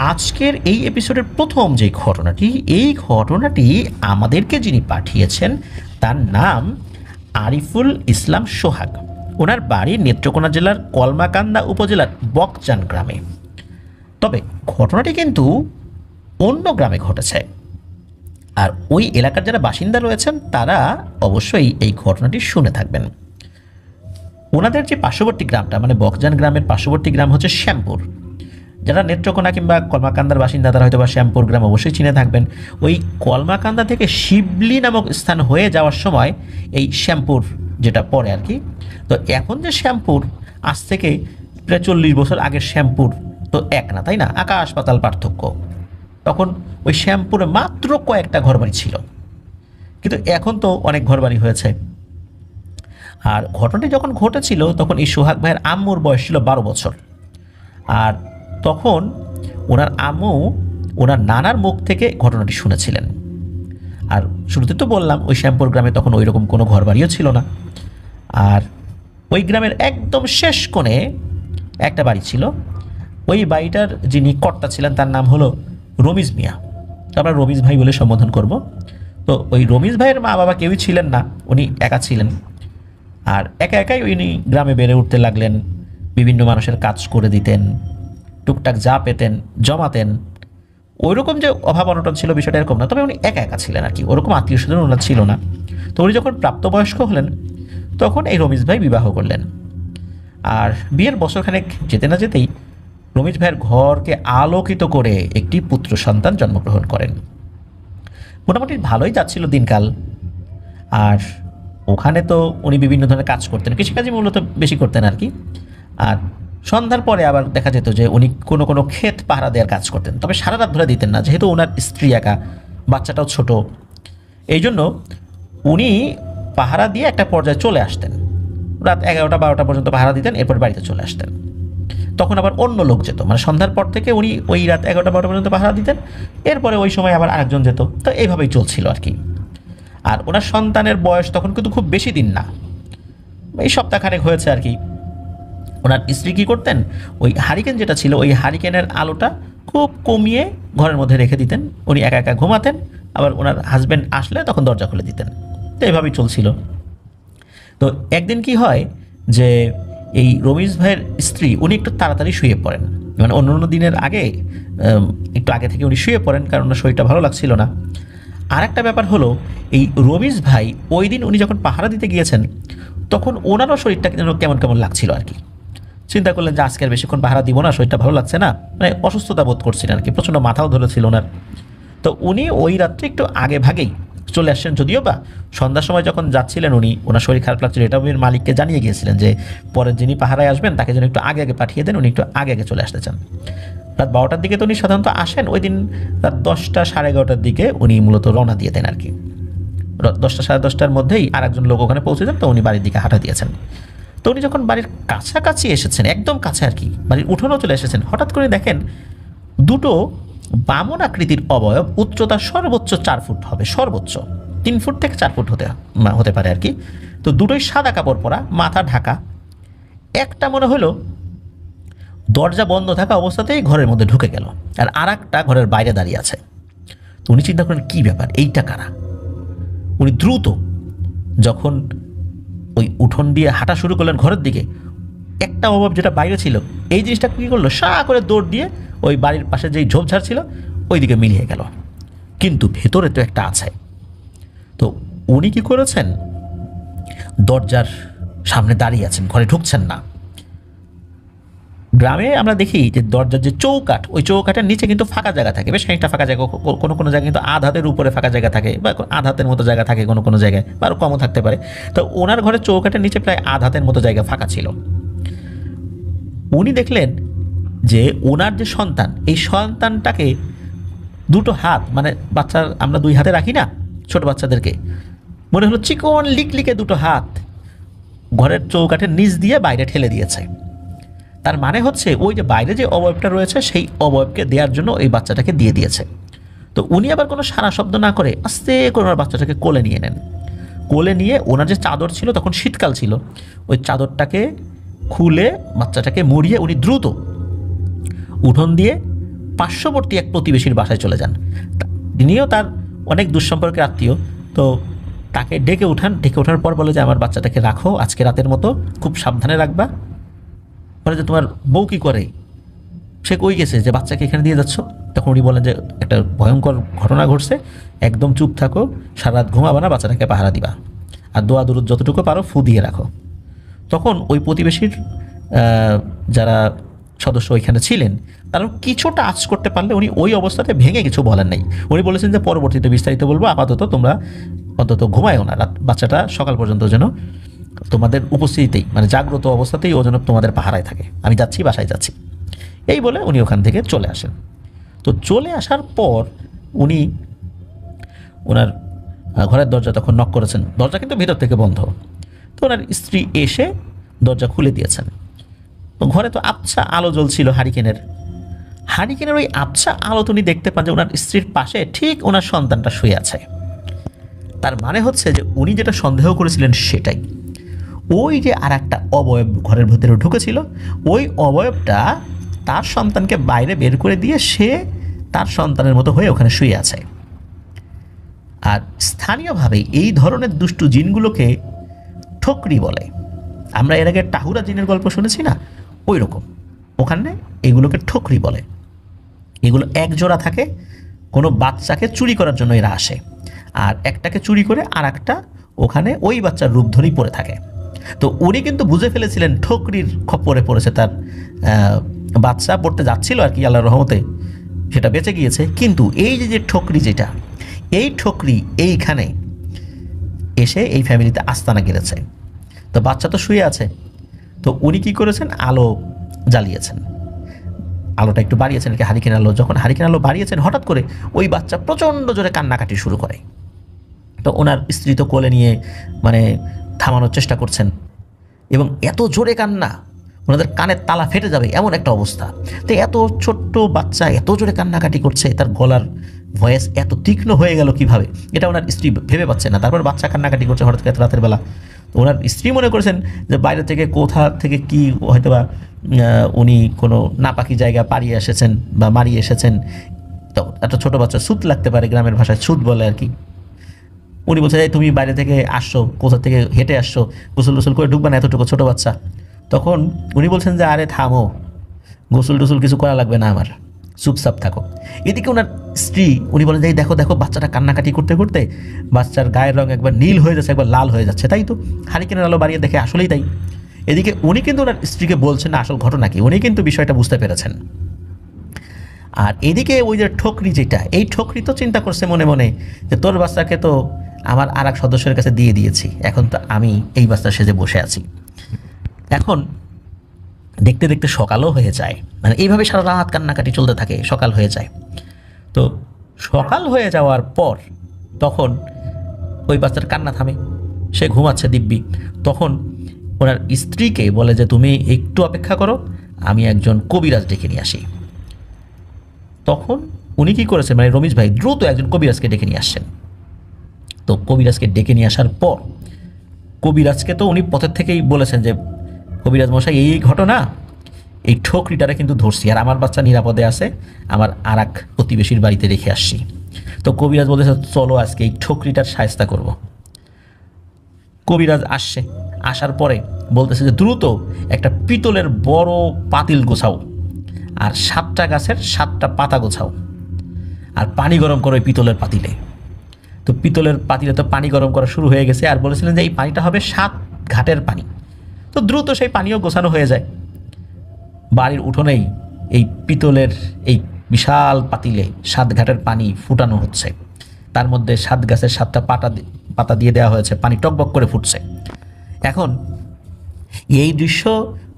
আজকের এই এপিসোডের প্রথম যে ঘটনাটি, এই ঘটনাটি আমাদেরকে যিনি পাঠিয়েছেন তার নাম আরিফুল ইসলাম সোহাগ। ওনার বাড়ি নেত্রকোনা জেলার কলমাকান্দা উপজেলার বকজান গ্রামে। তবে ঘটনাটি কিন্তু অন্য গ্রামে ঘটেছে, আর ওই এলাকার যারা বাসিন্দা রয়েছেন তারা অবশ্যই এই ঘটনাটি শুনে থাকবেন। ওনাদের যে পার্শ্ববর্তী গ্রামটা, মানে বকজান গ্রামের পার্শ্ববর্তী গ্রাম হচ্ছে শ্যামপুর। যারা নেত্রকোনা কিংবা কলমাকান্দার বাসিন্দা তারা হয়তো বা শ্যামপুর গ্রাম অবশ্যই চিনে থাকবেন। ওই কলমাকান্দা থেকে শিবলি নামক স্থান হয়ে যাওয়ার সময় এই শ্যামপুর যেটা পড়ে আর কি। তো এখন যে শ্যামপুর, আজ থেকে প্রায় 40 বছর আগের শ্যামপুর তো এক না, তাই না? আকাশ পাতাল পার্থক্য। তখন ওই শ্যামপুরে মাত্র কয়েকটা ঘরবাড়ি ছিল, কিন্তু এখন তো অনেক ঘরবাড়ি হয়েছে। আর ঘটনাটি যখন ঘটেছিল তখন এই সোহাগ ভাইয়ের আম্মুর বয়স ছিল 12 বছর। আর তখন ওনার আম্মু ওনার নানার মুখ থেকে ঘটনাটি শুনেছিলেন। আর শুরুতে তো বললাম ওই শ্যামপুর গ্রামে তখন ওই রকম কোনো ঘরবাড়িও ছিল না। আর ওই গ্রামের একদম শেষ কোণে একটা বাড়ি ছিল। ওই বাড়িটার যিনি কর্তা ছিলেন তার নাম হলো রমিজ মিয়া। আমরা রমিজ ভাই বলে সম্বোধন করব। তো ওই রমিজ ভাইয়ের মা বাবা কেউই ছিলেন না, উনি একা ছিলেন। আর একা একাই উনি গ্রামে বেড়ে উঠতে লাগলেন, বিভিন্ন মানুষের কাজ করে দিতেন, টুকটাক যা পেতেন জমাতেন। ওই রকম যে অভাব অনটন ছিল বিষয়টা এরকম না, তবে উনি একা একা ছিলেন আর কি, ওরকম আত্মীয় স্বজন ওনার ছিল না। তো উনি যখন প্রাপ্তবয়স্ক হলেন তখন এই রমিজ ভাই বিবাহ করলেন। আর বিয়ের বছরখানেক যেতে না যেতেই রমিজ ভাইয়ের ঘরকে আলোকিত করে একটি পুত্র সন্তান জন্মগ্রহণ করেন। মোটামুটি ভালোই যাচ্ছিল দিনকাল। আর ওখানে তো উনি বিভিন্ন ধরনের কাজ করতেন, কৃষিকাজই মূলত বেশি করতেন আর কি। আর সন্ধ্যার পরে আবার দেখা যেত যে উনি কোনো কোনো ক্ষেত পাহারা দেওয়ার কাজ করতেন, তবে সারা রাত ধরে দিতেন না, যেহেতু ওনার স্ত্রী একা, বাচ্চাটাও ছোট। এই জন্য উনি পাহারা দিয়ে একটা পর্যায়ে চলে আসতেন, রাত 11টা-12টা পর্যন্ত পাহারা দিতেন, এরপর বাড়িতে চলে আসতেন। তখন আবার অন্য লোক যেত, মানে সন্ধ্যার পর থেকে উনি ওই রাত 11টা-12টা পর্যন্ত পাহারা দিতেন, এরপরে ওই সময় আবার আরেকজন যেত। তো এইভাবেই চলছিল আর কি। আর ওনার সন্তানের বয়স তখন কিন্তু খুব বেশি দিন না, এই সপ্তাহখানেক হয়েছে আর কি। ওনার স্ত্রী কী করতেন, ওই হারিকেন যেটা ছিল ওই হারিকেনের আলোটা খুব কমিয়ে ঘরের মধ্যে রেখে দিতেন। উনি একা একা ঘুমাতেন, আবার ওনার হাজব্যান্ড আসলে তখন দরজা খুলে দিতেন। তো এইভাবেই চলছিল। তো একদিন কি হয় যে এই রমিজ ভাইয়ের স্ত্রী উনি একটু তাড়াতাড়ি শুয়ে পড়েন, মানে অন্য অন্য দিনের আগে একটু আগে থেকে উনি শুয়ে পড়েন, কারণ ওনার শরীরটা ভালো লাগছিল না। আর একটা ব্যাপার হলো, এই রমিজ ভাই ওই দিন উনি যখন পাহারা দিতে গিয়েছেন তখন ওনারও শরীরটা কেমন কেমন লাগছিল আর কি। চিন্তা করলেন যে আজকে আর বেশিক্ষণ পাহারা দিব না, শরীরটা ভালো লাগছে না, মানে অসুস্থতা বোধ করছিলেন আর কি, প্রচণ্ড মাথাও ধরেছিল ওনার। তো উনি ওই রাত্রে একটু আগে ভাগেই চলে আসছেন, যদিও বা সন্ধ্যার সময় যখন যাচ্ছিলেন উনি, ওনার শরীর খারাপ লাগছিল এটা উনি মালিককে জানিয়ে গিয়েছিলেন যে পরের যিনি পাহারায় আসবেন তাকে যেন একটু আগে আগে পাঠিয়ে দেন, উনি একটু আগে আগে চলে আসতে চান। রাত 12টার দিকে তো উনি সাধারণত আসেন, ওই দিন রাত 10টা সাড়ে 11টার দিকে উনি মূলত রওনা দিয়ে দেন আর কি। 10টা সাড়ে 10টার মধ্যেই আর একজন লোক ওখানে পৌঁছে যান, তো উনি বাড়ির দিকে হাঁটা দিয়েছেন। তো উনি যখন বাড়ির কাছাকাছি এসেছেন, একদম কাছে আর কি, বাড়ির উঠোনেও চলে এসেছেন, হঠাৎ করে দেখেন দুটো বামন আকৃতির অবয়ব, উচ্চতা সর্বোচ্চ 4 ফুট হবে, সর্বোচ্চ 3 ফুট থেকে 4 ফুট হতে পারে আর কি। তো দুটোই সাদা কাপড় পরা, মাথা ঢাকা। একটা মনে হলো দরজা বন্ধ থাকা অবস্থাতেই ঘরের মধ্যে ঢুকে গেল, আর আরেকটা ঘরের বাইরে দাঁড়িয়ে আছে। তো উনি চিন্তা করেন কী ব্যাপার, এইটা কারা? উনি দ্রুত যখন ওই উঠোন দিয়ে হাঁটা শুরু করলেন ঘরের দিকে, একটা অভাব যেটা বাইরে ছিল এই জিনিসটা কী করলো, সাঁ করে দৌড় দিয়ে ওই বাড়ির পাশে যেই ঝোপঝাড় ছিল ওই দিকে মিলিয়ে গেল। কিন্তু ভেতরে তো একটা আছে। তো উনি কী করেছেন, দরজার সামনে দাঁড়িয়ে আছেন, ঘরে ঢুকছেন না। গ্রামে আমরা দেখি যে দরজার যে চৌকাঠ, ওই চৌকাঠের নিচে কিন্তু ফাঁকা জায়গা থাকে, বেশ খানিকটা ফাঁকা জায়গা, কোনো কোনো জায়গায় কিন্তু আধ হাতের উপরে ফাঁকা জায়গা থাকে, বা আধ হাতের মতো জায়গা থাকে কোনো কোনো জায়গায়, বা আরও কমও থাকতে পারে। তো ওনার ঘরের চৌকাঠের নিচে প্রায় আধ হাতের মতো জায়গা ফাঁকা ছিল। উনি দেখলেন যে ওনার যে সন্তান, এই সন্তানটাকে দুটো হাত, মানে বাচ্চার আমরা 2 হাতে রাখি না ছোট বাচ্চাদেরকে, মনে হলো চিকন লিকলিকে দুটো হাত ঘরের চৌকাঠের নিচ দিয়ে বাইরে ঠেলে দিয়েছে। তার মানে হচ্ছে ওই যে বাইরে যে অবয়বটা রয়েছে সেই অবয়বকে দেওয়ার জন্য এই বাচ্চাটাকে দিয়ে দিয়েছে। তো উনি আবার কোনো সারা শব্দ না করে আস্তে করে ওনার বাচ্চাটাকে কোলে নিয়ে নেন। কোলে নিয়ে ওনার যে চাদর ছিল, তখন শীতকাল ছিল, ওই চাদরটাকে খুলে বাচ্চাটাকে মুড়িয়ে উনি দ্রুত উঠোন দিয়ে পার্শ্ববর্তী এক প্রতিবেশীর বাসায় চলে যান। তিনিও তার অনেক দুঃসম্পর্কের আত্মীয়, তো তাকে ডেকে ওঠার পর বলে যে আমার বাচ্চাটাকে রাখো আজকে রাতের মতো, খুব সাবধানে রাখবা। বলে যে তোমার বউ কী করে, সে কই গেছে যে বাচ্চাকে এখানে দিয়ে যাচ্ছ? তখন উনি বলেন যে একটা ভয়ঙ্কর ঘটনা ঘটছে, একদম চুপ থাকো, সারা রাত ঘুমাবা না, বাচ্চাটাকে পাহারা দিবা, আর দোয়া দুরুদ যতটুকু পারো ফু দিয়ে রাখো। তখন ওই প্রতিবেশীর যারা সদস্য ওইখানে ছিলেন তারা কিছুটা আঁচ করতে পারলে উনি ওই অবস্থাতে ভেঙে কিছু বলেন নাই। উনি বলেছেন যে পরবর্তীতে বিস্তারিত বলবো, আপাতত তোমরা অন্তত ঘুমায়ও না, রাত বাচ্চাটা সকাল পর্যন্ত যেন তোমাদের উপস্থিতিতেই, মানে জাগ্রত অবস্থাতেই ও যেন তোমাদের পাহারায় থাকে, আমি যাচ্ছি, বাসায় যাচ্ছি, এই বলে উনি ওখান থেকে চলে আসেন। তো চলে আসার পর উনি ওনার ঘরের দরজা তখন নক করেছেন, দরজা কিন্তু ভিতর থেকে বন্ধ। তো ওনার স্ত্রী এসে দরজা খুলে দিয়েছেন। তো ঘরে তো আবছা আলো জ্বলছিল হারিকেনের ওই আবছা আলো উনি দেখতে পান যে ওনার স্ত্রীর পাশে ঠিক ওনার সন্তানটা শুয়ে আছে। তার মানে হচ্ছে যে উনি যেটা সন্দেহ করেছিলেন সেটাই, ওই যে আর একটা অবয়ব ঘরের ভেতরে ঢুকেছিল, ওই অবয়বটা তার সন্তানকে বাইরে বের করে দিয়ে সে তার সন্তানের মতো হয়ে ওখানে শুয়ে আছে। আর স্থানীয়ভাবে এই ধরনের দুষ্টু জিনগুলোকে ঠোকরি বলে। আমরা এর আগে টাহুরা জিনের গল্প শুনেছি না, ওই রকম ওখানে এগুলোকে ঠোকরি বলে। এগুলো এক জোড়া থাকে, কোনো বাচ্চাকে চুরি করার জন্য এরা আসে, আর একটাকে চুরি করে আর একটা ওখানে ওই বাচ্চার রূপ ধরেই পড়ে থাকে। তো উনি কিন্তু বুঝে ফেলেছিলেন ঠোকরির খপ্পরে পড়েছে, তার বাচ্চা পড়তে যাচ্ছিল আর কি, আল্লাহর রহমতে সেটা বেঁচে গিয়েছে। কিন্তু এই যে ঠোকরি, যেটা এই ঠোকরি এইখানে এসে এই ফ্যামিলিতে আস্তানা গেড়েছে। তো বাচ্চা তো শুয়ে আছে, তো উনি কী করেছেন, আলো জ্বালিয়েছেন, আলোটা একটু বাড়িয়েছেন আর কি, হারিকেন আলো। যখন হারিকেন আলো বাড়িয়েছেন, হঠাৎ করে ওই বাচ্চা প্রচণ্ড জোরে কান্নাকাটি শুরু করে। তো ওনার স্ত্রী তো কোলে নিয়ে মানে থামানোর চেষ্টা করছেন, এবং এত জোরে কান্না ওনাদের কানের তালা ফেটে যাবে এমন একটা অবস্থা। তো এত ছোট্ট বাচ্চা এত জোরে কান্নাকাটি করছে, তার গলার ভয়েস এত তীক্ষ্ণ হয়ে গেল কিভাবে, এটা ওনার স্ত্রী ভেবে পাচ্ছে না। তারপর বাচ্চা কান্নাকাটি করছে হঠাৎ করে রাতের বেলা। তো ওনার স্ত্রী মনে করেছেন যে বাইরে থেকে কোথা থেকে কি হয়তোবা উনি কোনো নাপাকি জায়গা পাড়িয়ে এসেছেন বা মারিয়ে এসেছেন। তো একটা ছোটো বাচ্চা ছুত লাগতে পারে, গ্রামের ভাষায় ছুত বলে আর কি। উনি বলছে যে তুমি বাইরে থেকে আসছো, কোথা থেকে হেঁটে আসছো, গোসল করে ঢুকবে না, এতটুকু ছোটো বাচ্চা। তখন উনি বলছেন যে আরে থামো, গোসল টোসল কিছু করা লাগবে না আমার, চুপচাপ থাকো। এদিকে ওনার স্ত্রী উনি বলেন যে দেখো দেখো বাচ্চাটা কান্নাকাটি করতে করতে বাচ্চার গায়ের রং একবার নীল হয়ে যাচ্ছে, একবার লাল হয়ে যাচ্ছে, তাই তো হারিকেনের আলো বাড়িয়ে দেখে আসলেই তাই। এদিকে উনি কিন্তু ওনার স্ত্রীকে বলছেন না আসল ঘটনা কি, উনি কিন্তু বিষয়টা বুঝতে পেরেছেন। আর এদিকে ওই যে ঠোকরি, যেটা এই ঠোকরি তো চিন্তা করছে মনে মনে যে তোর বাচ্চাকে তো আমার আর এক সদস্যের কাছে দিয়ে দিয়েছি, এখন তো আমি এই বাচ্চা সেজে বসে আছি। এখন দেখতে দেখতে সকালও হয়ে যায়, মানে এইভাবে সারা রাত কান্নাকাটি চলতে থাকে, সকাল হয়ে যায়। তো সকাল হয়ে যাওয়ার পর তখন ওই বাচ্চার কান্না থামে, সে ঘুমাচ্ছে দিব্যি। তখন ওনার স্ত্রীকে বলে যে তুমি একটু অপেক্ষা করো, আমি একজন কবিরাজ ডেকে নিয়ে আসি। তখন উনি কী করেছেন, মানে রমিজ ভাই দ্রুত একজন কবিরাজকে ডেকে নিয়ে আসছেন। তো কবিরাজকে ডেকে নিয়ে আসার পর কবিরাজকে তো উনি পথের থেকেই বলেছেন যে কবিরাজ মশাই এই ঘটনা, এই ঠোকরিটারে কিন্তু ধরছি, আর আমার বাচ্চা নিরাপদে আছে, আমার আর এক প্রতিবেশীর বাড়িতে রেখে আসছি। তো কবিরাজ বলেছে চলো আজকে এই ঠোকরিটার সায়স্তা করব। কবিরাজ আসছে, আসার পরে বলতেছে যে দ্রুত একটা পিতলের বড় পাতিল গোছাও, আর 7টা গাছের 7টা পাতা গোছাও, আর পানি গরম করো ওই পিতলের পাতিলে। তো পিতলের পাতিলে তো পানি গরম করা শুরু হয়ে গেছে, আর বলেছিলেন যে এই পানিটা হবে 7 ঘাটের পানি। তো দ্রুত সেই পানিও গোছানো হয়ে যায়। বাড়ির উঠোনেই এই পিতলের এই বিশাল পাতিলে 7 ঘাটের পানি ফুটানো হচ্ছে, তার মধ্যে 7 গাছের 7টা পাতা দিয়ে দেওয়া হয়েছে, পানি টকবক করে ফুটছে। এখন এই দৃশ্য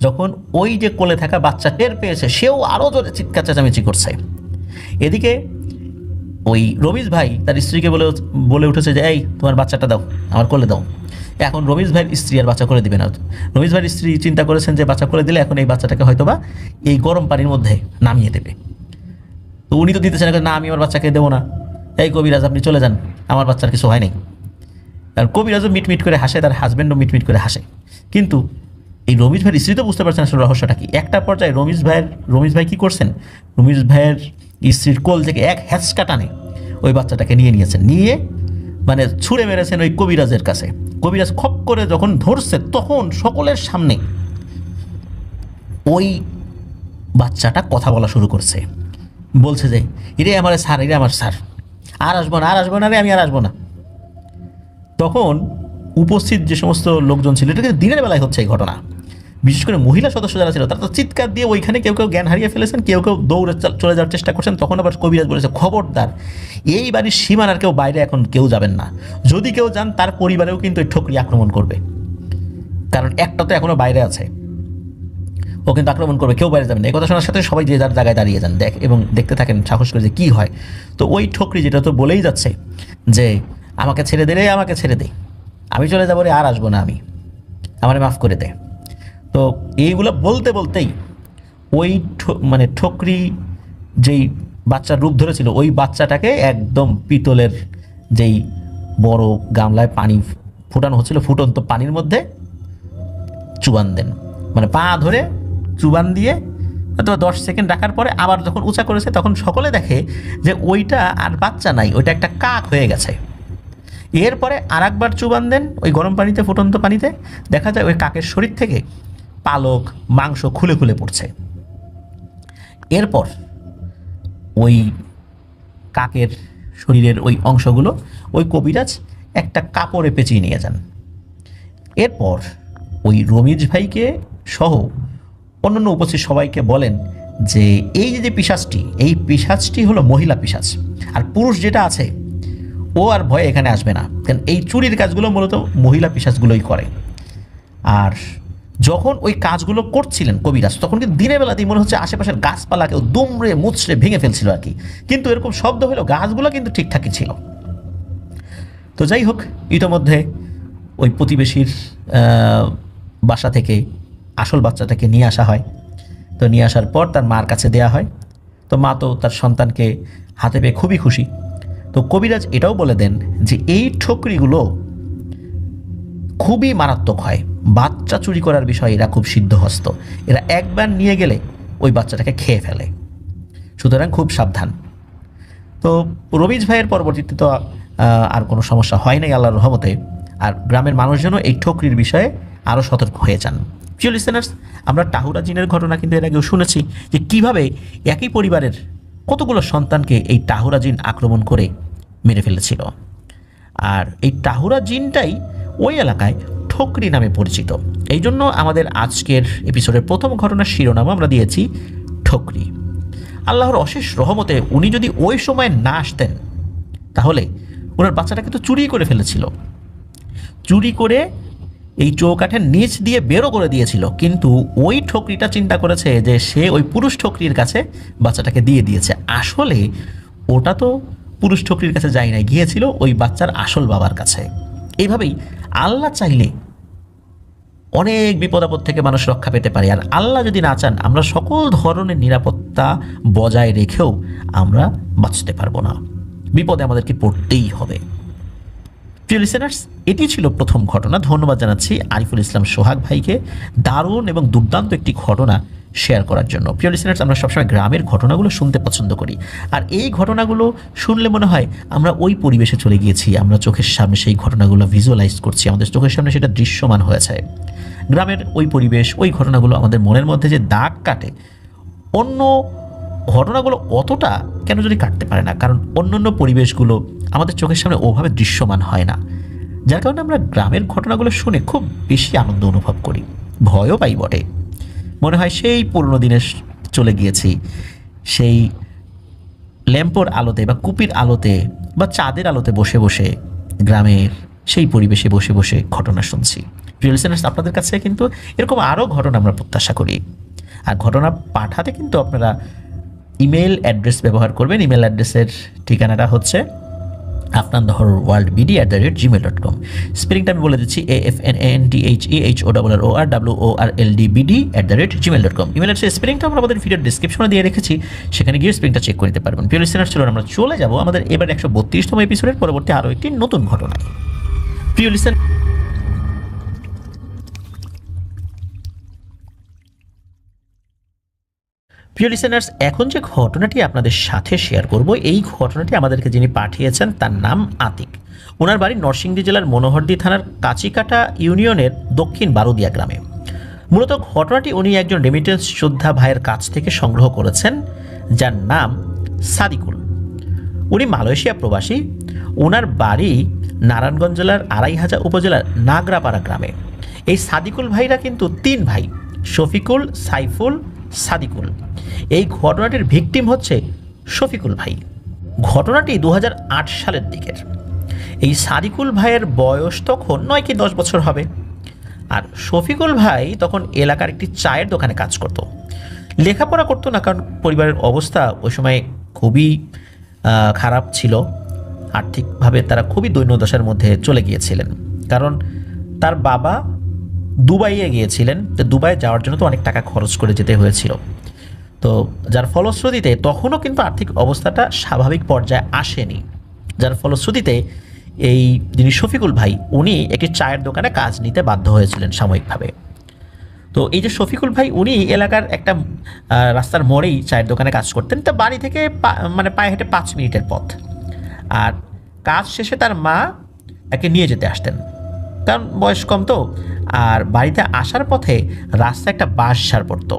যখন ওই যে কোলে থাকা বাচ্চা টের পেয়েছে, সেও আরও জোরে চিৎকার চেঁচামেচি করছে। এদিকে ওই রমিজ ভাই তার স্ত্রীকে বলে উঠেছে যে এই তোমার বাচ্চাটা দাও, আমার কোলে দাও। এখন রমিজ ভাইয়ের স্ত্রী আর বাচ্চা করে দিবে না। রমিজ ভাইয়ের স্ত্রী চিন্তা করেছেন যে বাচ্চা করে দিলে এখন এই বাচ্চাটাকে হয়তোবা এই গরম পানির মধ্যে নামিয়ে দেবে। তো উনি তো দিতেছেন না, আমি আমার বাচ্চাকে দেবো না, এই কবিরাজ আপনি চলে যান, আমার বাচ্চার কিছু হয় নাই। আর কবিরাজও মিটমিট করে হাসে, তার হাজব্যান্ডও মিটমিট করে হাসে। কিন্তু এই রমিজ ভাইয়ের স্ত্রী তো বুঝতে পারছেন আসলে রহস্যটা কি। একটা পর্যায়ে রমিজ ভাই কী করছেন, রমিজ ভাইয়ের স্ত্রীর কোল থেকে এক হ্যাঁচকা টানে ওই বাচ্চাটাকে নিয়েছেন, নিয়ে মানে ছুঁড়ে মেরেছেন ওই কবিরাজের কাছে। কবিরাজ খপ করে যখন ধরছে তখন সকলের সামনে ওই বাচ্চাটা কথা বলা শুরু করছে, বলছে যে এরে আমার স্যার, এরে আমার স্যার, আর আসবো না, আর আসবো না রে, আমি আর আসবো না। তখন উপস্থিত যে সমস্ত লোকজন ছিল, এটা দিনের বেলায় হচ্ছে এই ঘটনা, বিশেষ করে মহিলা সদস্য যারা ছিল তারা তো চিৎকার দিয়ে ওইখানে কেউ কেউ জ্ঞান হারিয়ে ফেলেছেন, কেউ কেউ দৌড়ে চলে যাওয়ার চেষ্টা করছেন। তখন আবার কবিরাজ বলেছে, খবরদার এই বাড়ির সীমানার কেউ বাইরে এখন কেউ যাবেন না, যদি কেউ যান তার পরিবারেও কিন্তু এই ঠকরি আক্রমণ করবে, কারণ একটা তো এখনো বাইরে আছে, ও কিন্তু আক্রমণ করবে, কেউ বাইরে যাবেন না। এই কথা শোনার সাথে সবাই যে যার জায়গায় দাঁড়িয়ে যান এবং দেখতে থাকেন সাহস করে যে কী হয়। তো ওই ঠকরি যেটা তো বলেই যাচ্ছে যে আমাকে ছেড়ে দে রে, আমাকে ছেড়ে দে, আমি চলে যাবো রে, আর আসবো না আমি, আমারে মাফ করে দে। তো এইগুলো বলতে বলতেই ওই মানে ঠকরি যেই বাচ্চার রূপ ধরেছিল, ওই বাচ্চাটাকে একদম পিতলের যেই বড় গামলায় পানি ফুটানো হচ্ছিল, ফুটন্ত পানির মধ্যে চুবান দেন, মানে পা ধরে চুবান দিয়ে অথবা 10 সেকেন্ড রাখার পরে আবার যখন উঁচা করেছে তখন সকলে দেখে যে ওইটা আর বাচ্চা নাই, ওইটা একটা কাক হয়ে গেছে। এরপরে আর একবার চুবান দেন ওই গরম পানিতে, ফুটন্ত পানিতে, দেখা যায় ওই কাকের শরীর থেকে পালক মাংস খুলে খুলে পড়ছে। এরপর ওই কাকের শরীরের ওই অংশগুলো ওই কবিরাজ একটা কাপড়ে পেঁচিয়ে নিয়ে যান। এরপর ওই রমিজ ভাইকে সহ অন্যান্য উপস্থিত সবাইকে বলেন যে এই যে পিশাচটি, এই পিশাচটি হলো মহিলা পিশাচ, আর পুরুষ যেটা আছে ও আর ভয়ে এখানে আসবে না, কারণ এই চুরির কাজগুলো মূলত মহিলা পিশাচগুলোই করে। আর যখন ওই কাজগুলো করছিলেন কবিরাজ, তখন কিন্তু দিনের বেলাতেই মনে হচ্ছে আশেপাশের গাছপালাকেও দুমড়ে মুচড়ে ভেঙে ফেলছিল আর কি, কিন্তু এরকম শব্দ হলেও গাছগুলো কিন্তু ঠিকঠাকই ছিল। তো যাই হোক, ইতোমধ্যে ওই প্রতিবেশীর বাসা থেকে আসল বাচ্চাটাকে নিয়ে আসা হয়। তো নিয়ে আসার পর তার মার কাছে দেয়া হয়। তো মা তো তার সন্তানকে হাতে পেয়ে খুবই খুশি। তো কবিরাজ এটাও বলে দেন যে এই ঠকরিগুলো খুবই মারাত্মক হয়, বাচ্চা চুরি করার বিষয়ে এরা খুব সিদ্ধহস্ত, এরা একবার নিয়ে গেলে ওই বাচ্চাটাকে খেয়ে ফেলে, সুতরাং খুব সাবধান। তো রমিজ ভাইয়ের পরবর্তীতে তো আর কোনো সমস্যা হয় নাই আল্লাহর রহমতে, আর গ্রামের মানুষজনও এই ঠকরির বিষয়ে আরও সতর্ক হয়ে যান। প্রিয় লিসেনার্স, আমরা টাহুরা জিনের ঘটনা কিন্তু এর আগেও শুনেছি যে কীভাবে একই পরিবারের কতগুলো সন্তানকে এই টাহুরা জিন আক্রমণ করে মেরে ফেলেছিল। আর এই টাহুরা জিনটাই ওই এলাকায় ঠকরি নামে পরিচিত। এই জন্য আমাদের আজকের এপিসোডের প্রথম ঘটনার শিরোনাম আমরা দিয়েছি ঠকরি। আল্লাহর অশেষ রহমতে উনি যদি ওই সময় না আসতেন তাহলে ওনার বাচ্চাটাকে তো চুরি করে ফেলেছিল, চুরি করে এই চৌকাঠের নিচ দিয়ে বেরো করে দিয়েছিল, কিন্তু ওই ঠকরিটা চিন্তা করেছে যে সে ওই পুরুষ ঠকরির কাছে বাচ্চাটাকে দিয়ে দিয়েছে। আসলে ওটা তো পুরুষ ঠকরির কাছে যায় না, গিয়েছিল ওই বাচ্চার আসল বাবার কাছে। এইভাবেই আল্লাহ চাইলে অনেক বিপদ আপদ থেকে মানুষ রক্ষা পেতে পারে, আর আল্লাহ যদি না চান আমরা সকল ধরনের নিরাপত্তা বজায় রেখেও আমরা বাঁচতে পারবো না, বিপদে আমাদেরকে পড়তেই হবে। প্রিয় লিসেনার্স, এটি ছিল প্রথম ঘটনা। ধন্যবাদ জানাচ্ছি আরিফুল ইসলাম সোহাগ ভাইকে দারুণ এবং দুর্দান্ত একটি ঘটনা শেয়ার করার জন্য। প্রিয় লিসেনার্স, আমরা সবসময় গ্রামের ঘটনাগুলো শুনতে পছন্দ করি, আর এই ঘটনাগুলো শুনলে মনে হয় আমরা ওই পরিবেশে চলে গিয়েছি, আমরা চোখের সামনে সেই ঘটনাগুলো ভিজুয়ালাইজ করছি, আমাদের চোখের সামনে সেটা দৃশ্যমান হয়েছে। গ্রামের ওই পরিবেশ, ওই ঘটনাগুলো আমাদের মনের মধ্যে যে দাগ কাটে, অন্য ঘটনাগুলো অতটা কেন যদি কাটতে পারে না, কারণ অন্য পরিবেশগুলো আমাদের চোখের সামনে ওভাবে দৃশ্যমান হয় না, যার কারণে আমরা গ্রামের ঘটনাগুলো শুনে খুব বেশি আনন্দ অনুভব করি, ভয়ও পাই বটে। মনে হয় সেই পুরনো দিনে চলে গিয়েছি, সেই ল্যাম্পোর আলোতে বা কুপির আলোতে বা চাঁদের আলোতে বসে বসে গ্রামের সেই পরিবেশে বসে বসে ঘটনা শুনছি। প্রিয় লিসেনার্স, আপনাদের কাছে কিন্তু এরকম আরও ঘটনা আমরা প্রত্যাশা করি, আর ঘটনা পাঠাতে কিন্তু আপনারা ইমেল অ্যাড্রেস ব্যবহার করবেন। ইমেল অ্যাড্রেসের ঠিকানাটা হচ্ছে afnandahoorworldbd@gmail.com। স্পেলিংটা আমি বলে দিচ্ছি, afnandahoorworldbd@gmail.com। ইমেল অ্যাড্রেসের স্পেলিংটা আমরা আমাদের ভিডিওর ডিসক্রিপশনে দিয়ে রেখেছি, সেখানে গিয়ে স্পেলিংটা চেক করে নিতে পারবেন। প্রিয় লিসেনার্স, চলুন আমরা চলে যাব আমাদের এবার 132তম এপিসোডের পরবর্তী আরও একটি নতুন ঘটনায়। প্রিয় লিসেনার, প্রিয় লিসেনার্স, এখন যে ঘটনাটি আপনাদের সাথে শেয়ার করব, এই ঘটনাটি আমাদেরকে যিনি পাঠিয়েছেন তার নাম আতিক। ওনার বাড়ি নরসিংদী জেলার মনোহরদী থানার কাচিকাটা ইউনিয়নের দক্ষিণ বারুদিয়া গ্রামে। মূলত ঘটনাটি উনি একজন রেমিটেন্স যোদ্ধা ভাইয়ের কাছ থেকে সংগ্রহ করেছেন, যার নাম সাদিকুল। উনি মালয়েশিয়া প্রবাসী। ওনার বাড়ি নারায়ণগঞ্জ জেলার আড়াইহাজা উপজেলার নাগরাপাড়া গ্রামে। এই সাদিকুল ভাইরা কিন্তু 3 ভাই, শফিকুল, সাইফুল, সাদিকুল। এই ঘটনাটির ভিকটিম হচ্ছে শফিকুল ভাই। ঘটনাটি 2008 সালের দিকের। এই সাদিকুল ভাইয়ের বয়স তখন 9 কি 10 বছর হবে। আর শফিকুল ভাই তখন এলাকার একটি চায়ের দোকানে কাজ করত। লেখাপড়া করতো না, কারণ পরিবারের অবস্থা ওই সময় খুবই খারাপ ছিল। আর্থিকভাবে তারা খুবই দৈন্যদশার মধ্যে চলে গিয়েছিলেন, কারণ তার বাবা দুবাইয়ে গিয়েছিলেন। তো দুবাই যাওয়ার জন্য তো অনেক টাকা খরচ করে যেতে হয়েছিল। তো যার ফলশ্রুতিতে তখনও কিন্তু আর্থিক অবস্থাটা স্বাভাবিক পর্যায়ে আসেনি। যার ফলশ্রুতিতে এই যিনি শফিকুল ভাই, উনি একটি চায়ের দোকানে কাজ নিতে বাধ্য হয়েছিলেন সাময়িকভাবে। তো এই যে শফিকুল ভাই, উনি এলাকার একটা রাস্তার মোড়েই চায়ের দোকানে কাজ করতেন। তো বাড়ি থেকে মানে পায়ে হেঁটে 5 মিনিটের পথ। আর কাজ শেষে তার মা একে নিয়ে যেতে আসতেন, কারণ বয়স কম তো। আর বাড়িতে আসার পথে রাস্তায় একটা বাঁশঝাড় পড়তো।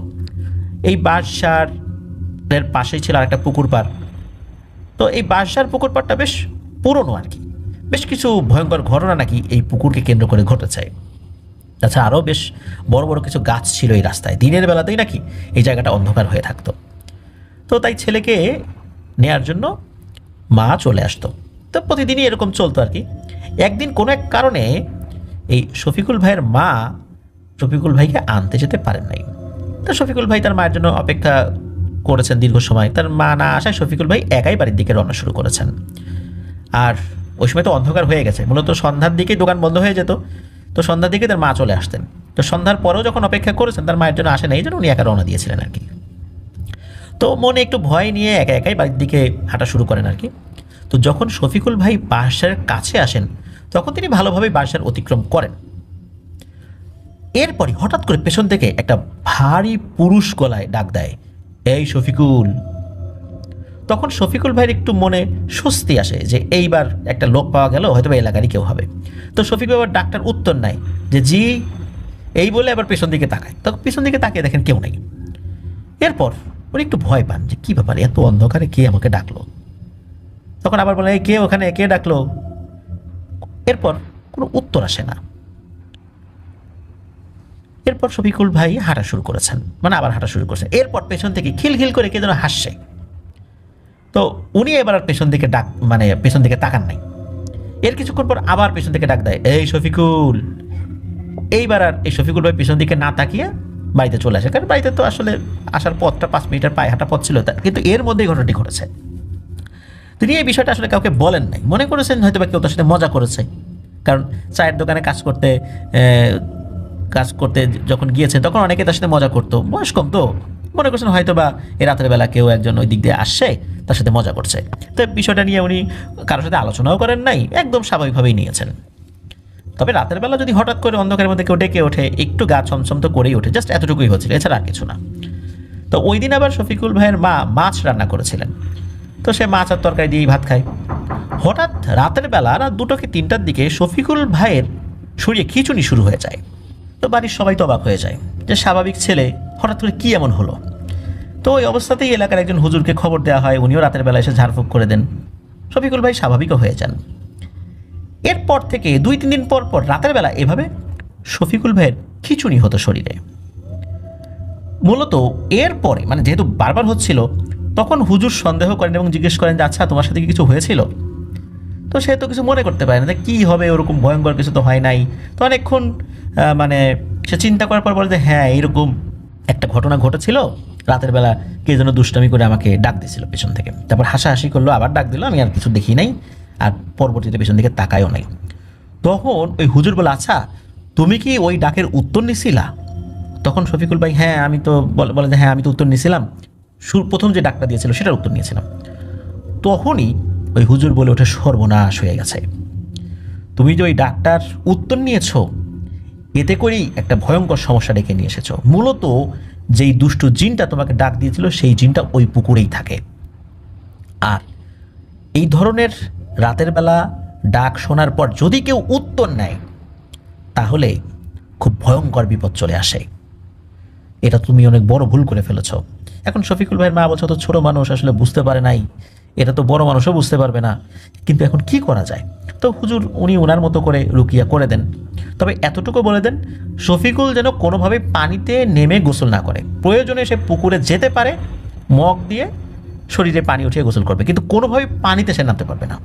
এই বাঁশঝাড়ের পাশেই ছিল আর একটা পুকুর পাড়। তো এই বাঁশঝাড় পুকুর পাড়টা বেশ পুরনো আর কি। বেশ কিছু ভয়ঙ্কর ঘটনা নাকি এই পুকুরকে কেন্দ্র করে ঘটেছে। তাছাড়া আরও বেশ বড় বড় কিছু গাছ ছিল এই রাস্তায়। দিনের বেলাতেই নাকি এই জায়গাটা অন্ধকার হয়ে থাকতো। তো তাই ছেলেকে নেয়ার জন্য মা চলে আসতো। তো প্রতিদিনই এরকম চলতো আর কি। একদিন কোনো এক কারণে এই শফিকুল ভাইয়ের মা শফিকুল ভাইকে আনতে যেতে পারেন নাই। তো শফিকুল ভাই তার মায়ের জন্য অপেক্ষা করেছেন দীর্ঘ সময়। তার মা না আসায় শফিকুল ভাই একাই বাড়ির দিকে রওনা শুরু করেছেন। আর ওই সময় তো অন্ধকার হয়ে গেছে, মূলত সন্ধ্যার দিকেই দোকান বন্ধ হয়ে যেত। তো সন্ধ্যার দিকে তার মা চলে আসতেন। তো সন্ধ্যার পরেও যখন অপেক্ষা করেছেন, তার মায়ের জন্য আসে না, এই জন্য উনি একা রওনা দিয়েছিলেন আর কি। তো মনে একটু ভয় নিয়ে একা একাই বাড়ির দিকে হাঁটা শুরু করেন আর কি। তো যখন শফিকুল ভাই বাসার কাছে আসেন, তখন তিনি ভালোভাবেই বাসার অতিক্রম করেন। এরপরই হঠাৎ করে পেছন থেকে একটা ভারী পুরুষ গলায় ডাক দেয়, এই শফিকুল। তখন শফিকুল ভাইয়ের একটু মনে স্বস্তি আসে যে এইবার একটা লোক পাওয়া গেল, হয়তো বা এলাকারই কেউ হবে। তো শফিক ভাই আবার ডাক্তার উত্তর নাই যে জি, এই বলে আবার পেছন দিকে তাকায়। তখন পেছন দিকে তাকিয়ে দেখেন কেউ নেই। এরপর উনি একটু ভয় পান যে কী ব্যাপার, এত অন্ধকারে কে আমাকে ডাকলো। তখন আবার বলে, কে ওখানে, কে ডাকলো? এরপর কোনো উত্তর আসে না। এরপর শফিকুল ভাই হাঁটা শুরু করেছেন, মানে আবার হাঁটা শুরু করেছেন। এরপর পেছন থেকে খিলখিল করে কে যেন হাসছে। তো উনি এবার আর পেছন দিকে পেছন দিকে তাকান নাই। এর কিছুক্ষণ পর আবার পেছন দিকে ডাক দেয়, এই শফিকুল। এইবার আর এই শফিকুল ভাই পেছন দিকে না তাকিয়ে বাড়িতে চলে আসে, কারণ বাড়িতে তো আসলে আসার পথটা 5 মিনিটের পায়ে হাঁটা পথ ছিল। কিন্তু এর মধ্যেই ঘটনাটি ঘটেছে। তিনি এই বিষয়টা আসলে কাউকে বলেন নাই, মনে করেছেন হয়তো বা কেউ তার সাথে মজা করেছে। কারণ চায়ের দোকানে কাজ করতে যখন গিয়েছেন, তখন অনেকে তার সাথে মজা করতো। বয়স কম তো, মনে করছেন হয়তো বা এই রাতের বেলা কেউ একজন ওই দিক দিয়ে আসছে, তার সাথে মজা করছে। তো বিষয়টা নিয়ে উনি কারোর সাথে আলোচনাও করেন নাই, একদম স্বাভাবিকভাবেই নিয়েছেন। তবে রাতের বেলা যদি হঠাৎ করে অন্ধকারের মধ্যে কেউ ডেকে ওঠে, একটু গা ছমছম তো করেই ওঠে, জাস্ট এতটুকুই হচ্ছিল, এছাড়া আর কিছু না। তো ওই দিন আবার শফিকুল ভাইয়ের মা মাছ রান্না করেছিলেন। তো সে মাছ আর তরকারি দিয়েই ভাত খায়। হঠাৎ রাতের বেলা রাত 2টা কি 3টার দিকে শফিকুল ভাইয়ের শরীরে খিঁচুনি শুরু হয়ে যায়। তো বাড়ির সবাই তো অবাক হয়ে যায় যে স্বাভাবিক ছেলে, হঠাৎ করে কী এমন হলো। তো ওই অবস্থাতেই এলাকার একজন হুজুরকে খবর দেওয়া হয়, উনিও রাতের বেলা এসে ঝাড়ফুঁক করে দেন। শফিকুল ভাই স্বাভাবিকও হয়ে যান। এরপর থেকে 2-3 দিন পর পর রাতের বেলা এভাবে শফিকুল ভাইয়ের খিঁচুনি হতো শরীরে। মূলত এরপরে মানে যেহেতু বারবার হচ্ছিল, তখন হুজুর সন্দেহ করেন এবং জিজ্ঞেস করেন যে আচ্ছা, তোমার সাথে কি কিছু হয়েছিল? তো সে তো কিছু মনে করতে পারে না, কী হবে, ওরকম ভয়ঙ্কর কিছু তো হয় নাই। তো অনেকক্ষণ সে চিন্তা করার পর বলে যে হ্যাঁ, এইরকম একটা ঘটনা ঘটেছিল, রাতের বেলা কে যেন দুষ্টামি করে আমাকে ডাক দিয়েছিল পেছন থেকে। তারপর হাসাহাসি করলো, আবার ডাক দিল, আমি আর কিছু দেখি নাই, আর পরবর্তীতে পেছন দিকে তাকায়ও নাই। তখন ওই হুজুর বলে, আচ্ছা তুমি কি ওই ডাকের উত্তর নিছিলা? তখন শফিকুল ভাই হ্যাঁ, আমি তো বলে যে হ্যাঁ, আমি তো উত্তর নিয়েছিলাম, প্রথম যে ডাকটা দিয়েছিল সেটার উত্তর নিয়েছিলাম। তখনই ওই হুজুর বলে ওঠে, সর্বনাশ হয়ে গেছে, তুমি যে ওই ডাকটার উত্তর নিয়েছো, এতে করেই একটা ভয়ঙ্কর সমস্যা ডেকে নিয়ে এসেছো। মূলত যেই দুষ্টু জিনটা তোমাকে ডাক দিয়েছিল সেই জিনটা ওই পুকুরেই থাকে। আর এই ধরনের রাতের বেলা ডাক শোনার পর যদি কেউ উত্তর নেয় তাহলে খুব ভয়ঙ্কর বিপদ চলে আসে। এটা তুমি অনেক বড় ভুল করে ফেলেছ। এখন শফিকুল ভাইয়ের মা বলছে তো ছোট মানুষ আসলে বুঝতে পারে নাই, এটা তো বড় মানুষও বুঝতে পারবে না, কিন্তু এখন কি করা যায়? তো হুজুর উনি ওনার মতো করে রুকিয়া করে দেন, তবে এতটুকু বলে দেন শফিকুল যেন কোনোভাবে পানিতে নেমে গোসল না করে, প্রয়োজনে সে পুকুরে যেতে পারে, মগ দিয়ে শরীরে পানি উঠিয়ে গোসল করবে, কিন্তু কোনোভাবে পানিতে সে নামতে পারবে না।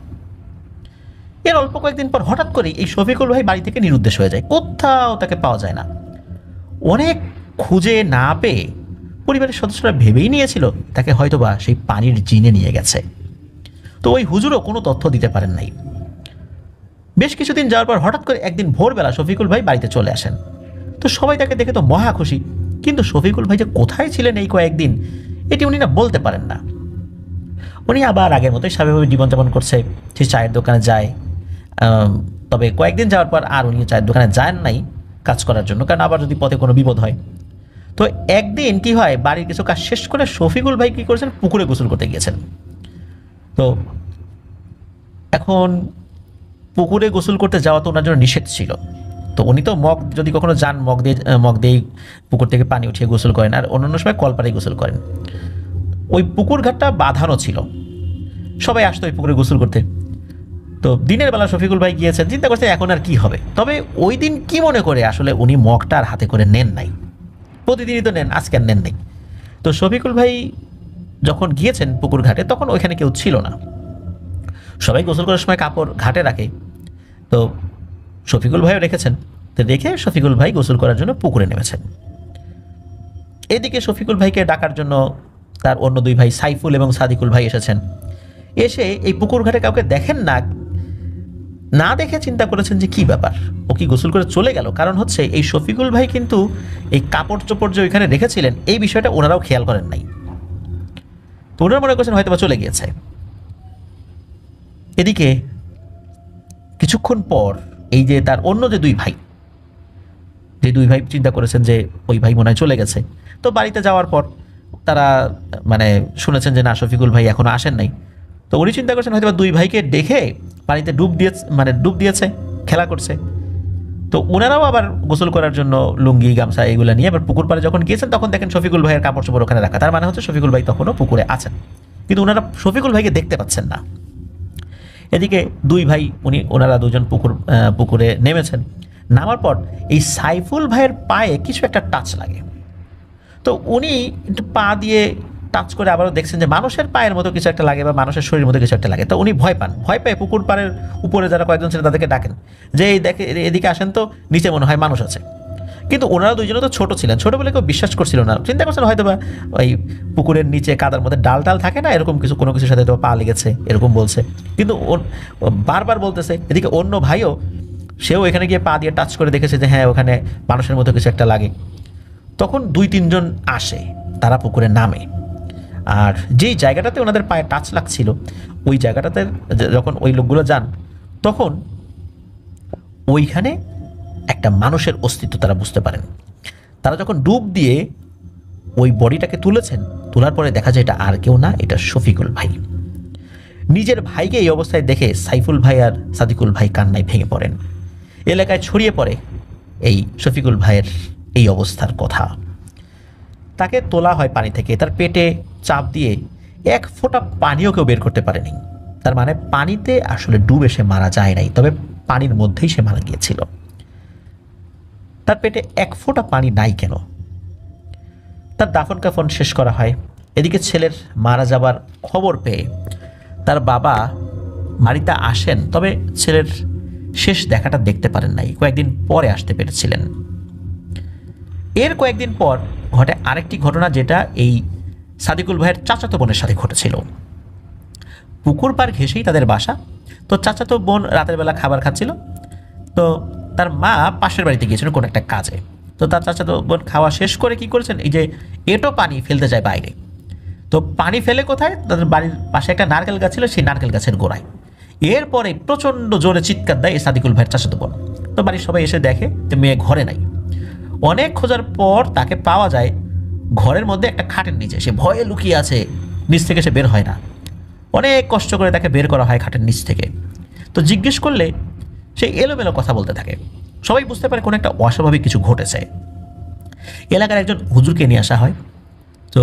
এর অল্প কয়েকদিন পর হঠাৎ করেই এই শফিকুল ভাই বাড়ি থেকে নিরুদ্দেশ হয়ে যায়, কোথাও তাকে পাওয়া যায় না। অনেক খুঁজে না পেয়ে পরিবারের সদস্যরা ভেবেই নিয়েছিল তাকে হয়তোবা সেই পানির জিনে নিয়ে গেছে। তো ওই হুজুরও কোনো তথ্য দিতে পারেন নাই। বেশ কিছুদিন যাওয়ার পর হঠাৎ করে একদিন ভোরবেলা শফিকুল ভাই বাড়িতে চলে আসেন। তো সবাই তাকে দেখে তো মহা খুশি, কিন্তু শফিকুল ভাই যে কোথায় ছিলেন এই কয়েকদিন এটি উনি না বলতে পারেন না। উনি আবার আগের মতোই স্বাভাবিকভাবে জীবনযাপন করছে, সে চায়ের দোকানে যায়। তবে কয়েকদিন যাওয়ার পর আর উনি চায়ের দোকানে যান নাই কাজ করার জন্য, কারণ আবার যদি পথে কোনো বিপদ হয়। তো একদিন কি হয়, বাড়ির কিছু কাজ শেষ করে শফিকুল ভাই কী করেছেন, পুকুরে গোসল করতে গিয়েছেন। তো এখন পুকুরে গোসল করতে যাওয়া তো ওনার জন্য নিষেধ ছিল। তো উনি তো মগ যদি কখনো যান মগ দিয়ে পুকুর থেকে পানি উঠিয়ে গোসল করেন, আর অন্যান্য সময় কলপাড়ে গোসল করেন। ওই পুকুর ঘাটটা বাঁধানো ছিল, সবাই আসতো ওই পুকুরে গোসল করতে। তো দিনের বেলা শফিকুল ভাই গিয়েছেন, চিন্তা করছে এখন আর কি হবে। তবে ওই দিন কি মনে করে আসলে উনি মগটা আর হাতে করে নেন নাই, প্রতিদিনই তো নেন, আজকে আর নেন নাই। তো শফিকুল ভাই যখন গিয়েছেন পুকুর ঘাটে তখন ওইখানে কেউ ছিল না, সবাই গোসল করার সময় কাপড় ঘাটে রাখে। তো শফিকুল ভাইও রেখেছেন, তো রেখে শফিকুল ভাই গোসল করার জন্য পুকুরে নেমেছেন। এদিকে শফিকুল ভাইকে ডাকার জন্য তার অন্য দুই ভাই সাইফুল এবং সাদিকুল ভাই এসেছেন। এসে এই পুকুর ঘাটে কাউকে দেখেন না, না দেখে চিন্তা করেছেন যে কি ব্যাপার, ও কি গোসল করে চলে গেল। কারণ হচ্ছে এই শফিকুল ভাই কিন্তু এই কাপড় চোপড় যে ওইখানে রেখেছিলেন এই বিষয়টা ওনারাও খেয়াল করেন নাই। তো ওনারা মনে করছেন হয়তো বা চলে গিয়েছে। এদিকে কিছুক্ষণ পর এই যে তার অন্য যে দুই ভাই চিন্তা করেছেন যে ওই ভাই মনে হয় চলে গেছে। তো বাড়িতে যাওয়ার পর তারা মানে শুনেছেন যে না শফিকুল ভাই এখনো আসেন নাই। তো উনি চিন্তা করছেন হয়তো দুই ভাইকে দেখে পানিতে ডুব দিয়েছে, খেলা করছে। তো ওনারাও আবার গোসল করার জন্য লুঙ্গি গামছা এগুলো নিয়ে আবার পুকুর পাড়ে যখন গিয়েছেন তখন দেখেন শফিকুল ভাইয়ের কাপড় চোপড় ওখানে রাখা, তার মানে হচ্ছে শফিকুল ভাই তখনও পুকুরে আছেন, কিন্তু ওনারা শফিকুল ভাইকে দেখতে পাচ্ছেন না। এদিকে দুই ভাই ওনারা দুজন পুকুরে নেমেছেন। নামার পর এই সাইফুল ভাইয়ের পায়ে কিছু একটা টাচ লাগে। তো উনি একটু পা দিয়ে টাচ করে আবারও দেখছেন যে মানুষের পায়ের মতো কিছু একটা লাগে বা মানুষের শরীরের মতো কিছু একটা লাগে। তো উনি ভয় পেয়ে পুকুর পাড়ের উপরে যারা কয়েকজন ছিলেন তাদেরকে ডাকেন যে এই দেখে এদিকে আসেন তো, নিচে মনে হয় মানুষ আছে। কিন্তু ওনারা দুইজনে তো ছোট ছিলেন, ছোট বলে কেউ বিশ্বাস করছিল না, চিন্তা করছেন হয়তো বা ওই পুকুরের নিচে কাদার মধ্যে ডাল থাকে না, এরকম কোনো কিছুর সাথে তো পা লেগেছে এরকম বলছে। কিন্তু বারবার বলতেছে। এদিকে অন্য ভাইও সেও এখানে গিয়ে পা দিয়ে টাচ করে দেখেছে যে হ্যাঁ ওখানে মানুষের মতো কিছু একটা লাগে। তখন 2-3 জন আসে, তারা পুকুরে নামে। আর যেই জায়গাটাতে ওনাদের পায়ে টাচ লাগছিল ওই জায়গাটাতে যখন ওই লোকগুলো যান তখন ওইখানে একটা মানুষের অস্তিত্ব তারা বুঝতে পারেন। তারা যখন ডুব দিয়ে ওই বডিটাকে তুলেছেন, তোলার পরে দেখা যায় এটা আর কেউ না, এটা শফিকুল ভাই। নিজের ভাইকে এই অবস্থায় দেখে সাইফুল ভাই আর সাদিকুল ভাই কান্নায় ভেঙে পড়েন। এলাকায় ছড়িয়ে পড়ে এই শফিকুল ভাইয়ের এই অবস্থার কথা। তাকে তোলা হয় পানি থেকে, তার পেটে চাপ দিয়ে 1 ফোঁটা পানিও কেউ বের করতে পারেনি। তার মানে পানিতে আসলে ডুবে সে মারা যায় নাই, তবে পানির মধ্যেই সে মারা গিয়েছিল। তার পেটে 1 ফোঁটা পানি নাই কেন? তার দাফন কাফন শেষ করা হয়। এদিকে ছেলের মারা যাবার খবর পেয়ে তার বাবা বাড়িতে আসেন, তবে ছেলের শেষ দেখাটা দেখতে পারেন নাই, কয়েকদিন পরে আসতে পেরেছিলেন। এর কয়েকদিন পর ঘটে আরেকটি ঘটনা, যেটা এই সাদিকুল ভাইয়ের চাচাতো বোনের সাথে ঘটেছিল। পুকুর পাড় ঘেঁষেই তাদের বাসা। তো চাচাতো বোন রাতের বেলা খাবার খাচ্ছিল, তো তার মা পাশের বাড়িতে গিয়েছিল কোনো একটা কাজে। তো তার চাচাতো বোন খাওয়া শেষ করে কি করেছেন, এই যে এঁটো পানি ফেলতে যায় বাইরে। তো পানি ফেলে কোথায়, তাদের বাড়ির পাশে একটা নারকেল গাছ ছিল, সেই নারকেল গাছের গোড়ায়। এরপরে প্রচণ্ড জোরে চিৎকার দেয় এই সাদিকুল ভাইয়ের চাচাতো বোন। তো বাড়ির সবাই এসে দেখে যে মেয়ে ঘরে নাই। অনেক খোঁজার পর তাকে পাওয়া যায় ঘরের মধ্যে একটা খাটের নিচে। সে ভয়ে লুকিয়ে আছে, নিচ থেকে সে বের হয় না। অনেক কষ্ট করে তাকে বের করা হয় খাটের নিচ থেকে। তো জিজ্ঞেস করলে সে এলোমেলো কথা বলতে থাকে। সবাই বুঝতে পারে কোনো একটা অস্বাভাবিক কিছু ঘটেছে। এলাকার একজন হুজুরকে নিয়ে আসা হয়। তো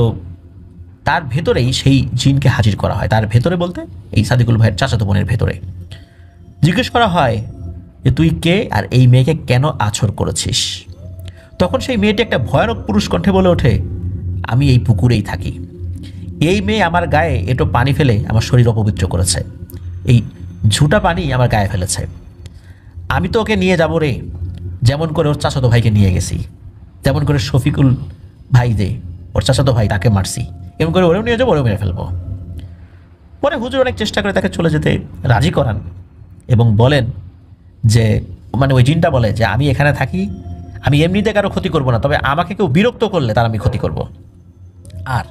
তার ভেতরেই সেই জিনকে হাজির করা হয়। তার ভেতরে বলতে এই সাদিকুল ভাইয়ের চাচাতো বোনের ভেতরে। জিজ্ঞেস করা হয় যে তুই কে আর এই মেয়েকে কেন আছর করেছিস। তখন সেই মেয়েটি একটা ভয়ানক পুরুষ কণ্ঠে বলে ওঠে, আমি এই পুকুরেই থাকি। এই মেয়ে আমার গায়ে এটো পানি ফেলে আমার শরীর অপবিত্র করেছে। এই ঝুটা পানি আমার গায়ে ফেলেছে। আমি তো ওকে নিয়ে যাবো রে, যেমন করে ওর চাচাতো ভাইকে নিয়ে গেছি, যেমন করে শফিকুল ভাই যে ওর চাচাতো ভাই তাকে মারছি, এমন করে ওরেও নিয়ে যাবো, ওরেও মেরে ফেলবো। পরে হুজুর অনেক চেষ্টা করে তাকে চলে যেতে রাজি করান এবং বলেন যে মানে ওই জিনটা বলে যে আমি এখানে থাকি, আমি এমনিতে কারো ক্ষতি করব না, তবে আমাকে কেউ বিরক্ত করলে তার আমি ক্ষতি করব। আর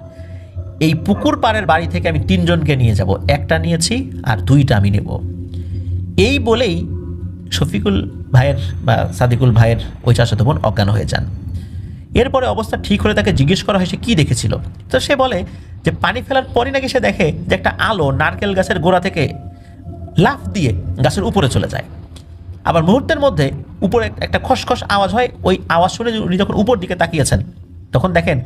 এই পুকুর পাড়ের বাড়ি থেকে আমি 3 জনকে নিয়ে যাব, একটা নিয়েছি আর 2টা আমি নেব। এই বলেই শফিকুল ভাইয়ের বা সাদিকুল ভাইয়ের ওই চাচাতো বোন অজ্ঞান হয়ে যান। এরপরে অবস্থা ঠিক হলে তাকে জিজ্ঞেস করা হয় সে কী দেখেছিল। তো সে বলে যে পানি ফেলার পরই নাকি সে দেখে যে একটা আলো নারকেল গাছের গোড়া থেকে লাফ দিয়ে গাছের উপরে চলে যায়। আবার মুহূর্তের মধ্যে উপরে একটা খসখস আওয়াজ হয়। ওই আওয়াজ শুনে উনি যখন উপর দিকে তাকিয়েছেন তখন দেখেন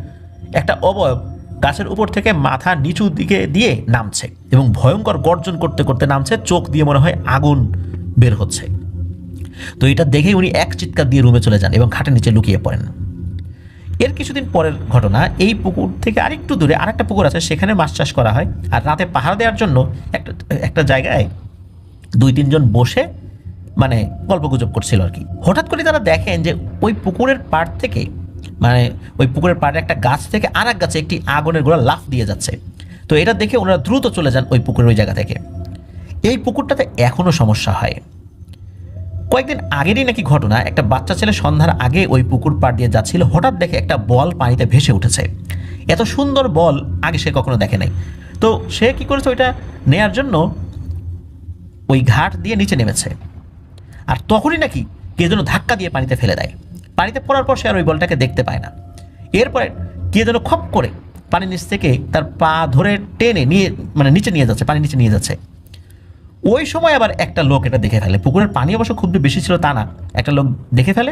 একটা অবয়ব গাছের উপর থেকে মাথা নিচু দিকে দিয়ে নামছে এবং ভয়ঙ্কর গর্জন করতে করতে নামছে। চোখ দিয়ে মনে হয় আগুন বের হচ্ছে। তো এটা দেখেই উনি এক চিৎকার দিয়ে রুমে চলে যান এবং খাটের নিচে লুকিয়ে পড়েন। এর কিছুদিন পরের ঘটনা, এই পুকুর থেকে আরেকটু দূরে আরেকটা পুকুর আছে, সেখানে মাছ চাষ করা হয়। আর রাতে পাহারা দেওয়ার জন্য একটা জায়গায় 2-3 জন বসে মানে গল্পগুজব করছিল আর কি। হঠাৎ করে তারা দেখেন যে ওই পুকুরের পাড় থেকে মানে ওই পুকুরের পাড়ে একটা গাছ থেকে আর এক গাছে একটি আগুনের গোড়া লাফ দিয়ে যাচ্ছে। তো এটা দেখে ওনারা দ্রুত চলে যান ওই পুকুরের ওই জায়গা থেকে। এই পুকুরটাতে এখনও সমস্যা হয়। কয়েকদিন আগেরই নাকি ঘটনা, একটা বাচ্চা ছেলে সন্ধ্যার আগে ওই পুকুর পাড় দিয়ে যাচ্ছিল, হঠাৎ দেখে একটা বল পানিতে ভেসে উঠেছে। এত সুন্দর বল আগে সে কখনো দেখে নাই। তো সে কি করেছে, ওইটা নেয়ার জন্য ওই ঘাট দিয়ে নিচে নেমেছে। আর তখনই নাকি কে যেন ধাক্কা দিয়ে পানিতে ফেলে দেয়। পানিতে পড়ার পর সে আর ওই বলটাকে দেখতে পায় না। এরপরে কে যেন খপ করে পানির নিচ থেকে তার পা ধরে টেনে নিয়ে মানে নিচে নিয়ে যাচ্ছে, পানির নিচে নিয়ে যাচ্ছে। ওই সময় আবার একটা লোক এটা দেখে ফেলে। পুকুরের পানি অবশ্য খুব বেশি ছিল তা না, একটা লোক দেখে ফেলে।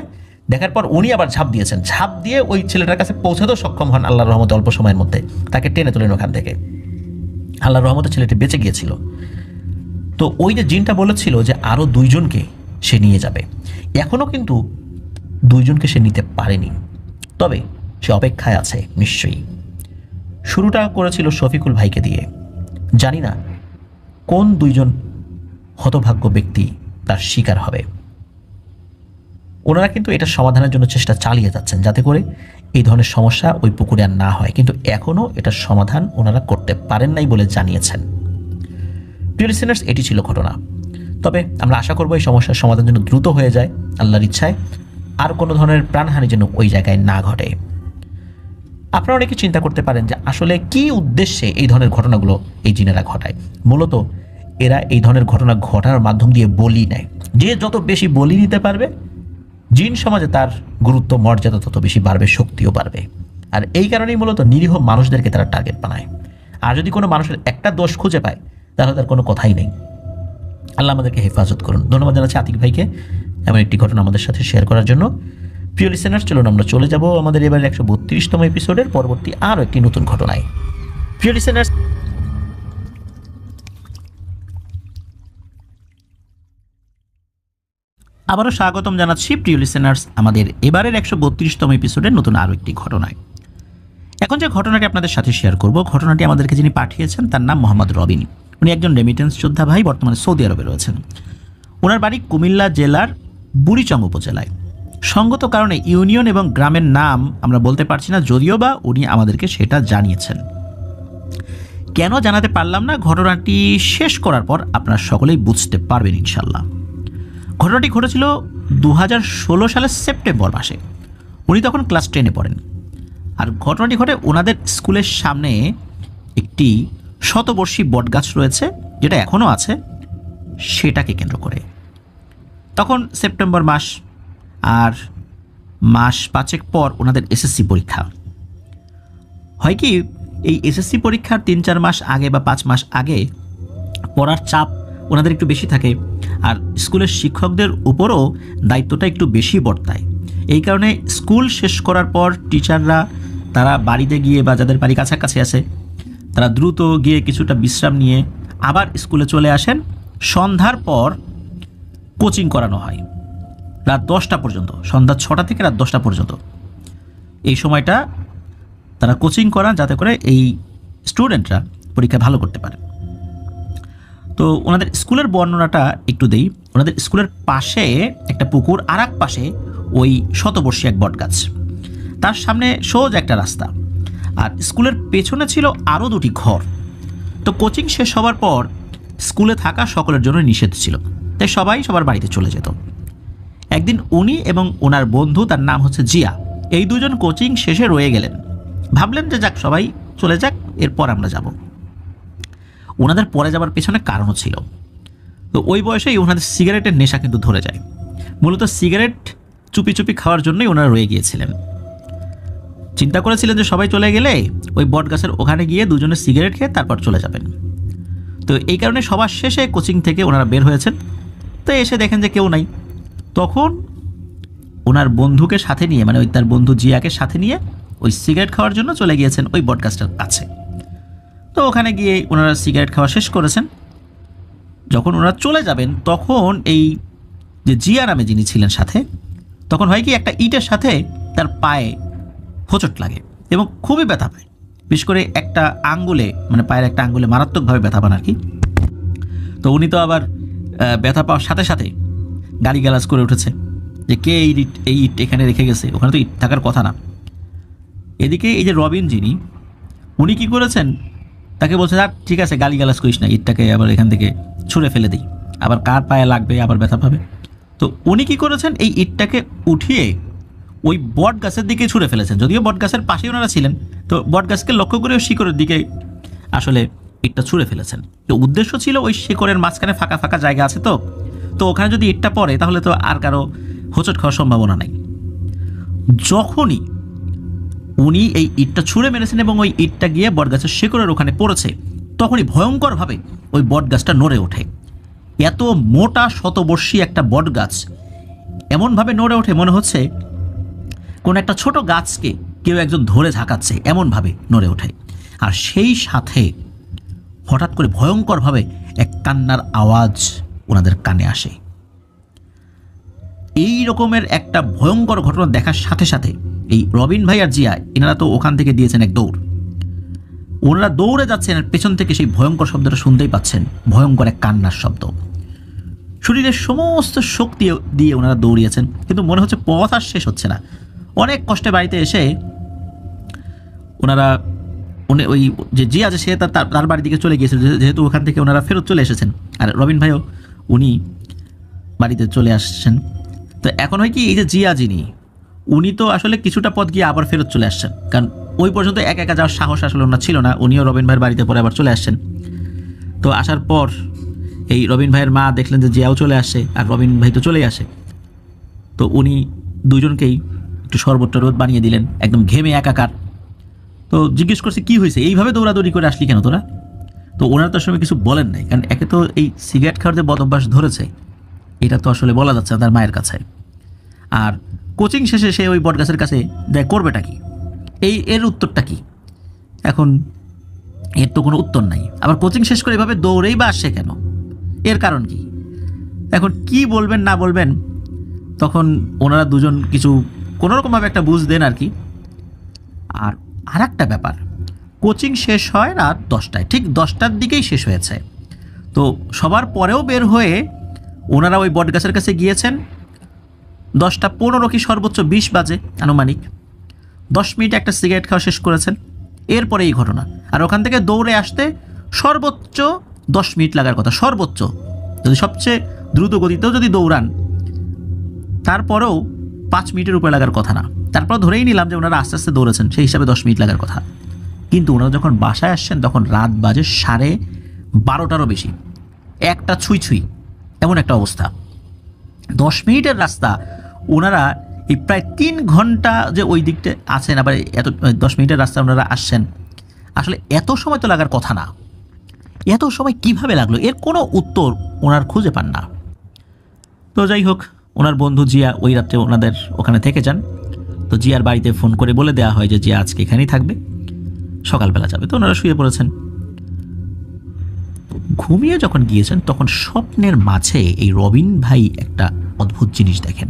দেখার পর উনি আবার ঝাঁপ দিয়েছেন। ঝাঁপ দিয়ে ওই ছেলেটার কাছে পৌঁছাতেও সক্ষম হন আল্লাহর রহমতে। অল্প সময়ের মধ্যে তাকে টেনে তোলেন ওখান থেকে। আল্লাহর রহমতে ছেলেটি বেঁচে গিয়েছিল। তো ওই যে জিনটা বলেছিল যে আরও 2 জনকে সে নিয়ে যাবে, এখনও কিন্তু 2 জনকে সে নিতে পারেনি। তবে সে অপেক্ষায় আছে নিশ্চয়ই। শুরুটা করেছিল শফিকুল ভাইকে দিয়ে। জানি না কোন 2 জন হতভাগ্য ব্যক্তি তার শিকার হবে। ওনারা কিন্তু এটা সমাধানের জন্য চেষ্টা চালিয়ে যাচ্ছেন যাতে করে এই ধরনের সমস্যা ওই পুকুরে আর না হয়, কিন্তু এখনও এটার সমাধান ওনারা করতে পারেন নাই বলে জানিয়েছেন। প্রিয় লিসেনার্স, এটি ছিল ঘটনা। তবে আমরা আশা করব এই সমস্যার সমাধান যেন দ্রুত হয়ে যায় আল্লাহর ইচ্ছায়, আর কোনো ধরনের প্রাণহানি যেন ওই জায়গায় না ঘটে। আপনারা অনেকে চিন্তা করতে পারেন যে আসলে কি উদ্দেশ্যে এই ধরনের ঘটনাগুলো এই জিনেরা ঘটায়। মূলত এরা এই ধরনের ঘটনা ঘটানোর মাধ্যম দিয়ে বলি নেয়। যে যত বেশি বলি নিতে পারবে, জিন সমাজে তার গুরুত্ব মর্যাদা তত বেশি বাড়বে, শক্তিও বাড়বে। আর এই কারণেই মূলত নিরীহ মানুষদেরকে তারা টার্গেট বানায়। আর যদি কোনো মানুষের একটা দোষ খুঁজে পায় তাহলে তার কোনো কথাই নেই। আল্লাহ আমাদেরকে হেফাজত করুন। ধন্যবাদ জানাচ্ছি আতিক ভাইকে এমন একটি ঘটনা আমাদের সাথে শেয়ার করার জন্য। প্রিয় লিসেনার্স, চলুন আমরা চলে যাব আমাদের এবারে 132তম এপিসোডের পরবর্তী আরও একটি নতুন ঘটনায়। প্রিয় লিসেনার্স, আবারও স্বাগতম জানাচ্ছি প্রিয় লিসেনার্স আমাদের এবারের 132তম এপিসোডের নতুন আরও একটি ঘটনায়। এখন যে ঘটনাটি আপনাদের সাথে শেয়ার করব, ঘটনাটি আমাদেরকে যিনি পাঠিয়েছেন তার নাম মোহাম্মদ রবিন। উনি একজন রেমিটেন্স যোদ্ধা ভাই, বর্তমানে সৌদি আরবে রয়েছেন। ওনার বাড়ি কুমিল্লা জেলার বুড়িচং উপজেলায়। সঙ্গত কারণে ইউনিয়ন এবং গ্রামের নাম আমরা বলতে পারছি না, যদিও বা উনি আমাদেরকে সেটা জানিয়েছেন। কেন জানাতে পারলাম না, ঘটনাটি শেষ করার পর আপনারা সকলেই বুঝতে পারবেন ইনশাল্লাহ। ঘটনাটি ঘটেছিল 2016 সালের সেপ্টেম্বর মাসে। উনি তখন ক্লাস 10-এ পড়েন। আর ঘটনাটি ঘটে ওনাদের স্কুলের সামনে একটি শতবর্ষী বটগাছ রয়েছে, যেটা এখনও আছে, সেটাকে কেন্দ্র করে। তখন সেপ্টেম্বর মাস, আর মাস 5 পর ওনাদের এসএসসি পরীক্ষা। হয় কি, এই এসএসসি পরীক্ষার 3-4 মাস আগে বা 5 মাস আগে পড়ার চাপ ওনাদের একটু বেশি থাকে, আর স্কুলের শিক্ষকদের উপরও দায়িত্বটা একটু বেশি বর্তায়। এই কারণে স্কুল শেষ করার পর টিচাররা তারা বাড়িতে গিয়ে বা যাদের বাড়ি কাছাকাছি আছে তারা দ্রুত গিয়ে কিছুটা বিশ্রাম নিয়ে আবার স্কুলে চলে আসেন। সন্ধ্যার পর কোচিং করানো হয় রাত 10টা পর্যন্ত, সন্ধ্যা 6টা থেকে রাত 10টা পর্যন্ত। এই সময়টা তারা কোচিং করান যাতে করে এই স্টুডেন্টরা পরীক্ষা ভালো করতে পারে। তো ওনাদের স্কুলের বর্ণনাটা একটু দেই। ওনাদের স্কুলের পাশে একটা পুকুর, আর এক পাশে ওই শতবর্ষী এক বটগাছ, তার সামনে সোজা একটা রাস্তা, আর স্কুলের পেছনে ছিল আরও 2টি ঘর। তো কোচিং শেষ হওয়ার পর স্কুলে থাকা সকলের জন্য নিষেধ ছিল, তাই সবাই সবার বাড়িতে চলে যেত। একদিন উনি এবং ওনার বন্ধু, তার নাম হচ্ছে জিয়া, এই দুজন কোচিং শেষে রয়ে গেলেন। ভাবলেন যে যাক সবাই চলে যাক, এরপর আমরা যাব। ওনাদের পরে যাবার পেছনে কারণও ছিল। তো ওই বয়সেই ওনাদের সিগারেটের নেশা কিন্তু ধরে যায়। মূলত সিগারেট চুপি চুপি খাওয়ার জন্যই ওনারা রয়ে গিয়েছিলেন। চিন্তা করেছিলেন যে সবাই চলে গেলে ওই বট গাছের ওখানে গিয়ে দুজনে সিগারেট খেয়ে তারপর চলে যাবেন। তো এই কারণে সবার শেষে কোচিং থেকে ওনারা বের হয়েছেন। তো এসে দেখেন যে কেউ নাই। তখন ওনার বন্ধুকে সাথে নিয়ে, মানে ওই তার বন্ধু জিয়াকে সাথে নিয়ে ওই সিগারেট খাওয়ার জন্য চলে গিয়েছেন ওই বট গাছটার কাছে। তো ওখানে গিয়ে ওনারা সিগারেট খাওয়া শেষ করেছেন। যখন ওনারা চলে যাবেন তখন এই যে জিয়া নামে যিনি ছিলেন সাথে, তখন হয় কি একটা ইটের সাথে তার পায়ে হোঁচট লাগে এবং খুবই ব্যথা পায়। বিশেষ করে একটা আঙ্গুলে, মানে পায়ের একটা আঙ্গুলে মারাত্মকভাবে ব্যথা পান আর কি। তো উনি তো আবার ব্যথা পাওয়ার সাথে সাথে গালিগালাজ করে উঠেছে যে কে এই ইট এখানে রেখে গেছে, ওখানে তো ইট থাকার কথা না। এদিকে এই যে রবিন যিনি, উনি কি করেছেন, তাকে বলছে ঠিক আছে গালিগালাজ করিস না, ইটটাকে আবার এখান থেকে ছুঁড়ে ফেলে দিই, আবার কার পায়ে লাগবে, আবার ব্যথা পাবে। তো উনি কি করেছেন, এই ইটটাকে উঠিয়ে ওই বট গাছের দিকে ছুঁড়ে ফেলেছেন। যদিও বট গাছের পাশেই ওনারা ছিলেন, তো বট গাছকে লক্ষ্য করে শিকড়ের দিকে আসলে ইটটা ছুঁড়ে ফেলেছেন। তো উদ্দেশ্য ছিল ওই শিকড়ের মাঝখানে ফাঁকা ফাঁকা জায়গা আছে, তো ওখানে যদি ইটটা পড়ে তাহলে তো আর কারো হোঁচট খাওয়ার সম্ভাবনা নাই। যখনই উনি এই ইটটা ছুঁড়ে মেরেছেন এবং ওই ইটটা গিয়ে বটগাছের শিকড়ের ওখানে পড়েছে, তখনই ভয়ঙ্করভাবে ওই বটগাছটা নড়ে ওঠে। এত মোটা শতবর্ষী একটা বটগাছ এমনভাবে নড়ে ওঠে মনে হচ্ছে কোনো একটা ছোট গাছকে কেউ একজন ধরে ঝাঁকাচ্ছে, এমনভাবে নড়ে ওঠে। আর সেই সাথে হঠাৎ করে ভয়ঙ্করভাবে এক কান্নার আওয়াজ ওনাদের কানে আসে। এই রকমের একটা ভয়ঙ্কর ঘটনা দেখার সাথে সাথে এই রবিন ভাই আর জিয়া, এনারা তো ওখান থেকে দিয়েছেন এক দৌড়। ওনারা দৌড়ে যাচ্ছেন, আর পেছন থেকে সেই ভয়ঙ্কর শব্দটা শুনতেই পাচ্ছেন, ভয়ঙ্কর এক কান্নার শব্দ। শরীরের সমস্ত শক্তি দিয়ে ওনারা দৌড়িয়েছেন, কিন্তু মনে হচ্ছে পথ আর শেষ হচ্ছে না। অনেক কষ্টে বাড়িতে এসে ওনারা ওই যে জিয়া আছে সে তার বাড়ির দিকে চলে গিয়েছিল, যেহেতু ওখান থেকে ওনারা ফেরত চলে এসেছেন, আর রবিন ভাইও উনি বাড়িতে চলে আসছেন। তো এখন হয় কি, এই যে জিয়া যিনি, উনি তো আসলে কিছুটা পথ গিয়ে আবার ফেরত চলে আসছেন, কারণ ওই পর্যন্ত একা একা যাওয়ার সাহস আসলে ওনার ছিল না। উনিও রবিন ভাইয়ের বাড়িতে পরে আবার চলে আসছেন। তো আসার পর এই রবিন ভাইয়ের মা দেখলেন যে জিয়াও চলে আসে আর রবিন ভাই তো চলেই আসে। তো উনি দুজনকেই একটু শরবতটা রোদ বানিয়ে দিলেন, একদম ঘেমে একাকার। তো জিজ্ঞেস করছে কি হয়েছে, এইভাবে দৌড়াদৌড়ি করে আসলি কেন তোরা? তো ওনারা তো সময় কিছু বলেন নাই, কারণ একে তো এই সিগারেট খাওয়ার যে বদ অভ্যাস ধরেছে, এটা তো আসলে বলা যাচ্ছে না তার মায়ের কাছে। আর কোচিং শেষে সে ওই বটগাছের কাছে দেয় করবেটা কি, এর উত্তরটা কি? এখন এর তো কোনো উত্তর নাই। আবার কোচিং শেষ করে এভাবে দৌড়েই বা আসছে কেন, এর কারণ কি? এখন কি বলবেন না বলবেন, তখন ওনারা দুজন কিছু কোনোরকমভাবে একটা বুঝ দেন আর কি। আর একটা ব্যাপার, কোচিং শেষ হয় রাত 10টায়, ঠিক 10টার দিকেই শেষ হয়েছে। তো সবার পরেও বের হয়ে ওনারা ওই বটগাছের কাছে গিয়েছেন 10টা 15 কি সর্বোচ্চ 20 বাজে আনুমানিক। 10 মিনিট একটা সিগারেট খাওয়া শেষ করেছেন, এরপরে এই ঘটনা। আর ওখান থেকে দৌড়ে আসতে সর্বোচ্চ 10 মিনিট লাগার কথা, সর্বোচ্চ। যদি সবচেয়ে দ্রুত গতিতেও যদি দৌড়ান তারপরেও 5 মিনিটের উপরে লাগার কথা না। তারপর ধরেই নিলাম যে ওনারা আস্তে আস্তে দৌড়েছেন, সেই হিসাবে 10 মিনিট লাগার কথা। কিন্তু ওনারা যখন বাসায় আসছেন তখন রাত বাজে 12:30 বেশি, একটা ছুঁই ছুঁই এমন একটা অবস্থা। 10 মিনিটের রাস্তা ওনারা এই প্রায় 3 ঘন্টা যে ওই দিকটা আছেন, আবার এত 10 মিনিটের রাস্তা ওনারা আসছেন, আসলে এত সময় তো লাগার কথা না। এত সময় কিভাবে লাগলো, এর কোনো উত্তর ওনার খুঁজে পান না। তো যাই হোক, ওনার বন্ধু জিয়া ওই রাত্রে ওনাদের ওখানে থেকে যান। তো জিয়ার বাড়িতে ফোন করে বলে দেওয়া হয় যে জিয়া আজকে এখানেই থাকবে, সকালবেলা যাবে। তো ওনারা শুয়ে পড়েছেন। ঘুমিয়ে যখন গিয়েছেন তখন স্বপ্নের মাঝে এই রবিন ভাই একটা অদ্ভুত জিনিস দেখেন।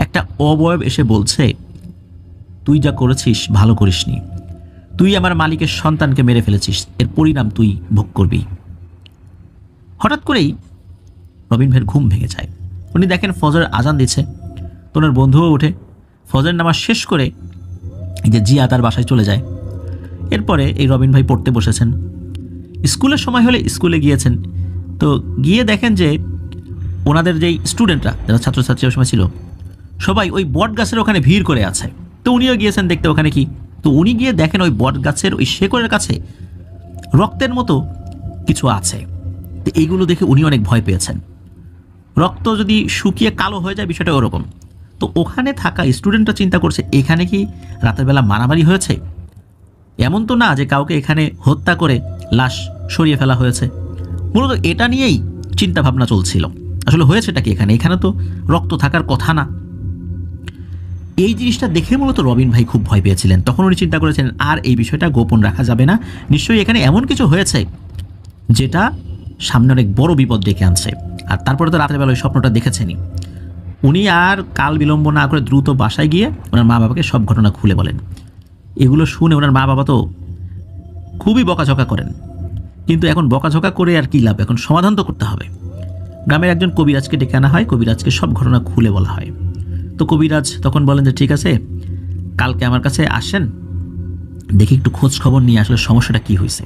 একটা অবয়ব এসে বলছে, তুই যা করেছিস ভালো করিসনি, তুই আমার মালিকের সন্তানকে মেরে ফেলেছিস, এর পরিণাম তুই ভোগ করবি। হঠাৎ করেই রবিন ভাইয়ের ঘুম ভেঙে যায়। উনি দেখেন ফজরের আজান দিচ্ছে। তো ওনার বন্ধুও উঠে ফজরের নামাজ শেষ করে এই যে জিয়া তার বাসায় চলে যায়। এরপরে এই রবিন ভাই পড়তে বসেছেন। স্কুলের সময় হলে স্কুলে গিয়েছেন। তো গিয়ে দেখেন যে ওনাদের যেই স্টুডেন্টরা, যারা ছাত্রছাত্রী ওই সময় ছিল, সবাই ওই বট গাছের ওখানে ভিড় করে আছে। তো উনিও গিয়েছেন দেখতে ওখানে কি। তো উনি গিয়ে দেখেন ওই বট গাছের ওই শেকড়ের কাছে রক্তের মতো কিছু আছে। তো এইগুলো দেখে উনি অনেক ভয় পেয়েছেন। রক্ত যদি শুকিয়ে কালো হয়ে যায় বিষয়টা ওরকম। তো ওখানে থাকা স্টুডেন্টরা চিন্তা করছে, এখানে কি রাতের বেলা মারামারি হয়েছে? এমন তো না যে কাউকে এখানে হত্যা করে লাশ সরিয়ে ফেলা হয়েছে। মূলত এটা নিয়েই চিন্তা ভাবনা চলছিল, আসলে হয়েছেটা কি এখানে, এখানে তো রক্ত থাকার কথা না। এই জিনিসটা দেখে মূলত রবিন ভাই খুব ভয় পেয়েছিলেন। তখন উনি চিন্তা করেছেন আর এই বিষয়টা গোপন রাখা যাবে না, নিশ্চয়ই এখানে এমন কিছু হয়েছে যেটা সামনে অনেক বড় বিপদ ডেকে আনছে। আর তারপরে তো রাতের বেলা ওই স্বপ্নটা দেখেছেনই। উনি আর কাল বিলম্ব না করে দ্রুত বাসায় গিয়ে ওনার মা বাবাকে সব ঘটনা খুলে বলেন। এগুলো শুনে ওনার মা বাবা তো খুবই বকাঝকা করেন, কিন্তু এখন বকাঝকা করে আর কী লাভ, এখন সমাধান তো করতে হবে। গ্রামের একজন কবিরাজকে ডেকে আনা হয়, কবিরাজকে সব ঘটনা খুলে বলা হয়। তো কবিরাজ তখন বলেন যে ঠিক আছে, কালকে আমার কাছে আসেন, দেখি একটু খোঁজ খবর নিয়ে আসলে সমস্যাটা কি হয়েছে,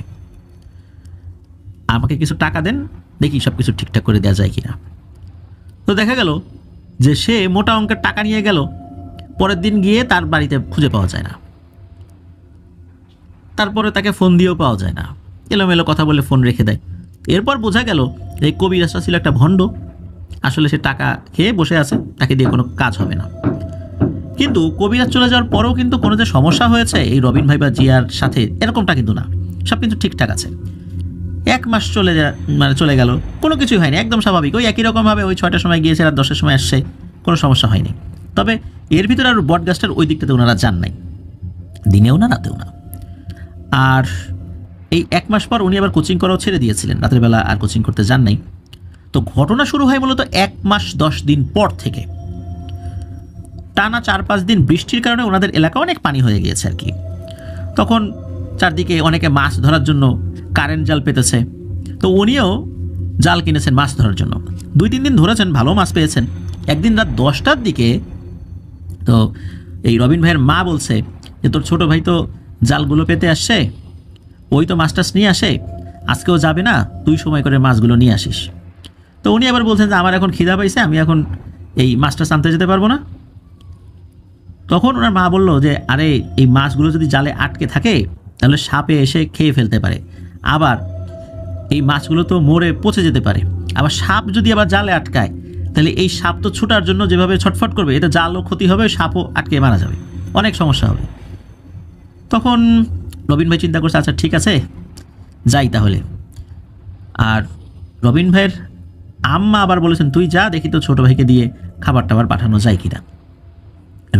আমাকে কিছু টাকা দেন, দেখি সব কিছু ঠিকঠাক করে দেওয়া যায় কিনা। তো দেখা গেল যে সে মোটা অঙ্কের টাকা নিয়ে গেল, পরের দিন গিয়ে তার বাড়িতে খুঁজে পাওয়া যায় না। তারপরে তাকে ফোন দিয়েও পাওয়া যায় না, এলোমেলো কথা বলে ফোন রেখে দেয়। এরপর বোঝা গেল এই কবিরাজটা ছিল একটা ভণ্ড, আসলে সে টাকা খেয়ে বসে আছে, তাকে দিয়ে কোনো কাজ হবে না। কিন্তু কবিরাজ চলে যাওয়ার পরেও কিন্তু কোনো যে সমস্যা হয়েছে এই রবিন ভাই বা জিয়ার সাথে, এরকমটা কিন্তু না, সব কিন্তু ঠিকঠাক আছে। 1 মাস চলে গেল, কোনো কিছুই হয়নি, একদম স্বাভাবিক। ওই একই রকমভাবে ওই 6টার সময় গিয়েছে, রাত 10টার সময় আসছে, কোনো সমস্যা হয়নি। তবে এর ভিতরে আর বট গাছটার ওই দিকটাতে ওনারা যান নাই, দিনেও না রাতেও না। আর এই 1 মাস পর উনি আবার কোচিং করাও ছেড়ে দিয়েছিলেন, রাতের বেলা আর কোচিং করতে যান নাই। তো ঘটনা শুরু হয় মূলত 1 মাস 10 দিন পর থেকে। টানা 4-5 দিন বৃষ্টির কারণে ওনাদের এলাকা অনেক পানি হয়ে গিয়েছে আর কি। তখন চারদিকে অনেকে মাছ ধরার জন্য কারেন্ট জাল পেতেছে। তো উনিও জাল কিনেছেন মাছ ধরার জন্য। 2-3 দিন ধরেছেন, ভালো মাছ পেয়েছেন। একদিন রাত 10টার দিকে তো এই রবিন ভাইয়ের মা বলছে যে তোর ছোট ভাই তো জালগুলো পেতে আসছে, ওই তো মাছ টাছ নিয়ে আসে, আজকেও যাবে না, তুই সময় করে মাছগুলো নিয়ে আসিস। তো উনি আবার বলছেন যে আমার এখন খিদা পাইছে, আমি এখন এই মাছটা আনতে যেতে পারবো না। তখন ওনার মা বলল যে আরে এই মাছগুলো যদি জালে আটকে থাকে তাহলে সাপে এসে খেয়ে ফেলতে পারে, আবার এই মাছগুলো তো মরে পচে যেতে পারে, আবার সাপ যদি আবার জালে আটকায় তাহলে এই সাপ তো ছুটার জন্য যেভাবে ছটফট করবে, এটা জালও ক্ষতি হবে, সাপও আটকে মারা যাবে, অনেক সমস্যা হবে। তখন রবিন ভাই চিন্তা করছে আচ্ছা ঠিক আছে যাই তাহলে। আর রবিন ভাইয়ের আম্মা আবার বলেছেন তুই যা, দেখি তো ছোটো ভাইকে দিয়ে খাবার টাবার পাঠানো যায় কিনা।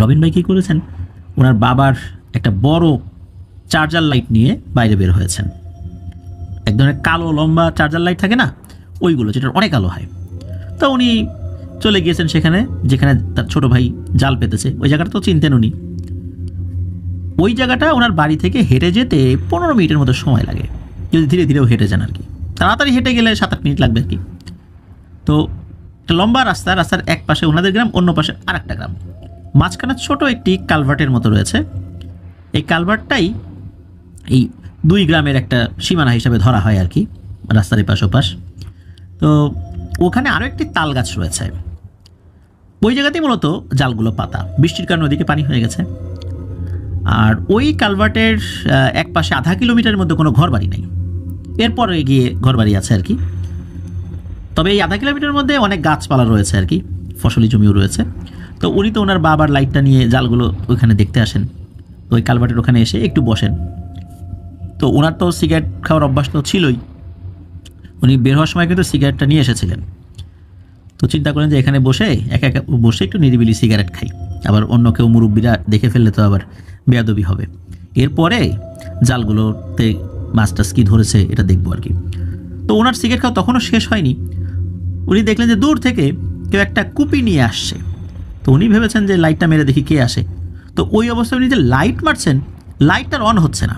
রবিন ভাই কী করেছেন, ওনার বাবার একটা বড় চার্জার লাইট নিয়ে বাইরে বের হয়েছেন। এক ধরনের কালো লম্বা চার্জার লাইট থাকে না, ওইগুলো, যেটার অনেক আলো হয়। তো উনি চলে গিয়েছেন সেখানে যেখানে তার ছোটো ভাই জাল পেতেছে, ওই জায়গাটা তো চিনতেন উনি। ওই জায়গাটা ওনার বাড়ি থেকে হেঁটে যেতে 15 মিনিটের মতো সময় লাগে, যদি ধীরে ধীরেও হেঁটে যান আর কি। তাড়াতাড়ি হেঁটে গেলে 7-8 মিনিট লাগবে আর কি। তো একটা লম্বা রাস্তা, রাস্তার এক পাশে ওনাদের গ্রাম, অন্য পাশে আর একটা গ্রাম, মাঝখানে ছোট একটি কালভার্টের মতো রয়েছে। এই কালভার্টটাই এই 2 গ্রামের একটা সীমানা হিসাবে ধরা হয় আর কি, রাস্তার এপাশ ওপাশ। তো ওখানে আরও একটি তাল গাছ রয়েছে, ওই জায়গাতেই মূলত জালগুলো পাতা, বৃষ্টির কারণে ওদিকে পানি হয়ে গেছে। আর ওই কালভার্টের এক পাশে আধা কিলোমিটারের মধ্যে কোনো ঘর বাড়ি নেই, এরপরে গিয়ে ঘর বাড়ি আছে আর কি। তবে এই আধা কিলোমিটারের মধ্যে অনেক গাছপালা রয়েছে আর কি, ফসলি জমিও রয়েছে। তো তো উনি তো ওনার বাবার লাইটটা নিয়ে জালগুলো ওইখানে দেখতে আসেন। তো ওই কালভার্টের ওখানে এসে একটু বসেন। তো ওনার তো সিগারেট খাওয়ার অভ্যাস তো ছিলই, উনি বের হওয়ার সময় কিন্তু সিগারেটটা নিয়ে এসেছিলেন। তো চিন্তা করেন যে এখানে বসে একা একা বসে একটু নিরিবিলি সিগারেট খাই, আবার অন্য কেউ মুরব্বীরা দেখে ফেললে তো আবার বেয়াদবি হবে। এরপরে জালগুলোতে মাছ টাছ কী ধরেছে এটা দেখবো আর কি। তো ওনার সিগারেট খাওয়া তখনও শেষ হয়নি, উনি দেখলেন যে দূর থেকে কেউ একটা কুপি নিয়ে আসছে। তো উনি ভেবেছেন যে লাইটটা মেরে দেখি কে আসে। তো ওই অবস্থায় উনি যে লাইট মারছেন, লাইটটার অন হচ্ছে না।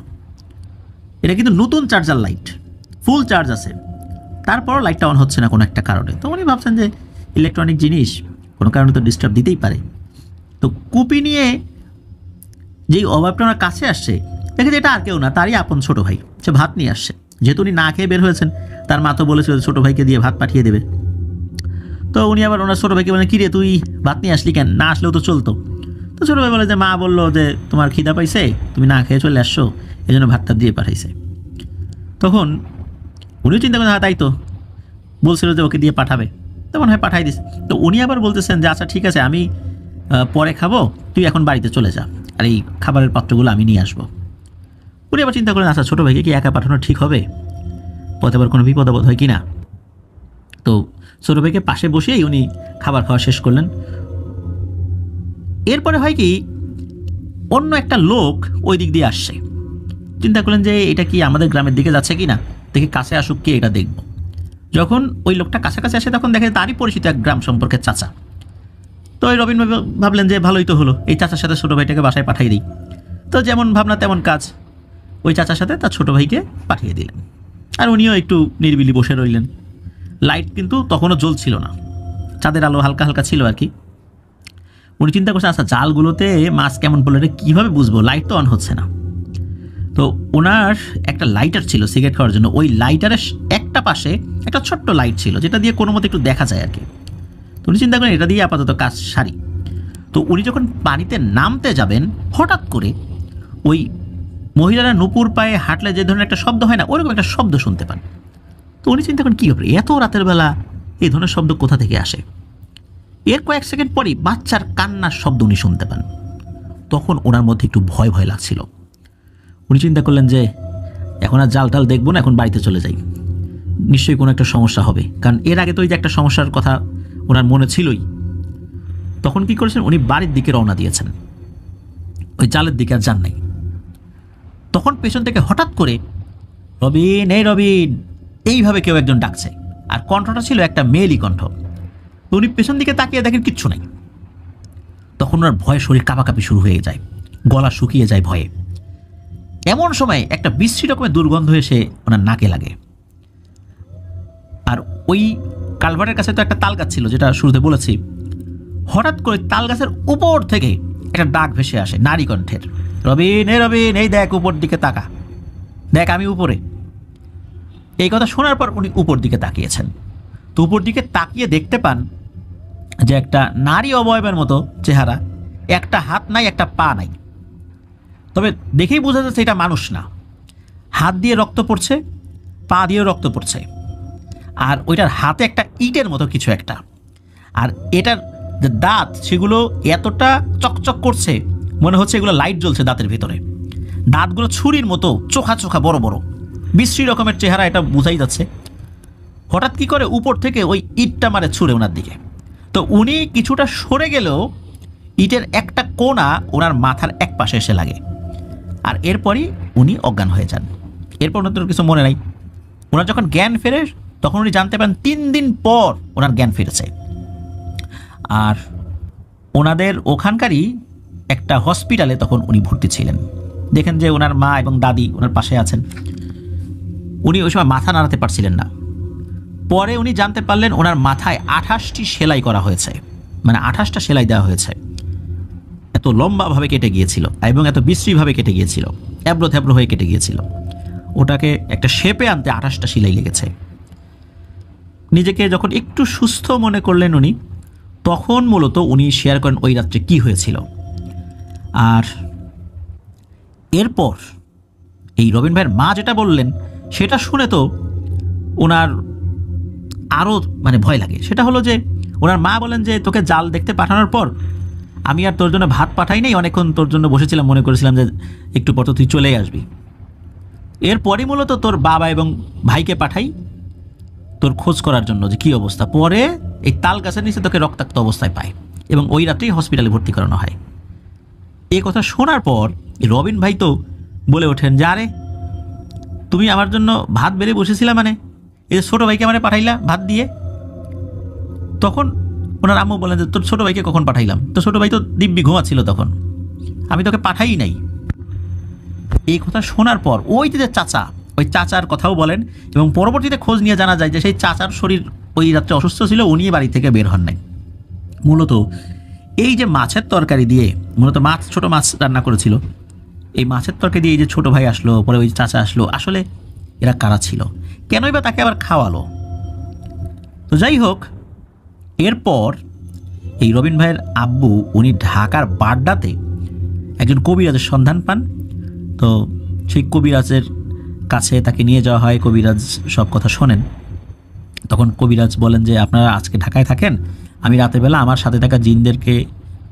এটা কিন্তু নতুন চার্জার লাইট, ফুল চার্জ আছে, তারপরও লাইটটা অন হচ্ছে না কোনো একটা কারণে। তো উনি ভাবছেন যে ইলেকট্রনিক জিনিস কোনো কারণে তো ডিস্টার্ব দিতেই পারে। তো কুপি নিয়ে যেই অভাবটা ওনার কাছে আসছে, দেখে যে এটা আর কেউ না, তারই আপন ছোটো ভাই, সে ভাত নিয়ে আসছে। যেহেতু উনি না খেয়ে বের হয়েছেন, তার মা তো বলেছিল ছোটো ভাইকে দিয়ে ভাত পাঠিয়ে দেবে। তো উনি আবার ওনার ছোটো ভাইকে বলেন, কিরে তুই ভাত নিয়ে আসলি কেন, না আসলেও তো চলতো। তো ছোটো ভাই বলে যে মা বললো যে তোমার খিদা পাইছে, তুমি না খেয়ে চলে আসছো, এই জন্য ভাতটা দিয়ে পাঠাইছে। তখন উনিও চিন্তা করেন, হ্যাঁ তাই তো, বলছিল যে ওকে দিয়ে পাঠাবে, তেমন হয় পাঠাই দিস। তো উনি আবার বলতেছেন যে আচ্ছা ঠিক আছে, আমি পরে খাবো, তুই এখন বাড়িতে চলে যা, আর এই খাবারের পাত্রগুলো আমি নিয়ে আসবো। উনি আবার চিন্তা করেন, আচ্ছা ছোটো ভাইকে কি একা পাঠানো ঠিক হবে, পথে আবার কোনো বিপদ আপদ হয় কি না। তো ছোটো ভাইকে পাশে বসেই উনি খাবার খাওয়া শেষ করলেন। এরপরে হয় কি, অন্য একটা লোক ওই দিক দিয়ে আসছে। চিন্তা করলেন যে এটা কি আমাদের গ্রামের দিকে যাচ্ছে কি না, দেখি কাছে আসুক কি এটা দেখব। যখন ওই লোকটা কাছাকাছি আসে, তখন দেখে তারই পরিচিত এক গ্রাম সম্পর্কের চাচা। তো ওই রবিন ভাবলেন যে ভালোই তো হলো, এই চাচার সাথে ছোটো ভাইটাকে বাসায় পাঠিয়ে দিই। তো যেমন ভাবনা তেমন কাজ, ওই চাচার সাথে তার ছোটো ভাইকে পাঠিয়ে দিলেন। আর উনিও একটু নিরিবিলি বসে রইলেন। লাইট কিন্তু তখনও জ্বলছিল না, চাঁদের আলো হালকা হালকা ছিল আর কি। উনি চিন্তা করছেন, আচ্ছা জালগুলোতে মাছ কেমন পড়লো, এটা কীভাবে বুঝবো, লাইট তো অন হচ্ছে না। তো ওনার একটা লাইটার ছিল সিগারেট খাওয়ার জন্য, ওই লাইটারের একটা পাশে একটা ছোট্ট লাইট ছিল, যেটা দিয়ে কোনো মতো একটু দেখা যায় আর কি। তো উনি চিন্তা করেন এটা দিয়ে আপাতত কাজ সারি। তো উনি যখন পানিতে নামতে যাবেন, হঠাৎ করে ওই মহিলারা নুপুর পায়ে হাঁটলে যে ধরনের একটা শব্দ হয় না, ওরকম একটা শব্দ শুনতে পান। তো উনি চিন্তা করেন কী ব্যাপার, এত রাতের বেলা এই ধরনের শব্দ কোথা থেকে আসে। এর কয়েক সেকেন্ড পরই বাচ্চার কান্নার শব্দ উনি শুনতে পান। তখন ওনার মধ্যে একটু ভয় ভয় লাগছিল। উনি চিন্তা করলেন যে এখন আর জাল টাল দেখবো না, এখন বাড়িতে চলে যাই, নিশ্চয়ই কোনো একটা সমস্যা হবে, কারণ এর আগে তো ওই যে একটা সমস্যার কথা ওনার মনে ছিলই। তখন কি করেছেন, উনি বাড়ির দিকে রওনা দিয়েছেন, ওই জালের দিকে আর যান নাই। তখন পেছন থেকে হঠাৎ করে রবিন, এই রবিন, এইভাবে কেউ একজন ডাকছে, আর কণ্ঠটা ছিল একটা মেয়েলি কণ্ঠ। তো উনি পেছন দিকে তাকিয়ে দেখেন কিচ্ছু নাই। তখন ওনার ভয়ে শরীর কাঁপাকাঁপি শুরু হয়ে যায়, গলা শুকিয়ে যায় ভয়ে। এমন সময় একটা বিশ্রী রকমের দুর্গন্ধ এসে ওনার নাকে লাগে। আর ওই কালভার্টের কাছে তো একটা তাল গাছ ছিল, যেটা শুরুতে বলেছি। হঠাৎ করে তাল গাছের উপর থেকে একটা ডাক ভেসে আসে নারী কণ্ঠের, রবিন, এ রবিন, এই দেখ উপর দিকে তাকা, দেখ আমি উপরে। এই কথা শোনার পর উনি উপর দিকে তাকিয়েছেন। তো উপর দিকে তাকিয়ে দেখতে পান যে একটা নারী অবয়বের মতো চেহারা, একটা হাত নাই, একটা পা নাই, তবে দেখেই বোঝা যাচ্ছে এটা মানুষ না। হাত দিয়ে রক্ত পড়ছে, পা দিয়েও রক্ত পড়ছে, আর ওইটার হাতে একটা ইটের মতো কিছু একটা। আর এটার যে দাঁত, সেগুলো এতটা চকচক করছে, মনে হচ্ছে এগুলো লাইট জ্বলছে দাঁতের ভিতরে। দাঁতগুলো ছুরির মতো চোখা চোখা বড় বড়, বিশ্রী রকমের চেহারা, এটা বোঝাই যাচ্ছে। হঠাৎ কি করে উপর থেকে ওই ইটটা মারে ছুঁড়ে ওনার দিকে। তো উনি কিছুটা সরে গেলেও ইটের একটা কোণা ওনার মাথার এক পাশে এসে লাগে, আর এরপরই উনি অজ্ঞান হয়ে যান। এরপর ওনার কিছু মনে নাই। ওনার যখন জ্ঞান ফেরে, তখন উনি জানতে পারেন 3 দিন পর ওনার জ্ঞান ফিরেছে। আর ওনাদের ওখানকারই একটা হসপিটালে তখন উনি ভর্তি ছিলেন। দেখেন যে ওনার মা এবং দাদি ওনার পাশে আছেন। উনি ওই সময় মাথা নাড়াতে পারছিলেন না। পরে উনি জানতে পারলেন ওনার মাথায় 28টি সেলাই করা হয়েছে, মানে 28টা সেলাই দেওয়া হয়েছে। এত লম্বাভাবে কেটে গিয়েছিল এবং এত বিশ্রীভাবে কেটে গিয়েছিল, এবড়ো থেবড়ো হয়ে কেটে গিয়েছিল। ওটাকে একটা শেপে আনতে 28টা সেলাই লেগেছে। নিজেকে যখন একটু সুস্থ মনে করলেন উনি, তখন মূলত উনি শেয়ার করেন ওই রাত্রে কী হয়েছিল। আর এরপর এই রবিন ভাইয়ের মা যেটা বললেন, সেটা শুনে তো ওনার আরও মানে ভয় লাগে। সেটা হলো যে ওনার মা বলেন যে তোকে জাল দেখতে পাঠানোর পর আমি আর তোর জন্য ভাত পাঠাই নাই, অনেকক্ষণ তোর জন্য বসেছিলাম, মনে করেছিলাম যে একটু পর তো তুই চলেই আসবি। এরপরই মূলত তোর বাবা এবং ভাইকে পাঠাই তোর খোঁজ করার জন্য যে কী অবস্থা। পরে এই তাল গাছের নিচে তোকে রক্তাক্ত অবস্থায় পায় এবং ওই রাতেই হসপিটালে ভর্তি করানো হয়। এই কথা শোনার পর রবিন ভাই তো বলে ওঠেন যে আরে তুমি আমার জন্য ভাত বেড়ে বসেছিলা, মানে এই যে ছোটো ভাইকে আমার পাঠাইলা ভাত দিয়ে। তখন ওনার আম্মু বলেন যে তোর ছোটো ভাইকে কখন পাঠাইলাম, তো ছোটো ভাই তো দিব্যি ঘুমাচ্ছিল তখন, আমি তোকে পাঠাই নাই। এই কথা শোনার পর ওই যে চাচা, ওই চাচার কথাও বলেন এবং পরবর্তীতে খোঁজ নিয়ে জানা যায় যে সেই চাচার শরীর ওই রাত্রে অসুস্থ ছিল, উনি বাড়ি থেকে বের হন নাই। মূলত এই যে মাছের তরকারি দিয়ে, মূলত ছোটো মাছ রান্না করেছিল, এই মাছের তরকারি দিয়ে এই যে ছোটো ভাই আসলো, পরে ওই চাচা আসলো, আসলে এরা কারা ছিল, কেনই বা তাকে আবার খাওয়ালো? তো যাই হোক, এরপর এই রবিন ভাইয়ের আব্বু উনি ঢাকার বাড্ডাতে একজন কবিরাজের সন্ধান পান। তো সেই কবিরাজের কাছে তাকে নিয়ে যাওয়া হয়, কবিরাজ সব কথা শোনেন। তখন কবিরাজ বলেন যে আপনারা আজকে ঢাকায় থাকেন, আমি রাতের বেলা আমার সাথে থাকা জিনদেরকে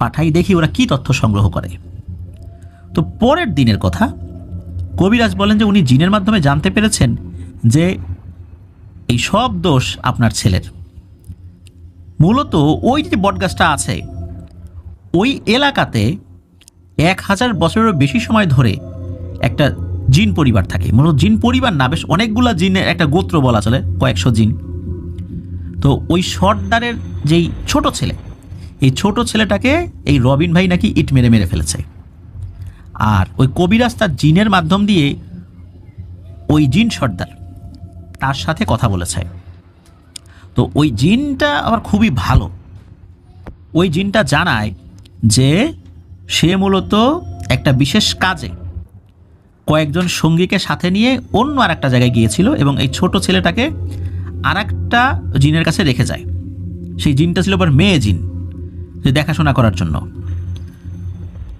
পাঠাই, দেখি ওরা কী তথ্য সংগ্রহ করে। তো পরের দিনের কথা কবিরাজ বলেন যে উনি জিনের মাধ্যমে জানতে পেরেছেন যে এই সব দোষ আপনার ছেলের। মূলত ওই যে বটগাছটা আছে ওই এলাকাতে 1000 বছরেরও বেশি সময় ধরে একটা জিন পরিবার থাকে। মূলত জিন পরিবার না, বেশ অনেকগুলা জিনের একটা গোত্র বলা চলে, কয়েকশো জিন। তো ওই সর্দারের যেই ছোট ছেলে, এই ছোট ছেলেটাকে এই রবিন ভাই নাকি ইট মেরে মেরে ফেলেছে। আর ওই কবিরাজ তার জিনের মাধ্যম দিয়ে ওই জিন সর্দার তার সাথে কথা বলেছে। তো ওই জিনটা আবার খুবই ভালো। ওই জিনটা জানায় যে সে মূলত একটা বিশেষ কাজে কয়েকজন সঙ্গীকে সাথে নিয়ে অন্য আর একটা জায়গায় গিয়েছিল এবং এই ছোট ছেলেটাকে আর একটা জিনের কাছে রেখে যায়। সেই জিনটা ছিল আবার মেয়ে জিন, যে দেখাশোনা করার জন্য।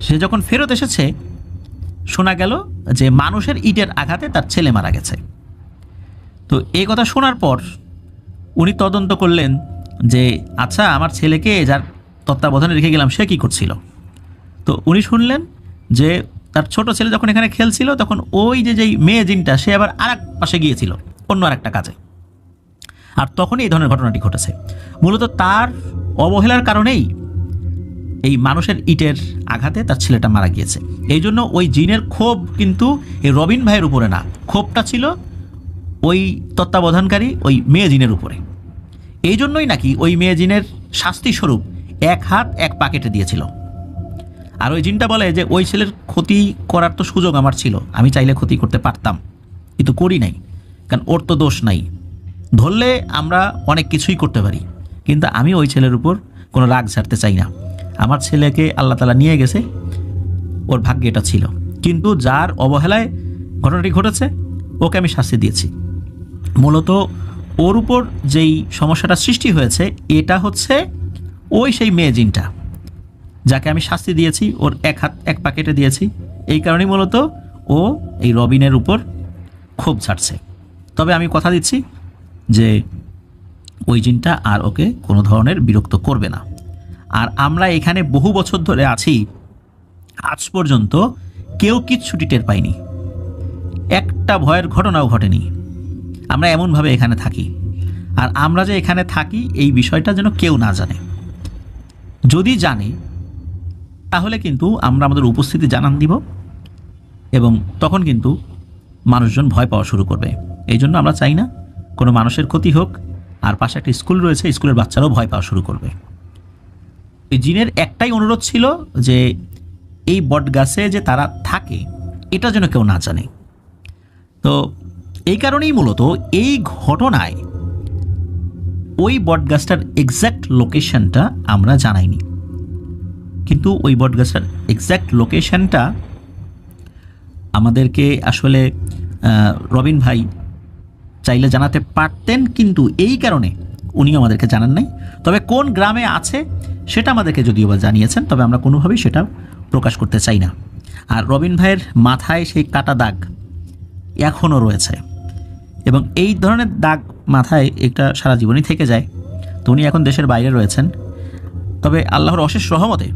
সে যখন ফেরত এসেছে শোনা গেল যে মানুষের ইটের আঘাতে তার ছেলে মারা গেছে। তো এই কথা শোনার পর উনি তদন্ত করলেন যে আচ্ছা আমার ছেলেকে যার তত্ত্বাবধানে রেখে গেলাম সে কী করছিল। তো উনি শুনলেন যে তার ছোট ছেলে যখন এখানে খেলছিল তখন ওই যেই মেয়ে জিনটা সে আবার আর এক পাশে গিয়েছিল অন্য আর একটা কাজে, আর তখনই এই ধরনের ঘটনাটি ঘটেছে। মূলত তার অবহেলার কারণেই এই মানুষের ইটের আঘাতে তার ছেলেটা মারা গিয়েছে। এই জন্য ওই জিনের ক্ষোভ কিন্তু এই রবিন ভাইয়ের উপরে না, ক্ষোভটা ছিল ওই তত্ত্বাবধানকারী ওই মেয়ে জিনের উপরে। এই জন্যই নাকি ওই মেয়ে জিনের শাস্তিস্বরূপ 1 হাত 1 পা কেটে দিয়েছিল। আর ওই জিনটা বলে যে ওই ছেলের ক্ষতি করার তো সুযোগ আমার ছিল, আমি চাইলে ক্ষতি করতে পারতাম কিন্তু করি নাই, কারণ ওর তো দোষ নাই। ধরলে আমরা অনেক কিছুই করতে পারি, কিন্তু আমি ওই ছেলের উপর কোনো রাগ ছাড়তে চাই না। আমার ছেলেকে আল্লাহ তাআলা নিয়ে গেছে, ওর ভাগ্যে এটা ছিল, কিন্তু যার অবহেলায় ঘটনাটি ঘটেছে ওকে আমি শাস্তি দিয়েছি। মূলত ওর উপর যেই সমস্যাটা সৃষ্টি হয়েছে এটা হচ্ছে ওই সেই মেয়ে জিনটা যাকে আমি শাস্তি দিয়েছি, ওর 1 হাত 1 পা কেটে দিয়েছি। এই কারণেই মূলত ও এই রবিনের উপর ক্ষোভ ছাড়ছে। তবে আমি কথা দিচ্ছি যে ওই জিনটা আর ওকে কোনো ধরনের বিরক্ত করবে না। আর আমরা এখানে বহু বছর ধরে আছি, আজ পর্যন্ত কেউ কিচ্ছুটি টের পাইনি, একটা ভয়ের ঘটনাও ঘটেনি। আমরা এমনভাবে এখানে থাকি, আর আমরা যে এখানে থাকি এই বিষয়টা যেন কেউ না জানে। যদি জানে তাহলে কিন্তু আমরা আমাদের উপস্থিতি জানান দিব এবং তখন কিন্তু মানুষজন ভয় পাওয়া শুরু করবে। এই জন্য আমরা চাই না কোনো মানুষের ক্ষতি হোক। আর পাশে একটা স্কুল রয়েছে, স্কুলের বাচ্চারাও ভয় পাওয়া শুরু করবে। এই জিনের একটাই অনুরোধ ছিল যে এই বটগাছে যে তারা থাকে এটা যেন কেউ না জানে। তো এই কারণেই মূলত এই ঘটনায় ওই বটগাছটার এক্স্যাক্ট লোকেশনটা আমরা জানাইনি, কিন্তু ওই বটগাছটার এক্স্যাক্ট লোকেশনটা আমাদেরকে আসলে রবিন ভাই চাইলে জানাতে পারতেন, কিন্তু এই কারণে উনিও আমাদেরকে জানান নাই। তবে কোন গ্রামে আছে সেটা আমাদেরকে যদিও বা জানিয়েছেন, তবে আমরা কোনোভাবেই সেটা প্রকাশ করতে চাই না। আর রবিন ভাইয়ের মাথায় সেই কাটা দাগ এখনও রয়েছে এবং এই ধরনের দাগ মাথায় একটা সারা জীবনই থেকে যায়। তো উনি এখন দেশের বাইরে রয়েছেন। তবে আল্লাহর অশেষ রহমতে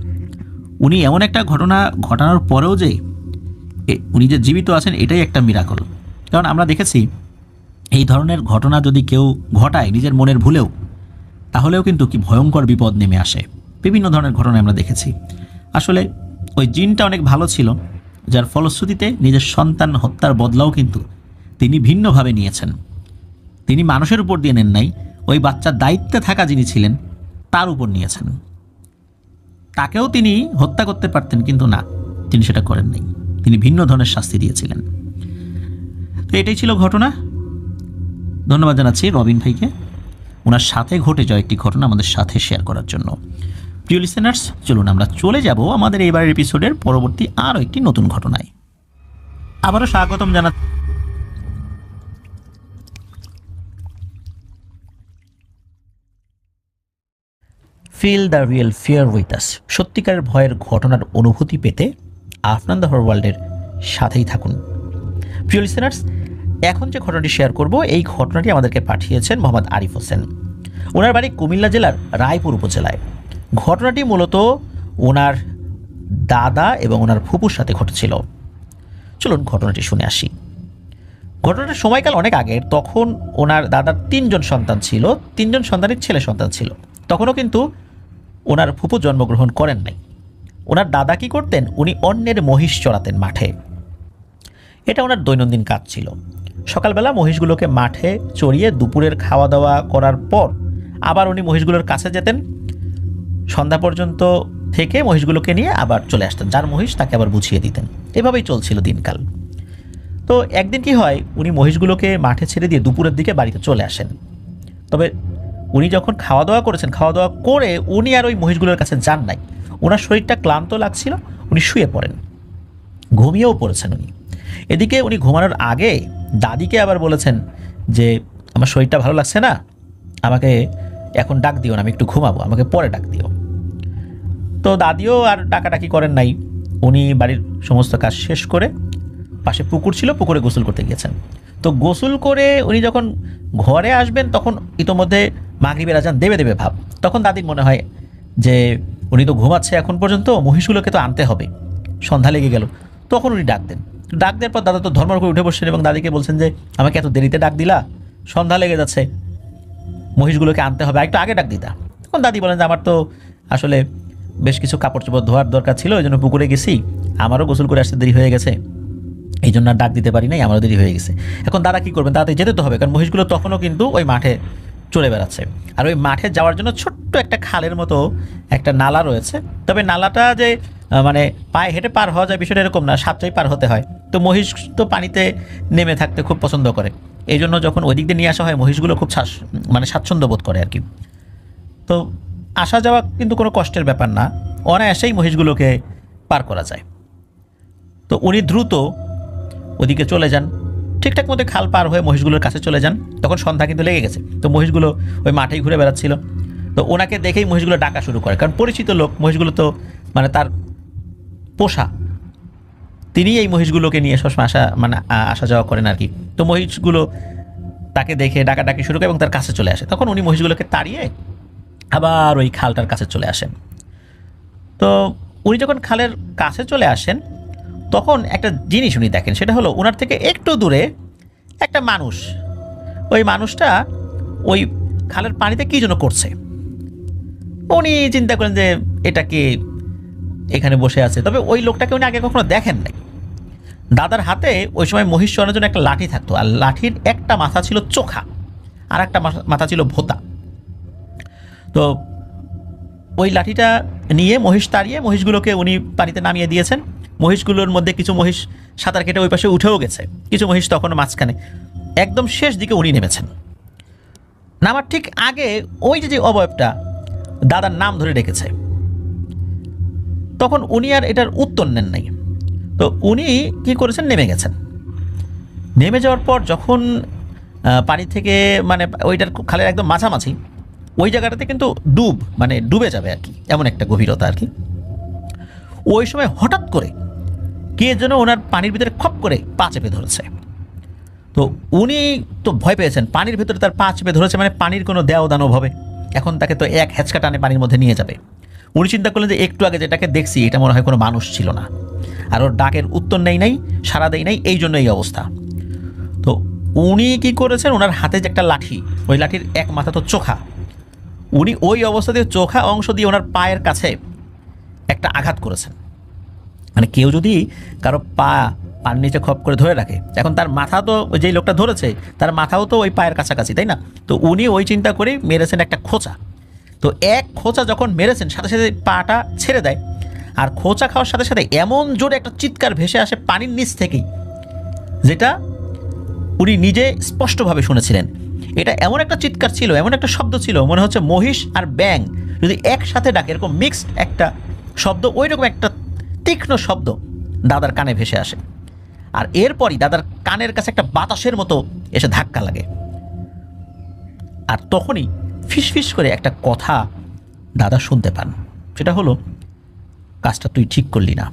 উনি এমন একটা ঘটনা ঘটানোর পরেও যে উনি যে জীবিত আছেন এটাই একটা মিরাকল। কারণ আমরা দেখেছি এই ধরনের ঘটনা যদি কেউ ঘটায় নিজের মনের ভুলেও, তাহলেও কিন্তু কি ভয়ঙ্কর বিপদ নেমে আসে। বিভিন্ন ধরনের ঘটনা আমরা দেখেছি। আসলে ওই জিনটা অনেক ভালো ছিল, যার ফলশ্রুতিতে নিজের সন্তান হত্যার বদলাও কিন্তু তিনি ভিন্নভাবে নিয়েছেন। তিনি মানুষের উপর দিয়ে নেন নাই, ওই বাচ্চার দায়িত্বে থাকা যিনি ছিলেন তার উপর নিয়েছেন। তাকেও তিনি হত্যা করতে পারতেন, কিন্তু না, তিনি সেটা করেন নাই। তিনি ভিন্ন ধরনের শাস্তি দিয়েছিলেন। তো এটাই ছিল ঘটনা। ধন্যবাদ জানাচ্ছি রবিন ভাইকে ওনার সাথে ঘটে যাওয়া একটি ঘটনা আমাদের সাথে শেয়ার করার জন্য। প্রিয় লিসেনার্স, চলুন আমরা চলে যাব আমাদের এইবারের এপিসোডের পরবর্তী আরও একটি নতুন ঘটনায়। আবারও স্বাগতম জানা feel the real fear with us. সত্যিকারের ভয়ের ঘটনার অনুভূতি পেতে আফনান দ্য হরর ওয়ার্ল্ডের সাথেই থাকুন। প্রিয় লিসেনার্স, এখন যে ঘটনাটি শেয়ার করব, এই ঘটনাটি আমাদেরকে পাঠিয়েছেন মোহাম্মদ আরিফ হোসেন। ওনার বাড়ি কুমিল্লা জেলার রায়পুর উপজেলায়। ঘটনাটি মূলত ওনার দাদা এবং ওনার ফুপুর সাথে ঘটেছিল। চলুন ঘটনাটি শুনে আসি। ঘটনাটার সময়কাল অনেক আগের। তখন ওনার দাদার 3জন সন্তান ছিল, 3জন সন্তানের ছেলে সন্তান ছিল। তখনও কিন্তু ওনার ফুপু জন্মগ্রহণ করেন নাই। ওনার দাদা কি করতেন, উনি অন্যের মহিষ চড়াতেন মাঠে। এটা ওনার দৈনন্দিন কাজ ছিল। সকালবেলা মহিষগুলোকে মাঠে চড়িয়ে দুপুরের খাওয়া দাওয়া করার পর আবার উনি মহিষগুলোর কাছে যেতেন। সন্ধ্যা পর্যন্ত থেকে মহিষগুলোকে নিয়ে আবার চলে আসতেন। যার মহিষ তাকে আবার বুঝিয়ে দিতেন। এভাবেই চলছিল দিনকাল। তো একদিন কি হয়, উনি মহিষগুলোকে মাঠে ছেড়ে দিয়ে দুপুরের দিকে বাড়িতে চলে আসেন। তবে উনি যখন খাওয়া দাওয়া করেছেন, খাওয়া দাওয়া করে উনি আর ওই মহিষগুলোর কাছে যান নাই। ওনার শরীরটা ক্লান্ত লাগছিল, উনি শুয়ে পড়েন, ঘুমিয়েও পড়েছেন উনি। এদিকে উনি ঘুমানোর আগে দাদিকে আবার বলেছেন যে আমার শরীরটা ভালো লাগছে না, আমাকে এখন ডাক দিও না, আমি একটু ঘুমাবো, আমাকে পরে ডাক দিও। তো দাদিও আর ডাকাডাকি করেন নাই। উনি বাড়ির সমস্ত কাজ শেষ করে, পাশে পুকুর ছিল, পুকুরে গোসল করতে গিয়েছেন। তো গোসল করে উনি যখন ঘরে আসবেন তখন ইতোমধ্যে মাগরিবের আজান দেবে দেবে ভাব। তখন দাদির মনে হয় যে উনি তো ঘুমাচ্ছে এখন পর্যন্ত, মহিষগুলোকে তো আনতে হবে, সন্ধ্যা লেগে গেল। তখন উনি ডাক দেন। ডাক দেওয়ার পর দাদা তো ধর্মর করে উঠে বসছেন এবং দাদিকে বলছেন যে আমাকে এত দেরিতে ডাক দিলা, সন্ধ্যা লেগে যাচ্ছে, মহিষগুলোকে আনতে হবে, একটু আগে ডাক দিতা। তখন দাদি বলেন যে আমার তো আসলে বেশ কিছু কাপড় চোপড় ধোয়ার দরকার ছিল, ওই জন্য পুকুরে গেছি, আমারও গোসল করে আসতে দেরি হয়ে গেছে, এই জন্য ডাক দিতে পারি নাই, আমারও দেরি হয়ে গেছে। এখন দাদা কী করবেন, তাড়াতাড়ি যেতে তো হবে, কারণ মহিষগুলো তখনও কিন্তু ওই মাঠে চলে বেড়াচ্ছে। আর ওই মাঠে যাওয়ার জন্য ছোট্ট একটা খালের মতো একটা নালা রয়েছে। তবে নালাটা যে মানে পায়ে হেঁটে পার হওয়া যায় বিষয়টা এরকম না, সাপটাই পার হতে হয়। তো মহিষ তো পানিতে নেমে থাকতে খুব পছন্দ করে, এই জন্য যখন ওই দিক দিয়ে নিয়ে আসা হয় মহিষগুলো খুব স্বাচ্ছন্দ্য বোধ করে আর কি। তো আসা যাওয়া কিন্তু কোনো কষ্টের ব্যাপার না, অনায়াসেই মহিষগুলোকে পার করা যায়। তো উনি দ্রুত ওদিকে চলে যান, ঠিকঠাক মতো খাল পার হয়ে মহিষগুলোর কাছে চলে যান। তখন সন্ধ্যা কিন্তু লেগে গেছে, তো মহিষগুলো ওই মাঠেই ঘুরে বেড়াচ্ছিল। তো ওনাকে দেখেই মহিষগুলো ডাকা শুরু করে, কারণ পরিচিত লোক, মহিষগুলো তো মানে তার পোষা, তিনি এই মহিষগুলোকে নিয়ে সবসময় আসা যাওয়া করেন আর কি। তো মহিষগুলো তাকে দেখে ডাকাডাকি শুরু করে এবং তার কাছে চলে আসে। তখন উনি মহিষগুলোকে তাড়িয়ে আবার ওই খালটার কাছে চলে আসেন। তো উনি যখন খালের কাছে চলে আসেন তখন একটা জিনিস উনি দেখেন, সেটা হলো ওনার থেকে একটু দূরে একটা মানুষ। ওই মানুষটা ওই খালের পানিতে কী জন্য করছে। উনি চিন্তা করেন যে এটা কি এখানে বসে আছে। তবে ওই লোকটাকে উনি আগে কখনো দেখেন নাই। দাদার হাতে ওই সময় মহিষ চড়ানোর জন্য একটা লাঠি থাকতো, আর লাঠির একটা মাথা ছিল চোখা আর একটা মাথা ছিল ভোতা। তো ওই লাঠিটা নিয়ে মহিষ তাড়িয়ে মহিষগুলোকে উনি পানিতে নামিয়ে দিয়েছেন। মহিষগুলোর মধ্যে কিছু মহিষ সাঁতার কেটে ওই পাশে উঠেও গেছে, কিছু মহিষ তখনও মাঝখানে। একদম শেষ দিকে উনি নেমেছেন। নামার ঠিক আগে ওই যে অবয়বটা দাদার নাম ধরে ডেকেছে, তখন উনি আর এটার উত্তর নেন নাই। তো উনি কি করেছেন, নেমে গেছেন। নেমে যাওয়ার পর যখন পানি থেকে মানে ওইটার খালের একদম মাঝামাঝি ওই জায়গাটাতে কিন্তু ডুবে যাবে আর কি, এমন একটা গভীরতা আর কি। ওই সময় হঠাৎ করে কে যেন ওনার পানির ভিতরে খপ করে পা চেপে ধরেছে। তো উনি তো ভয় পেয়েছেন, পানির ভিতরে তার পা চেপে ধরেছে মানে পানির কোনো দেও দানব হবে, এখন তাকে তো এক হেঁচকা টানে পানির মধ্যে নিয়ে যাবে। উনি চিন্তা করলেন যে একটু আগে যেটাকে দেখছি এটা মনে হয় কোনো মানুষ ছিল না, আর ওর ডাকের উত্তর নাই, সাড়া দেয় নাই, এই জন্য এই অবস্থা। তো উনি কি করেছেন, ওনার হাতে যে একটা লাঠি, ওই লাঠির এক মাথা তো চোখা, উনি ওই অবস্থাতে চোখা অংশ দিয়ে ওনার পায়ের কাছে একটা আঘাত করেছেন। মানে কেউ যদি কারো পার নিচে খপ করে ধরে রাখে, এখন তার মাথা তো যেই লোকটা ধরেছে তার মাথাও তো ওই পায়ের কাছাকাছি, তাই না? তো উনি ওই চিন্তা করে মেরেছেন একটা খোঁচা। তো এক খোঁচা যখন মেরেছেন সাথে সাথে পাটা ছেড়ে দেয়, আর খোঁচা খাওয়ার সাথে সাথে এমন জোরে একটা চিৎকার ভেসে আসে পানির নিচ থেকেই, যেটা উনি নিজে স্পষ্টভাবে শুনেছিলেন। এটা এমন একটা চিৎকার ছিল, এমন একটা শব্দ ছিল, মনে হচ্ছে মহিষ আর ব্যাং যদি একসাথে ডাকে, এরকম মিক্সড একটা শব্দ, ওই রকম একটা তীক্ষ্ণ শব্দ দাদার কানে ভেসে আসে। আর এরপরই দাদার কানের কাছে একটা বাতাসের মতো এসে ধাক্কা লাগে, আর তখনই ফিসফিস করে একটা কথা দাদা শুনতে পান। সেটা হলো, কাজটা তুই ঠিক করলি না,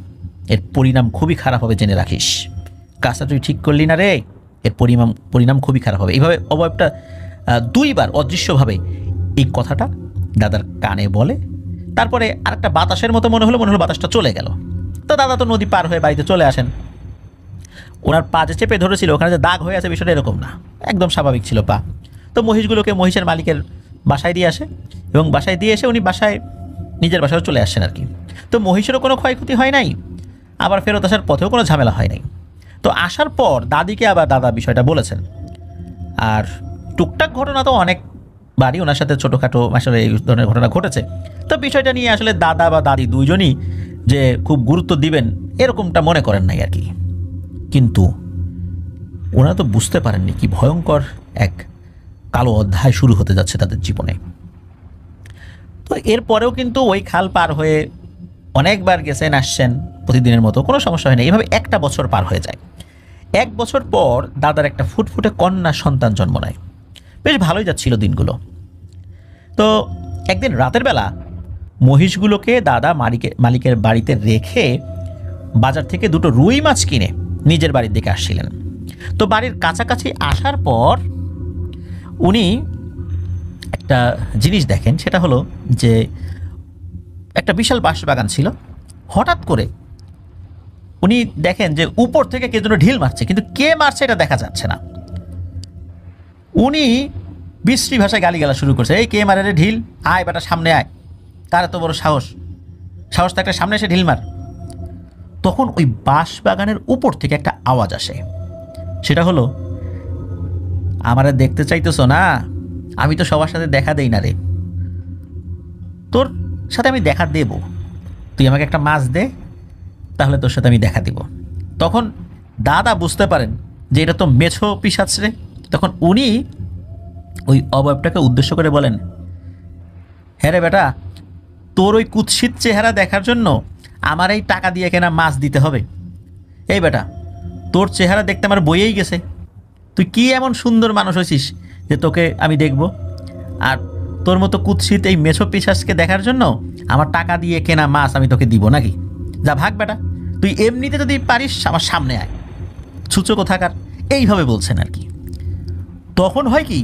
এর পরিণাম খুবই খারাপ হবে, জেনে রাখিস। কাজটা তুই ঠিক করলি না রে, এর পরিণাম খুবই খারাপ হবে। এইভাবে অবয়বটা দুইবার অদৃশ্যভাবে এই কথাটা দাদার কানে বলে। তারপরে আরেকটা বাতাসের মতো মনে হলো বাতাসটা চলে গেল। তো দাদা তো নদী পার হয়ে বাড়িতে চলে আসেন। ওনার পা যে চেপে ধরেছিল ওখানে যে দাগ হয়ে আছে, বিষয়টা এরকম না, একদম স্বাভাবিক ছিল পা। তো মহিষগুলোকে মহিষের মালিকের বাসায় দিয়ে আসে, এবং বাসায় দিয়ে এসে উনি নিজের বাসায় চলে আসছেন আর কি। তো মহিষেরও কোনো ক্ষয়ক্ষতি হয় নাই, আবার ফেরত আসার পথেও কোনো ঝামেলা হয় নাই। তো আসার পর দাদিকে আবার দাদা বিষয়টা বলেছেন। আর টুকটাক ঘটনা তো অনেকবারই ওনার সাথে ছোটোখাটো আসলে এই ধরনের ঘটনা ঘটেছে। তো বিষয়টা নিয়ে আসলে দাদা বা দাদি দুইজনই যে খুব গুরুত্ব দিবেন এরকমটা মনে করেন নাই আর কি। কিন্তু ওনারা তো বুঝতে পারেননি কি ভয়ঙ্কর এক কালো অধ্যায় শুরু হতে যাচ্ছে তাদের জীবনে। তো এরপরেও কিন্তু ওই খাল পার হয়ে অনেকবার গেছেন আসছেন প্রতিদিনের মতো, কোনো সমস্যা হয় না। এইভাবে একটা বছর পার হয়ে যায়। এক বছর পর দাদার একটা ফুটফুটে কন্যা সন্তান জন্ম নেয়। বেশ ভালোই যাচ্ছিল দিনগুলো। তো একদিন রাতের বেলা মহিষগুলোকে দাদা মালিকের বাড়িতে রেখে বাজার থেকে দুটো রুই মাছ কিনে নিজের বাড়ির দিকে আসছিলেন। তো বাড়ির কাছাকাছি আসার পর উনি একটা জিনিস দেখেন, সেটা হলো যে একটা বিশাল বাঁশবাগান ছিল। হঠাৎ করে উনি দেখেন যে উপর থেকে কে যেন ঢিল মারছে, কিন্তু কে মারছে এটা দেখা যাচ্ছে না। উনি বিশ্রী ভাষায় গালিগালা শুরু করছে, এই কে মারে রে ঢিল, আয় বেটা সামনে আয়, তার এত বড় সাহস থাকলে সামনে এসে ঢিল মার। তখন ওই বাঁশবাগানের উপর থেকে একটা আওয়াজ আসে, সেটা হলো, আমারে দেখতে চাইতেছ না? আমি তো সবার সাথে দেখা দেই না রে, তোর সাথে আমি দেখা দেব, তুই আমাকে একটা মাছ দে, তাহলে তোর সাথে আমি দেখা দিব। তখন দাদা বুঝতে পারেন যে এটা তো মেছো পিশাচ রে। তখন উনি ওই অবয়বটাকে উদ্দেশ্য করে বলেন, হ্যাঁ রে বেটা, তোর ওই কুৎসিত চেহারা দেখার জন্য আমার এই টাকা দিয়ে কেনা মাছ দিতে হবে? এই বেটা, তোর চেহারা দেখতে আমার বইয়েই গেছে, তুই কি এমন সুন্দর মানুষ হয়েছিস যে তোকে আমি দেখব? আর তোর মতো কুৎসিত এই মেছো পিশাচকে দেখার জন্য আমার টাকা দিয়ে কেনা মাছ আমি তোকে দিব নাকি? যা ভাগ বেটা, তুই এমনিতে যদি পারিস আমার সামনে আয়, ছুচো কোথাকার। এইভাবে বলছেন আর কি। তখন হয় কি,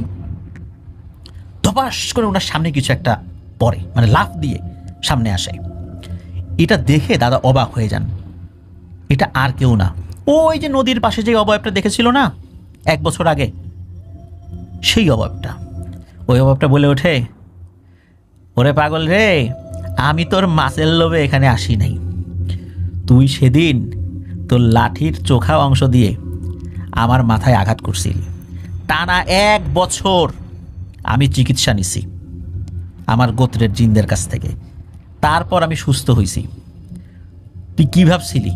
ধপাস করে ওনার সামনে কিছু একটা পড়ে, মানে লাফ দিয়ে সামনে আসে। এটা দেখে দাদা অবাক হয়ে যান। এটা আর কেউ না, ওই যে নদীর পাশে যে অবয়বটা দেখেছিল না 1 বছর আগে, সেই অবয়বটা। ওই অবয়বটা বলে ওঠে, ওরে পাগল রে, আমি তোর মাছের লোভে এখানে আসি নাই। তুই সেদিন তোর লাঠির চোখা অংশ দিয়ে আমার মাথায় আঘাত করছিলি। টানা 1 বছর আমি চিকিৎসা নিছি আমার গোত্রের জিনদের কাছ থেকে, তারপর আমি সুস্থ হয়েছি। তুই কী ভাবছিলি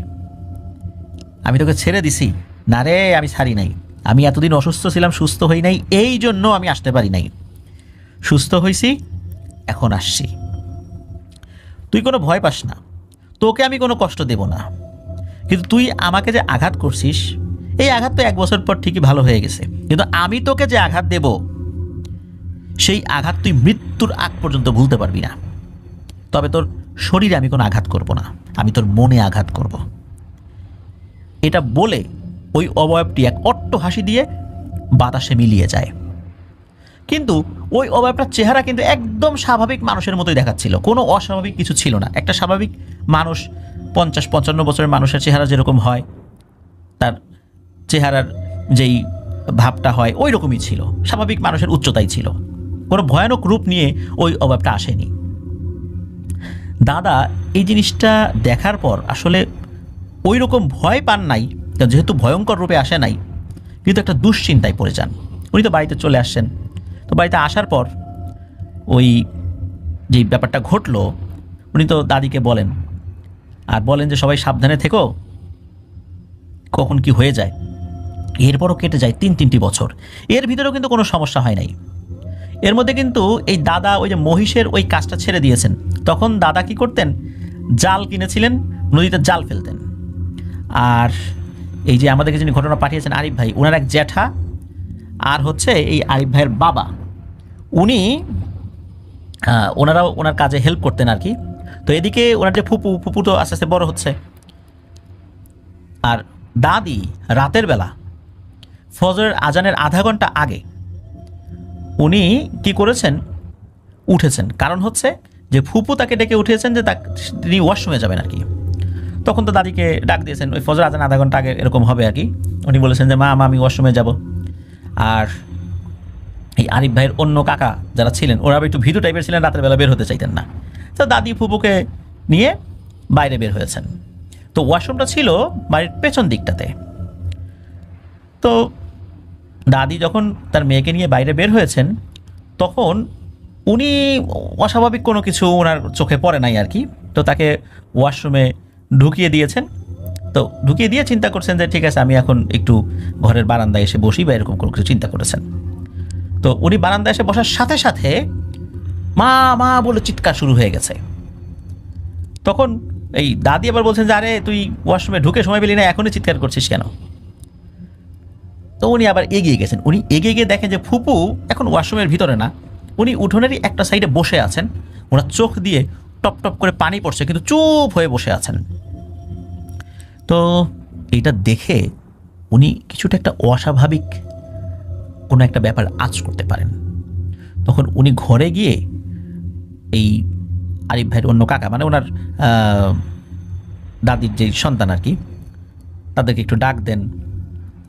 আমি তোকে ছেড়ে দিছি? না রে, আমি ছাড়ি নাই। আমি এতদিন অসুস্থ ছিলাম, সুস্থ হই নাই, এই জন্য আমি আসতে পারি নাই। সুস্থ হয়েছি, এখন আসছি। তুই কোনো ভয় পাস না, তোকে আমি কোনো কষ্ট দেব না। কিন্তু তুই আমাকে যে আঘাত করছিস, এই আঘাত তো 1 বছর পর ঠিকই ভালো হয়ে গেছে, কিন্তু আমি তোকে যে আঘাত দেব সেই আঘাত তুই মৃত্যুর আগ পর্যন্ত ভুলতে পারবি না। তবে তোর শরীরে আমি কোনো আঘাত করব না, আমি তোর মনে আঘাত করব। এটা বলে ওই অবয়বটি এক অট্ট হাসি দিয়ে বাতাসে মিলিয়ে যায়। কিন্তু ওই অভাবটার চেহারা কিন্তু একদম স্বাভাবিক মানুষের মতোই দেখাচ্ছিল, কোনো অস্বাভাবিক কিছু ছিল না। একটা স্বাভাবিক মানুষ 50-55 বছরের মানুষের চেহারা যেরকম হয়, তার চেহারার যেই ভাবটা হয় ওই রকমই ছিল, স্বাভাবিক মানুষের উচ্চতাই ছিল, কোনো ভয়ানক রূপ নিয়ে ওই অভাবটা আসেনি। দাদা এই জিনিসটা দেখার পর আসলে ওই রকম ভয় পান নাই, যেহেতু ভয়ঙ্কর রূপে আসে নাই, কিন্তু একটা দুশ্চিন্তায় পড়ে যান। উনি তো বাড়িতে চলে আসছেন, তো বাড়িতে আসার পর ওই যে ব্যাপারটা ঘটলো উনি তো দাদিকে বলেন, আর বলেন যে সবাই সাবধানে থেকো, কখন কি হয়ে যায়। এরপরও কেটে যায় 3-3টি বছর, এর ভিতরেও কিন্তু কোনো সমস্যা হয় নাই। এর মধ্যে কিন্তু এই দাদা ওই যে মহিষের ওই কাজটা ছেড়ে দিয়েছেন, তখন দাদা কি করতেন, জাল কিনেছিলেন, নদীতে জাল ফেলতেন। আর এই যে আমাদেরকে যিনি ঘটনা পাঠিয়েছেন আরিফ ভাই, ওনার এক জ্যাঠা আর হচ্ছে এই আরিফ ভাইয়ের বাবা, উনি ওনারাও ওনার কাজে হেল্প করতেন আর কি। তো এদিকে ওনার যে ফুপু তো আস্তে আস্তে বড় হচ্ছে, আর দাদি রাতের বেলা ফজরের আজানের আধা ঘন্টা আগে উনি কি করেছেন, উঠেছেন। কারণ হচ্ছে যে ফুপু তাকে ডেকে উঠিয়েছেন যে তিনি ওয়াশরুমে যাবেন আর কি। তখন তো দাদিকে ডাক দিয়েছেন, ওই ফজর আজান আধা ঘন্টা আগে এরকম হবে আর কি। উনি বলেছেন যে মা আমি ওয়াশরুমে যাব। আর এই আরিফ ভাইয়ের অন্য কাকা যারা ছিলেন ওরা একটু ভীতু টাইপের ছিলেন, রাতের বেলা বের হতে চাইতেন না। তো দাদি ফুপুকে নিয়ে বাইরে বের হয়েছেন। তো ওয়াশরুমটা ছিল বাড়ির পেছন দিকটাতে। তো দাদি যখন তার মেয়েকে নিয়ে বাইরে বের হয়েছেন, তখন উনি অস্বাভাবিক কোনো কিছু ওনার চোখে পড়ে নাই আর কি। তো তাকে ওয়াশরুমে ঢুকিয়ে দিয়েছেন। তো ঢুকিয়ে দিয়ে চিন্তা করছেন যে ঠিক আছে আমি এখন একটু ঘরের বারান্দায় এসে বসি বা এরকম কোনো কিছু চিন্তা করেছেন। তো উনি বারান্দায় এসে বসার সাথে সাথে মা মা বলে চিৎকার শুরু হয়ে গেছে। তখন এই দাদি আবার বলছেন যে আরে তুই ওয়াশরুমে ঢুকে সময় পেলি না, এখনই চিৎকার করছিস কেন? তো উনি আবার এগিয়ে গেছেন। উনি এগিয়ে গিয়ে দেখেন যে ফুপু এখন ওয়াশরুমের ভিতরে না, উনি উঠোনেরই একটা সাইডে বসে আছেন। ওনার চোখ দিয়ে টপ টপ করে পানি পড়ছে, কিন্তু চুপ হয়ে বসে আছেন। তো এইটা দেখে উনি কিছুটা একটা অস্বাভাবিক কোনো একটা ব্যাপার আঁচ করতে পারেন। তখন উনি ঘরে গিয়ে এই আরিফ ভাইয়ের অন্য কাকা, মানে ওনার দাদির যে সন্তান আর কি, তাদেরকে একটু ডাক দেন,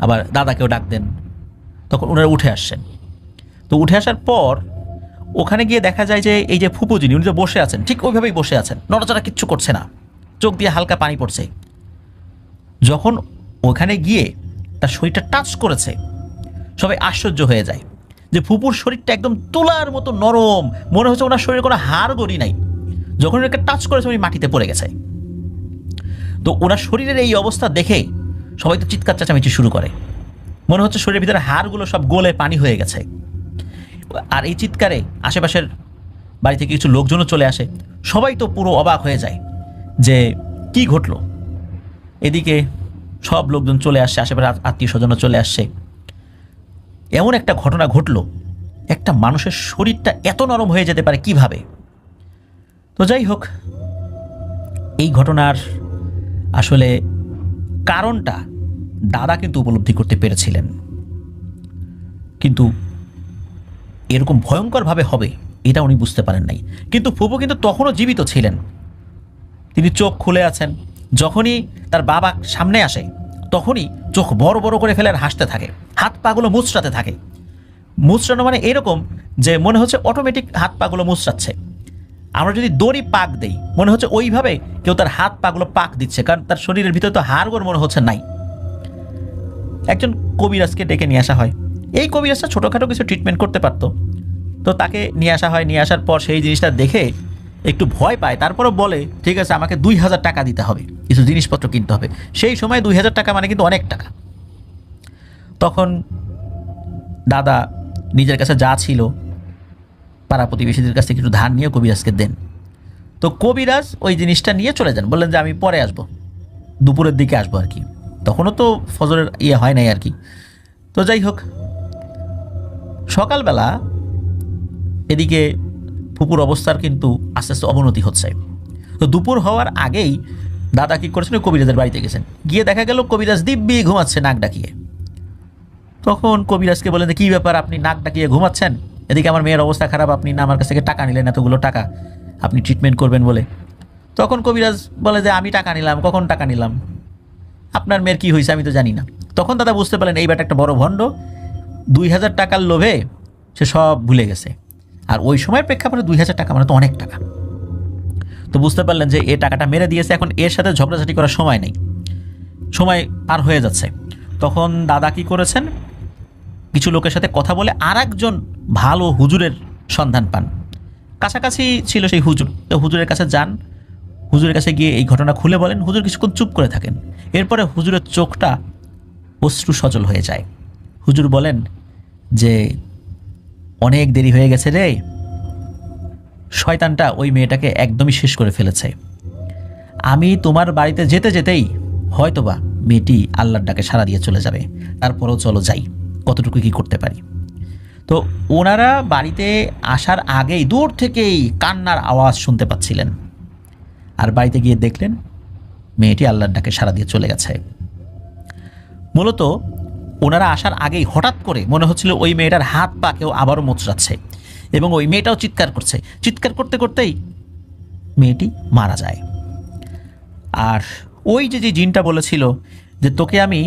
আবার দাদাকেও ডাক দেন। তখন ওনারা উঠে আসছেন। তো উঠে আসার পর ওখানে গিয়ে দেখা যায় যে এই যে ফুপু যিনি, উনি তো বসে আছেন, ঠিক ওইভাবেই বসে আছেন, নড়াচড়া কিচ্ছু করছে না, চোখ দিয়ে হালকা পানি পড়ছে। যখন ওখানে গিয়ে তার শরীরটা টাচ করেছে, সবাই আশ্চর্য হয়ে যায় যে ফুপুর শরীরটা একদম তুলার মতো নরম, মনে হচ্ছে ওনার শরীরে কোনো হাড় গড়ি নাই। যখন ওনাকে টাচ করেছে উনি মাটিতে পড়ে গেছে। তো ওনার শরীরের এই অবস্থা দেখে সবাই তো চিৎকার চেঁচামেচি শুরু করে, মনে হচ্ছে শরীরের ভিতরে হাড়গুলো সব গলে পানি হয়ে গেছে। আর এই চিৎকারে আশেপাশের বাড়ি থেকে কিছু লোকজনও চলে আসে। সবাই তো পুরো অবাক হয়ে যায় যে কি ঘটলো। এদিকে সব লোকজন চলে আসছে, আশেপাশে আত্মীয় স্বজনও চলে আসছে। এমন একটা ঘটনা ঘটলো, একটা মানুষের শরীরটা এত নরম হয়ে যেতে পারে কিভাবে? তো যাই হোক, এই ঘটনার আসলে কারণটা দাদা কিন্তু উপলব্ধি করতে পেরেছিলেন, কিন্তু এরকম ভয়ঙ্করভাবে হবে এটা উনি বুঝতে পারেন নাই। কিন্তু ফুপু কিন্তু তখনও জীবিত ছিলেন, তিনি চোখ খুলে আছেন। যখনই তার বাবা সামনে আসে তখনই চোখ বড় বড় করে ফেলে আর হাসতে থাকে, হাত পাগুলো মুচড়াতে থাকে। মুচড়ানো মানে এরকম যে মনে হচ্ছে অটোমেটিক হাত পাগুলো মুচড়াচ্ছে। আমরা যদি দড়ি পাক দেই মনে হচ্ছে ওইভাবে কেউ তার হাত পাগুলো পাক দিচ্ছে, কারণ তার শরীরের ভিতরে তো হাড়গোড় মনে হচ্ছে নাই। একজন কবিরাজকে ডেকে নিয়ে আসা হয়। এই কবিরাজটা ছোটোখাটো কিছু ট্রিটমেন্ট করতে পারতো, তো তাকে নিয়ে আসা হয়। নিয়ে আসার পর সেই জিনিসটা দেখে একটু ভয় পায়, তারপরও বলে ঠিক আছে আমাকে 2000 টাকা দিতে হবে, কিছু জিনিসপত্র কিনতে হবে। সেই সময় 2000 টাকা মানে কিন্তু অনেক টাকা। তখন দাদা নিজের কাছে যা ছিল পাড়া প্রতিবেশীদের কাছ থেকে কিছু ধার নিয়ে কবিরাজকে দেন। তো কবিরাজ ওই জিনিসটা নিয়ে চলে যান, বললেন যে আমি পরে আসবো, দুপুরের দিকে আসবো আর কি। তখনও তো ফজরের হয় নাই আর কি। তো যাই হোক, সকালবেলা এদিকে ফুপুর অবস্থার কিন্তু আস্তে আস্তে অবনতি হচ্ছে। তো দুপুর হওয়ার আগেই দাদা কী করেছেন, কবিরাজের বাড়িতে গেছেন। গিয়ে দেখা গেল কবিরাজ দিব্যি ঘুমাচ্ছে নাক ডাকিয়ে। তখন কবিরাজকে বলেন কী ব্যাপার, আপনি নাক ডাকিয়ে ঘুমাচ্ছেন? এদিকে আমার মেয়ের অবস্থা খারাপ, আপনি না আমার কাছ থেকে টাকা নিলেন এতগুলো টাকা আপনি ট্রিটমেন্ট করবেন বলে। তখন কবিরাজ বলে যে আমি টাকা নিলাম, কখন টাকা নিলাম, আপনার মেয়ের কী হয়েছে আমি তো জানি না। তখন দাদা বুঝতে পারলেন এই ব্যাটা একটা বড় ভণ্ড, 2000 টাকার লোভে সে সব ভুলে গেছে। আর ওই সময়ের প্রেক্ষাপটে 2000 টাকা মানে তো অনেক টাকা। তো বুঝতে পারলেন যে এ টাকাটা মেরে দিয়েছে, এখন এর সাথে ঝগড়াঝাটি করার সময় নেই, সময় পার হয়ে যাচ্ছে। তখন দাদা কি করেছেন, কিছু লোকের সাথে কথা বলে আর একজন ভালো হুজুরের সন্ধান পান। কাছাকাছি ছিল সেই হুজুর, তো হুজুরের কাছে যান। হুজুরের কাছে গিয়ে এই ঘটনা খুলে বলেন। হুজুর কিছুক্ষণ চুপ করে থাকেন। এরপরে হুজুরের চোখটা অশ্রু সজল হয়ে যায়। হুজুর বলেন যে অনেক দেরি হয়ে গেছে রে, শয়তানটা ওই মেয়েটাকে একদমই শেষ করে ফেলেছে। আমি তোমার বাড়িতে যেতে যেতেই হয়তোবা মেয়েটি আল্লাহর ডাকে সাড়া দিয়ে চলে যাবে, তারপরও চলো যাই, কতটুকু কি করতে পারি। তো ওনারা বাড়িতে আসার আগেই দূর থেকেই কান্নার আওয়াজ শুনতে পাচ্ছিলেন। আর বাড়িতে গিয়ে দেখলেন মেয়েটি আল্লাহর ডাকে সাড়া দিয়ে চলে গেছে। মূলত ওনারা আসার আগেই হঠাৎ করে মনে হচ্ছিল ওই মেয়েটার হাত পা কেউ আবারও মোচড়াচ্ছে, এবং ওই মেয়েটাও চিৎকার করছে। চিৎকার করতে করতেই মেয়েটি মারা যায়। আর ওই যে জিনটা বলেছিল যে তোকে আমি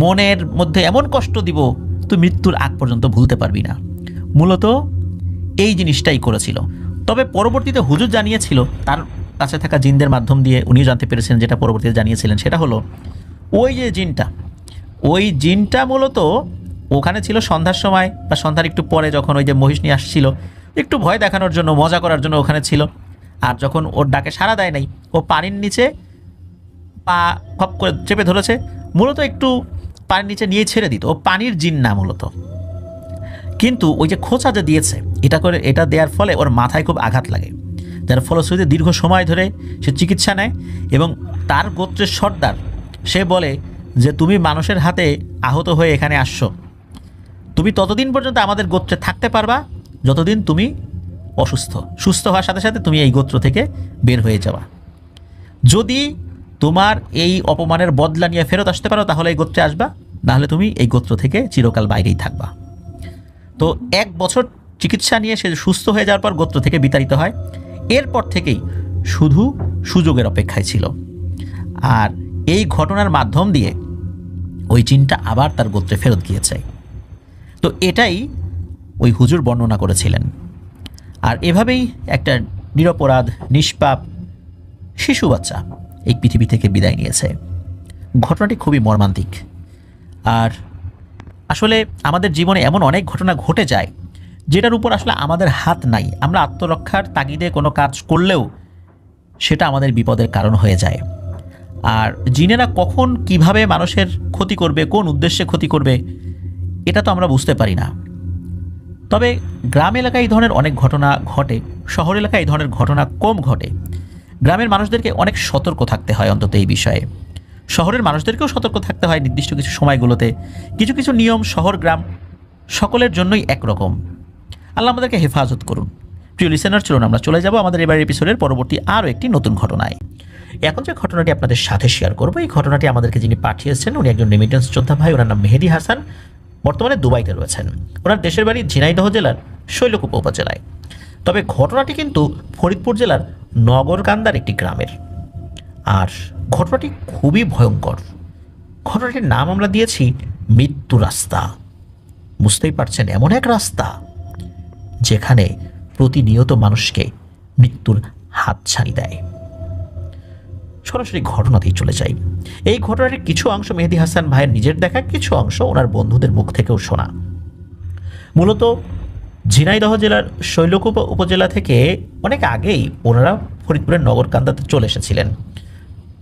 মনের মধ্যে এমন কষ্ট দিব তুই মৃত্যুর আগ পর্যন্ত ভুলতে পারবি না, মূলত এই জিনিসটাই করেছিল। তবে পরবর্তীতে হুজুর জানিয়েছিল, তার কাছে থাকা জিনদের মাধ্যম দিয়ে উনিও জানতে পেরেছেন, যেটা পরবর্তীতে জানিয়েছিলেন সেটা হলো ওই যে জিনটা, ওই জিনটা মূলত ওখানে ছিল সন্ধ্যার সময় বা সন্ধ্যার একটু পরে, যখন ওই যে মহিষ নিয়ে আসছিল একটু ভয় দেখানোর জন্য, মজা করার জন্য ওখানে ছিল। আর যখন ওর ডাকে সাড়া দেয় নাই, ও পানির নিচে পা খপ করে চেপে ধরেছে, মূলত একটু পানির নিচে নিয়ে ছেড়ে দিত। ও পানির জিন না মূলত। কিন্তু ওই যে খোঁচা যে দিয়েছে, এটা দেওয়ার ফলে ওর মাথায় খুব আঘাত লাগে, যার ফলশ্রুতিতে দীর্ঘ সময় ধরে সে চিকিৎসা নেয়। এবং তার গোত্রের সর্দার সে বলে যে তুমি মানুষের হাতে আহত হয়ে এখানে আসছো, তুমি ততদিন পর্যন্ত আমাদের গোত্রে থাকতে পারবা যতদিন তুমি অসুস্থ। সুস্থ হওয়ার সাথে সাথে তুমি এই গোত্র থেকে বের হয়ে যাওয়া। যদি তোমার এই অপমানের বদলা নিয়ে ফেরত আসতে পারো তাহলে এই গোত্রে আসবা, নাহলে তুমি এই গোত্র থেকে চিরকাল বাইরেই থাকবা। তো 1 বছর চিকিৎসা নিয়ে সে সুস্থ হয়ে যাওয়ার পর গোত্র থেকে বিতাড়িত হয়। এরপর থেকেই শুধু সুযোগের অপেক্ষায় ছিল। আর এই ঘটনার মাধ্যম দিয়ে ওই জিনটা আবার তার গোত্রে ফেরত গিয়েছে। তো এটাই ওই হুজুর বর্ণনা করেছিলেন। আর এভাবেই একটা নিরপরাধ নিষ্পাপ শিশু বাচ্চা এই পৃথিবী থেকে বিদায় নিয়েছে। ঘটনাটি খুবই মর্মান্তিক। আর আসলে আমাদের জীবনে এমন অনেক ঘটনা ঘটে যায় যেটার উপর আসলে আমাদের হাত নাই। আমরা আত্মরক্ষার তাগিদে কোনো কাজ করলেও সেটা আমাদের বিপদের কারণ হয়ে যায়। আর জিনেরা কখন কিভাবে মানুষের ক্ষতি করবে, কোন উদ্দেশ্যে ক্ষতি করবে, এটা তো আমরা বুঝতে পারি না। তবে গ্রাম এলাকায় এই ধরনের অনেক ঘটনা ঘটে, শহর এলাকায় এই ধরনের ঘটনা কম ঘটে। গ্রামের মানুষদেরকে অনেক সতর্ক থাকতে হয় অন্তত এই বিষয়ে। শহরের মানুষদেরকেও সতর্ক থাকতে হয় নির্দিষ্ট কিছু সময়গুলোতে। কিছু কিছু নিয়ম শহর গ্রাম সকলের জন্যই একরকম। আল্লাহ আমাদেরকে হেফাজত করুন। প্রিয় লিসেনার, চলুন আমরা চলে যাব আমাদের এবার এপিসোডের পরবর্তী আরও একটি নতুন ঘটনায়। এখন যে ঘটনাটি আপনাদের সাথে শেয়ার করব, এই ঘটনাটি আমাদেরকে যিনি পাঠিয়েছেন উনি একজন রেমিটেন্স যোদ্ধা ভাই। ওনার নাম মেহেদি হাসান, বর্তমানে দুবাইতে রয়েছেন। ওনার দেশের বাড়ি ঝিনাইদহ জেলার শৈলকুপা উপজেলায়। তবে ঘটনাটি কিন্তু ফরিদপুর জেলার নগরকান্দার একটি গ্রামের। আর ঘটনাটি খুবই ভয়ঙ্কর। ঘটনাটির নাম আমরা দিয়েছি মৃত্যু রাস্তা। বুঝতেই পারছেন, এমন এক রাস্তা যেখানে প্রতিনিয়ত মানুষকে মৃত্যুর হাতছানি দেয়। সরাসরি ঘটনাতেই চলে যাই। এই ঘটনাটির কিছু অংশ মেহেদি হাসান ভাইয়ের নিজের দেখা, কিছু অংশ ওনার বন্ধুদের মুখ থেকেও শোনা। মূলত ঝিনাইদহ জেলার শৈলকুপা উপজেলা থেকে অনেক আগেই ওনারা ফরিদপুরের নগরকান্দাতে চলে এসেছিলেন।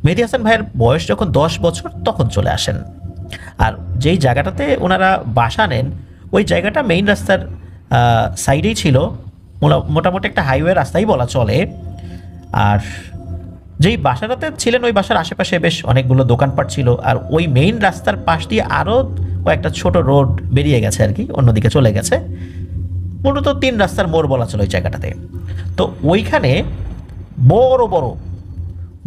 মেহেদি হাসান ভাইয়ের বয়স যখন 10 বছর তখন চলে আসেন। আর যেই জায়গাটাতে ওনারা বাসা নেন ওই জায়গাটা মেইন রাস্তার সাইডেই ছিল, মোটামুটি একটা হাইওয়ে রাস্তাই বলা চলে। আর যেই বাসাটাতে ছিলেন ওই বাসার আশেপাশে বেশ অনেকগুলো দোকানপাট ছিল। আর ওই মেইন রাস্তার পাশ দিয়ে আরও কয়েকটা ছোট রোড বেরিয়ে গেছে আর কি, অন্যদিকে চলে গেছে। মূলত 3 রাস্তার মোড় বলা চলে ওই জায়গাটাতে। তো ওইখানে বড় বড়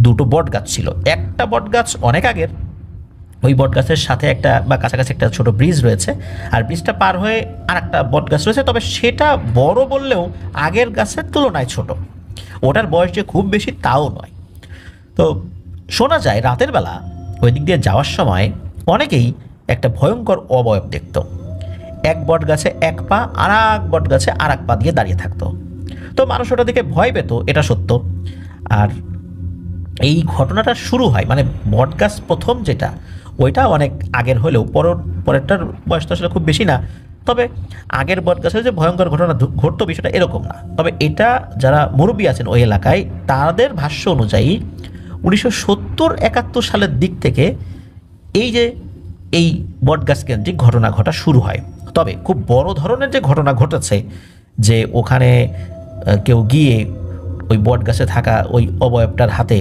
2টো বট গাছ ছিল। একটা বট গাছ অনেক আগের, ওই বটগাছের সাথে একটা বা কাছাকাছি একটা ছোট ব্রিজ রয়েছে, আর ব্রিজটা পার হয়ে আর একটা বটগাছ রয়েছে, তবে সেটা বড় বললেও আগের গাছের তুলনায় ছোট। ওটার বয়স যে খুব বেশি তাও নয়। তো শোনা যায় রাতের বেলা ওই দিক দিয়ে যাওয়ার সময় অনেকেই একটা ভয়ঙ্কর অবয়ব দেখত। এক বট গাছে এক পা, আর এক বট গাছে আর এক পা দিয়ে দাঁড়িয়ে থাকতো। তো মানুষ ওটা দেখে ভয় পেত, এটা সত্য। আর এই ঘটনাটা শুরু হয়, মানে বটগাছ প্রথম যেটা, ওইটা অনেক আগের হলেও পরেরটার বয়স তো আসলে খুব বেশি না। তবে আগের বটগাছের যে ভয়ঙ্কর ঘটনা ঘটতো বিষয়টা এরকম না। তবে এটা যারা মুরব্বী আছেন ওই এলাকায়, তাদের ভাষ্য অনুযায়ী 1970-71 সালের দিক থেকে এই বটগাছ কেন্দ্রিক ঘটনা ঘটা শুরু হয়। তবে খুব বড় ধরনের যে ঘটনা ঘটেছে, যে ওখানে কেউ গিয়ে ওই বটগাছে থাকা ওই অবয়বটার হাতে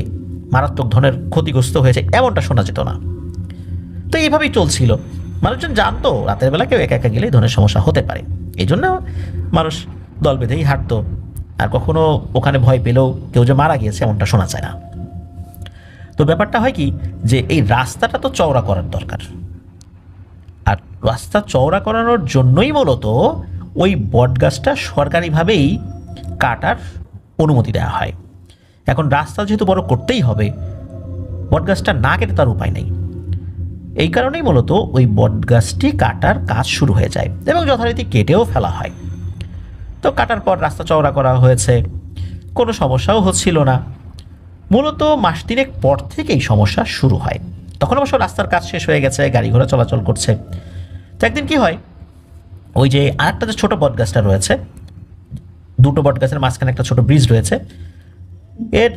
মারাত্মক ধরনের ক্ষতিগ্রস্ত হয়েছে, এমনটা শোনা যেত না। তো এইভাবেই চলছিল। মানুষজন জানতো রাতের বেলা কেউ একা একা গেলে এই ধরনের সমস্যা হতে পারে, এই জন্য মানুষ দল বেঁধেই হাঁটতো। আর কখনো ওখানে ভয় পেলেও কেউ যে মারা গিয়েছে এমনটা শোনা যায় না। তো ব্যাপারটা হয় কি, যে এই রাস্তাটা তো চওড়া করার দরকার, আর রাস্তা চওড়া করানোর জন্যই মূলত ওই বটগাছটা সরকারিভাবেই কাটার অনুমতি দেওয়া হয়। এখন রাস্তা যেহেতু বড় করতেই হবে, বটগাছটা না কেটে তার উপায় নেই। এই কারণেই মূলত ওই বটগাছটি কাটার কাজ শুরু হয়ে যায় এবং যথারীতি কেটেও ফেলা হয়। তো কাটার পর রাস্তা চওড়া করা হয়েছে, কোনো সমস্যাও হচ্ছিল না। মূলত মাস তিনেক পর থেকেই সমস্যা শুরু হয়। তখন অবশ্য রাস্তার কাজ শেষ হয়ে গেছে, গাড়ি ঘোড়া চলাচল করছে। তো একদিন কি হয়, ওই যে আরেকটা যে ছোটো বটগাছটা রয়েছে, দুটো বটগাছের মাঝখানে একটা ছোট ব্রিজ রয়েছে, এর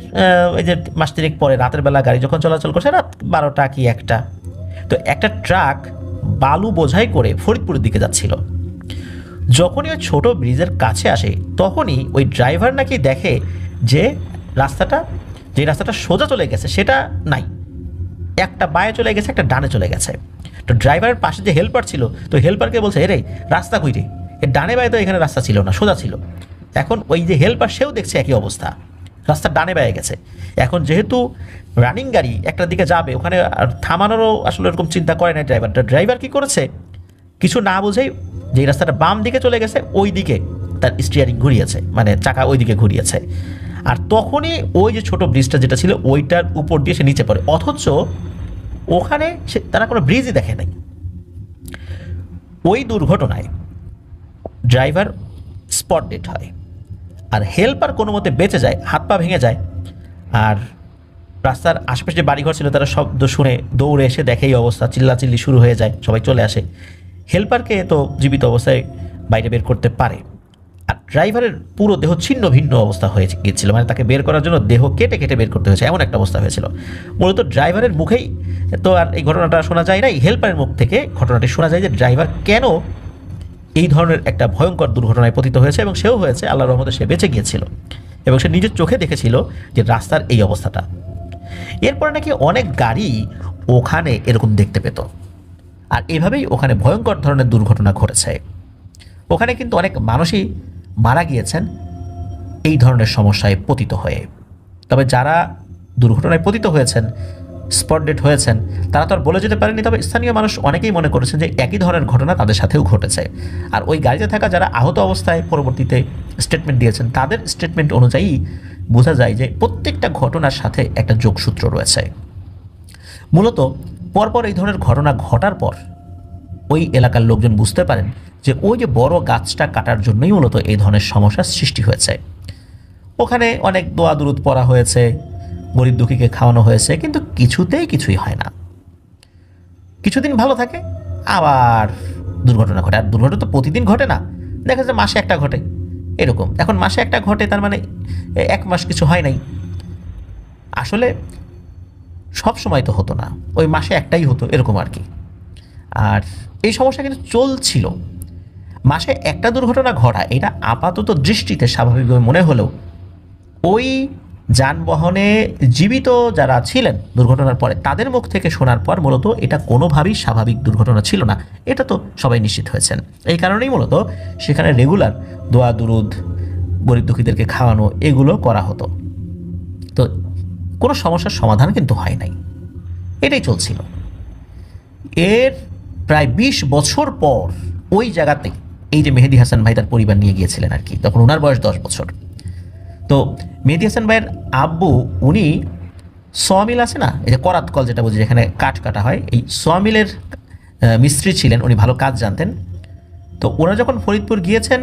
এই যে মাস তিনেক পরে রাতের বেলা গাড়ি যখন চলাচল করছে, রাত 12টা কি 1টা, তো একটা ট্রাক বালু বোঝাই করে ফরিদপুরের দিকে যাচ্ছিল। যখনই ওই ছোটো ব্রিজের কাছে আসে, তখনই ওই ড্রাইভার নাকি দেখে যে যে রাস্তাটা সোজা চলে গেছে সেটা নাই, একটা বাঁয়ে চলে গেছে, একটা ডানে চলে গেছে। তো ড্রাইভারের পাশে যে হেল্পার ছিল, তো হেল্পারকে বলছে, এরে রাস্তা কইরে, এর ডানে বাঁয়ে তো এখানে রাস্তা ছিল না, সোজা ছিল। এখন ওই যে হেল্পার, সেও দেখছে একই অবস্থা, রাস্তা ডানে বাঁয়ে গেছে। এখন যেহেতু রানিং গাড়ি একটা দিকে যাবে, ওখানে আর থামানোরও আসলে এরকম চিন্তা করে না ড্রাইভার কি করেছে, কিছু না বুঝেই যে রাস্তাটা বাম দিকে চলে গেছে ওই দিকে তার স্টিয়ারিং ঘুরিয়েছে, মানে চাকা ওই দিকে ঘুরিয়েছে। আর তখনই ওই যে ছোট ব্রিজটা যেটা ছিল ওইটার উপর দিয়ে সে নিচে পড়ে, অথচ ওখানে তারা কোনো ব্রিজই দেখে নাই। ওই দুর্ঘটনায় ড্রাইভার স্পট ডেড হয়, আর হেল্পার কোনো মতে বেঁচে যায়, হাত পা ভেঙে যায়। আর রাস্তার আশেপাশে যে বাড়িঘর ছিল তারা শব্দ শুনে দৌড়ে এসে দেখে এই অবস্থা, চিল্লাচিল্লি শুরু হয়ে যায়, সবাই চলে আসে। হেল্পারকে তো জীবিত অবস্থায় বাইরে বের করতে পারে, আর ড্রাইভারের পুরো দেহ ছিন্ন ভিন্ন অবস্থা হয়ে গিয়েছিল, মানে তাকে বের করার জন্য দেহ কেটে কেটে বের করতে হয়েছে, এমন একটা অবস্থা হয়েছিল। মূলত ড্রাইভারের মুখেই তো আর এই ঘটনাটা শোনা যায় নাই, হেল্পারের মুখ থেকে ঘটনাটি শোনা যায় যে ড্রাইভার কেন এই ধরনের একটা ভয়ঙ্কর দুর্ঘটনায় পতিত হয়েছে, এবং সেও হয়েছে, আল্লাহর রহমতে সে বেঁচে গিয়েছিল এবং সে নিজের চোখে দেখেছিল যে রাস্তার এই অবস্থাটা। এরপরে নাকি অনেক গাড়ি ওখানে এরকম দেখতে পেত, আর এভাবেই ওখানে ভয়ঙ্কর ধরনের দুর্ঘটনা ঘটেছে। ওখানে কিন্তু অনেক মানুষই মারা গিয়েছেন এই ধরনের সমস্যায় পতিত হয়ে। তবে যারা দুর্ঘটনায় পতিত হয়েছেন, স্পট ডেড হয়েছেন, তারা তো আর বলে যেতে পারেনি। তবে স্থানীয় মানুষ অনেকেই মনে করেছেন যে একই ধরনের ঘটনা তাদের সাথেও ঘটেছে। আর ওই গাড়িতে থাকা যারা আহত অবস্থায় পরবর্তীতে স্টেটমেন্ট দিয়েছেন, তাদের স্টেটমেন্ট অনুযায়ী বোঝা যায় যে প্রত্যেকটা ঘটনার সাথে একটা যোগসূত্র রয়েছে। মূলত পরপর এই ধরনের ঘটনা ঘটার পর ওই এলাকার লোকজন বুঝতে পারেন যে ওই যে বড় গাছটা কাটার জন্যই মূলত এই ধরনের সমস্যার সৃষ্টি হয়েছে। ওখানে অনেক দোয়া দুরুদ পড়া হয়েছে, গরিব দুঃখীকে খাওয়ানো হয়েছে, কিন্তু কিছুই হয় না। কিছুদিন ভালো থাকে, আবার দুর্ঘটনা ঘটে। আর দুর্ঘটনা তো প্রতিদিন ঘটে না, দেখা যায় মাসে একটা ঘটে এরকম। এখন মাসে একটা ঘটে, তার মানে 1 মাস কিছু হয় নাই। আসলে সব সময় তো হতো না, ওই মাসে একটাই হতো এরকম আর কি। আর এই সমস্যা কিন্তু চলছিল। মাসে একটা দুর্ঘটনা ঘটা, এটা আপাতত দৃষ্টিতে স্বাভাবিকভাবে মনে হলেও ওই যানবাহনে জীবিত যারা ছিলেন দুর্ঘটনার পরে, তাদের মুখ থেকে শোনার পর মূলত এটা কোনোভাবেই স্বাভাবিক দুর্ঘটনা ছিল না, এটা তো সবাই নিশ্চিত হয়েছেন। এই কারণেই মূলত সেখানে রেগুলার দোয়া দুরুদ, গরিব দুঃখীদেরকে খাওয়ানো, এগুলো করা হতো। তো কোনো সমস্যার সমাধান কিন্তু হয় নাই, এটাই চলছিল। এর প্রায় 20 বছর পর ওই জায়গাতে এই যে মেহেদী হাসান ভাই তার পরিবার নিয়ে গিয়েছিলেন আর কি, তখন ওনার বয়স 10 বছর। তো মেহেদী হাসান ভাইয়ের আব্বু উনি সমিল আছে না, এই যে করাত কল যেটা বুঝি যেখানে কাঠ কাটা হয়, এই সমিলের মিস্ত্রি ছিলেন, উনি ভালো কাজ জানতেন। তো ওরা যখন ফরিদপুর গিয়েছেন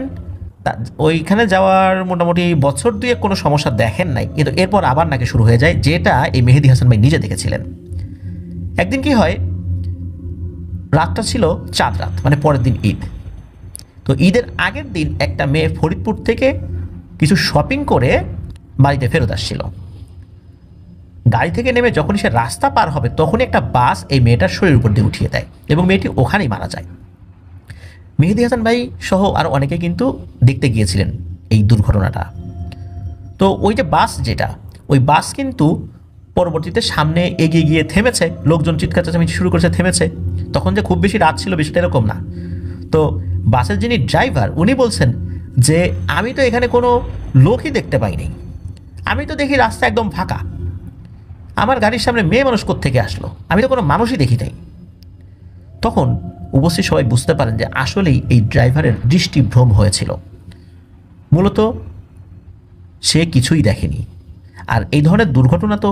ওইখানে যাওয়ার মোটামুটি বছর দুয়েক কোনো সমস্যা দেখেন নাই, কিন্তু এরপর আবার নাকি শুরু হয়ে যায়, যেটা এই মেহেদী হাসান ভাই নিজে দেখেছিলেন। একদিন কি হয়, রাতটা ছিল চাঁদ রাত, মানে পরের দিন ঈদ। তো ঈদের আগের দিন একটা মেয়ে ফরিদপুর থেকে কিছু শপিং করে বাড়িতে ফেরত আসছিল। গাড়ি থেকে নেমে যখনই সে রাস্তা পার হবে তখনই একটা বাস এই মেয়েটার শরীরের উপর দিয়ে উঠিয়ে দেয় এবং মেয়েটি ওখানেই মারা যায়। মেহেদী হাসান ভাই সহ আরও অনেকে কিন্তু দেখতে গিয়েছিলেন এই দুর্ঘটনাটা। তো ওই যে বাস যেটা, ওই বাস কিন্তু পরবর্তীতে সামনে এগিয়ে গিয়ে থেমেছে, লোকজন চিৎকার চেঁচামেচি শুরু করেছে, থেমেছে। তখন যে খুব বেশি রাত ছিল বিষয়টা এরকম না। তো বাসের যিনি ড্রাইভার উনি বলছেন যে আমি তো এখানে কোনো লোকই দেখতে পাইনি, আমি তো দেখি রাস্তা একদম ফাঁকা, আমার গাড়ির সামনে মেয়ে মানুষ কোত্থেকে আসলো, আমি তো কোনো মানুষই দেখি নাই। তখন উপস্থিত সবাই বুঝতে পারেন যে আসলেই এই ড্রাইভারের দৃষ্টিভ্রম হয়েছিল, মূলত সে কিছুই দেখেনি। আর এই ধরনের দুর্ঘটনা তো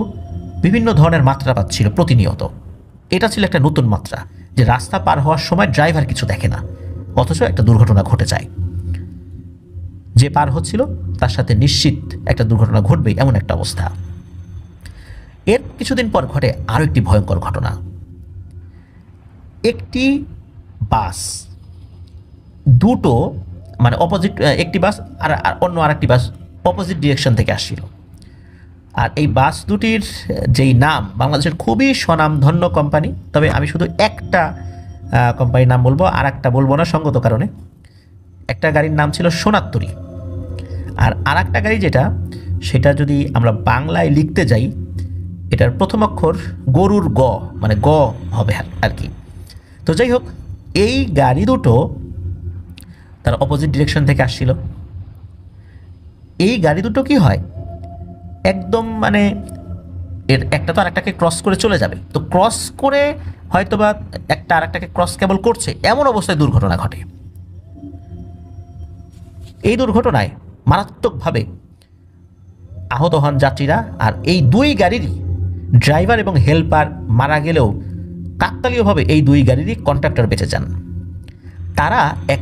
বিভিন্ন ধরনের মাত্রা পাচ্ছিল প্রতিনিয়ত। এটা ছিল একটা নতুন মাত্রা, যে রাস্তা পার হওয়ার সময় ড্রাইভার কিছু দেখে না, অথচ একটা দুর্ঘটনা ঘটে যায়। যে পার হচ্ছিল তার সাথে নিশ্চিত একটা দুর্ঘটনা ঘটবেই, এমন একটা অবস্থা। এর কিছুদিন পর ঘটে আরও একটি ভয়ঙ্কর ঘটনা। একটি বাস দুটো, মানে অপোজিট, একটি বাস আর অন্য আরেকটি বাস অপোজিট ডিরেকশন থেকে আসছিল। আর এই বাস দুটির যেই নাম, বাংলাদেশের খুবই স্বনামধন্য কোম্পানি, তবে আমি শুধু একটা কোম্পানির নাম বলবো, আর একটা বলবো না সঙ্গত কারণে। একটা গাড়ির নাম ছিল সোনাত্তরী, আর একটা গাড়ি যেটা, সেটা যদি আমরা বাংলায় লিখতে যাই, এটার প্রথম অক্ষর গরুর গ, মানে গ হবে আর কি। তো যাই হোক, এই গাড়ি দুটো তার অপোজিট ডিরেকশন থেকে আসছিল। এই গাড়ি দুটো কি হয়, একদম মানে এর একটা তো আরেকটাকে ক্রস করে চলে যাবে, তো ক্রস করে হয়তোবা একটা আরেকটাকে ক্রস কেবল করছে, এমন অবস্থায় দুর্ঘটনা ঘটে। এই দুর্ঘটনায় মারাত্মকভাবে আহত হন যাত্রীরা, আর এই দুই গাড়িরই ড্রাইভার এবং হেল্পার মারা গেলেও কাকতালীয়ভাবে এই দুই গাড়িরই কন্ট্রাক্টর বেঁচে যান। তারা এক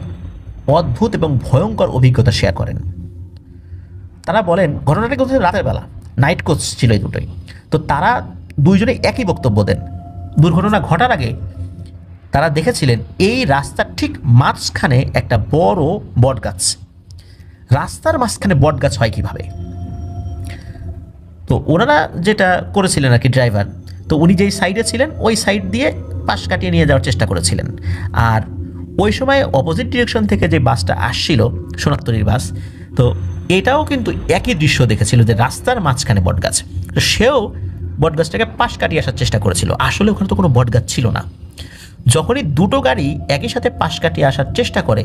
অদ্ভুত এবং ভয়ঙ্কর অভিজ্ঞতা শেয়ার করেন। তারা বলেন ঘটনাটি ঘটেছে রাতের বেলা, নাইট কোচ ছিল এই দুটোই। তো তারা দুইজনে একই বক্তব্য দেন, দুর্ঘটনা ঘটার আগে তারা দেখেছিলেন এই রাস্তার ঠিক মাঝখানে একটা বড় বট গাছ। রাস্তার মাঝখানে বট গাছ হয় কীভাবে? তো ওনারা যেটা করেছিলেন আর কি, ড্রাইভার, তো উনি যেই সাইডে ছিলেন ওই সাইড দিয়ে পাশ কাটিয়ে নিয়ে যাওয়ার চেষ্টা করেছিলেন। আর ওই সময় অপোজিট ডিরেকশন থেকে যে বাসটা আসছিল, সোনাত্তরীর বাস, তো এটাও কিন্তু একই দৃশ্য দেখেছিল, যে রাস্তার মাঝখানে বটগাছ। তো সেও বটগাছটাকে পাশ কাটিয়ে আসার চেষ্টা করেছিল। আসলে ওখানে তো কোনো বটগাছ ছিল না। যখনই দুটো গাড়ি একই সাথে পাশ কাটিয়ে আসার চেষ্টা করে,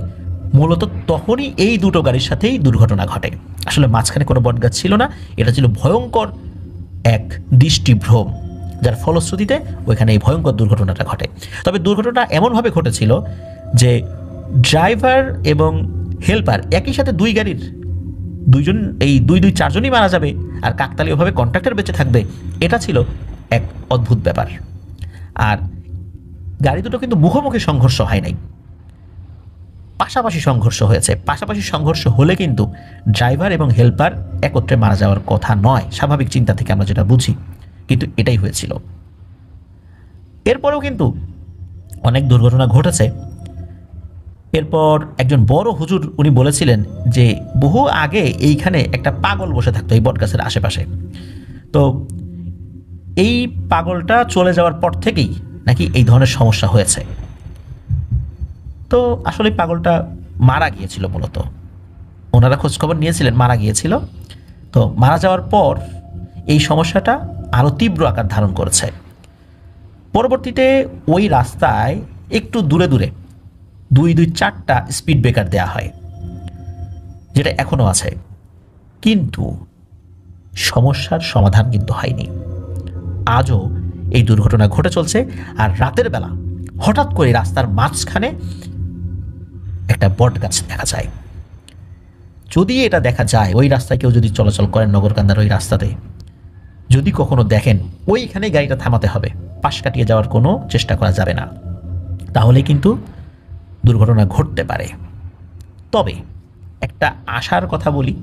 মূলত তখনই এই দুটো গাড়ির সাথেই দুর্ঘটনা ঘটে। আসলে মাঝখানে কোনো বটগাছ ছিল না, এটা ছিল ভয়ঙ্কর এক দৃষ্টিভ্রম, যার ফলশ্রুতিতে ওইখানে এই ভয়ঙ্কর দুর্ঘটনাটা ঘটে। তবে দুর্ঘটনা এমনভাবে ঘটেছিল যে ড্রাইভার এবং হেল্পার একই সাথে দুই গাড়ির দুইজন, এই দুই চারজনই মারা যাবে, আর কাকতালীয়ভাবে কন্ট্রাক্টর বেঁচে থাকবে। এটা ছিল এক অদ্ভুত ব্যাপার। আর গাড়ি দুটো কিন্তু মুখোমুখি সংঘর্ষ হয় নাই, পাশাপাশি সংঘর্ষ হয়েছে। পাশাপাশি সংঘর্ষ হলে কিন্তু ড্রাইভার এবং হেল্পার একত্রে মারা যাওয়ার কথা নয়, স্বাভাবিক চিন্তা থেকে আমরা যেটা বুঝি, কিন্তু এটাই হয়েছিল। এরপরেও কিন্তু অনেক দুর্ঘটনা ঘটেছে। এরপর একজন বড় হুজুর উনি বলেছিলেন যে বহু আগে এইখানে একটা পাগল বসে থাকতো এই বটগাছের আশেপাশে। তো এই পাগলটা চলে যাওয়ার পর থেকেই নাকি এই ধরনের সমস্যা হয়েছে। তো আসলে পাগলটা মারা গিয়েছিল, মূলত ওনারা খোঁজখবর নিয়েছিলেন, মারা গিয়েছিল। তো মারা যাওয়ার পর এই সমস্যাটা আরও তীব্র আকার ধারণ করেছে। পরবর্তীতে ওই রাস্তায় একটু দূরে দূরে দুই চারটা স্পিড ব্রেকার দেওয়া হয়, যেটা এখনও আছে, কিন্তু সমস্যার সমাধান কিন্তু হয়নি। আজও এই দুর্ঘটনা ঘটে চলছে। আর রাতের বেলা হঠাৎ করে রাস্তার মাঝখানে একটা বট গাছ দেখা যায়। যদি এটা দেখা যায়, ওই রাস্তায় কেউ যদি চলাচল করেন নগরকান্দার ওই রাস্তাতে, যদি কখনো দেখেন, ওইখানে গাড়িটা থামাতে হবে, পাশ কাটিয়ে যাওয়ার কোনো চেষ্টা করা যাবে না, তাহলে কিন্তু দুর্ঘটনা ঘটতে পারে। তবে একটা আশার কথা বলি,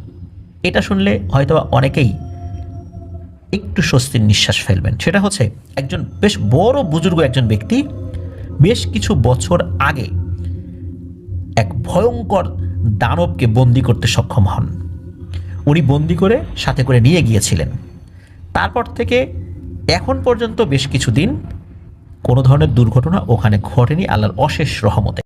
এটা শুনলে হয়তো অনেকেই একটু স্বস্তির নিঃশ্বাস ফেলবেন। সেটা হচ্ছে একজন বেশ বড় বুজুর্গ একজন ব্যক্তি বেশ কিছু বছর আগে এক ভয়ঙ্কর দানবকে বন্দি করতে সক্ষম হন। উনি বন্দি করে সাথে করে নিয়ে গিয়েছিলেন। তারপর থেকে এখন পর্যন্ত বেশ কিছুদিন কোনো ধরনের দুর্ঘটনা ওখানে ঘটেনি, আল্লাহর অশেষ রহমতে।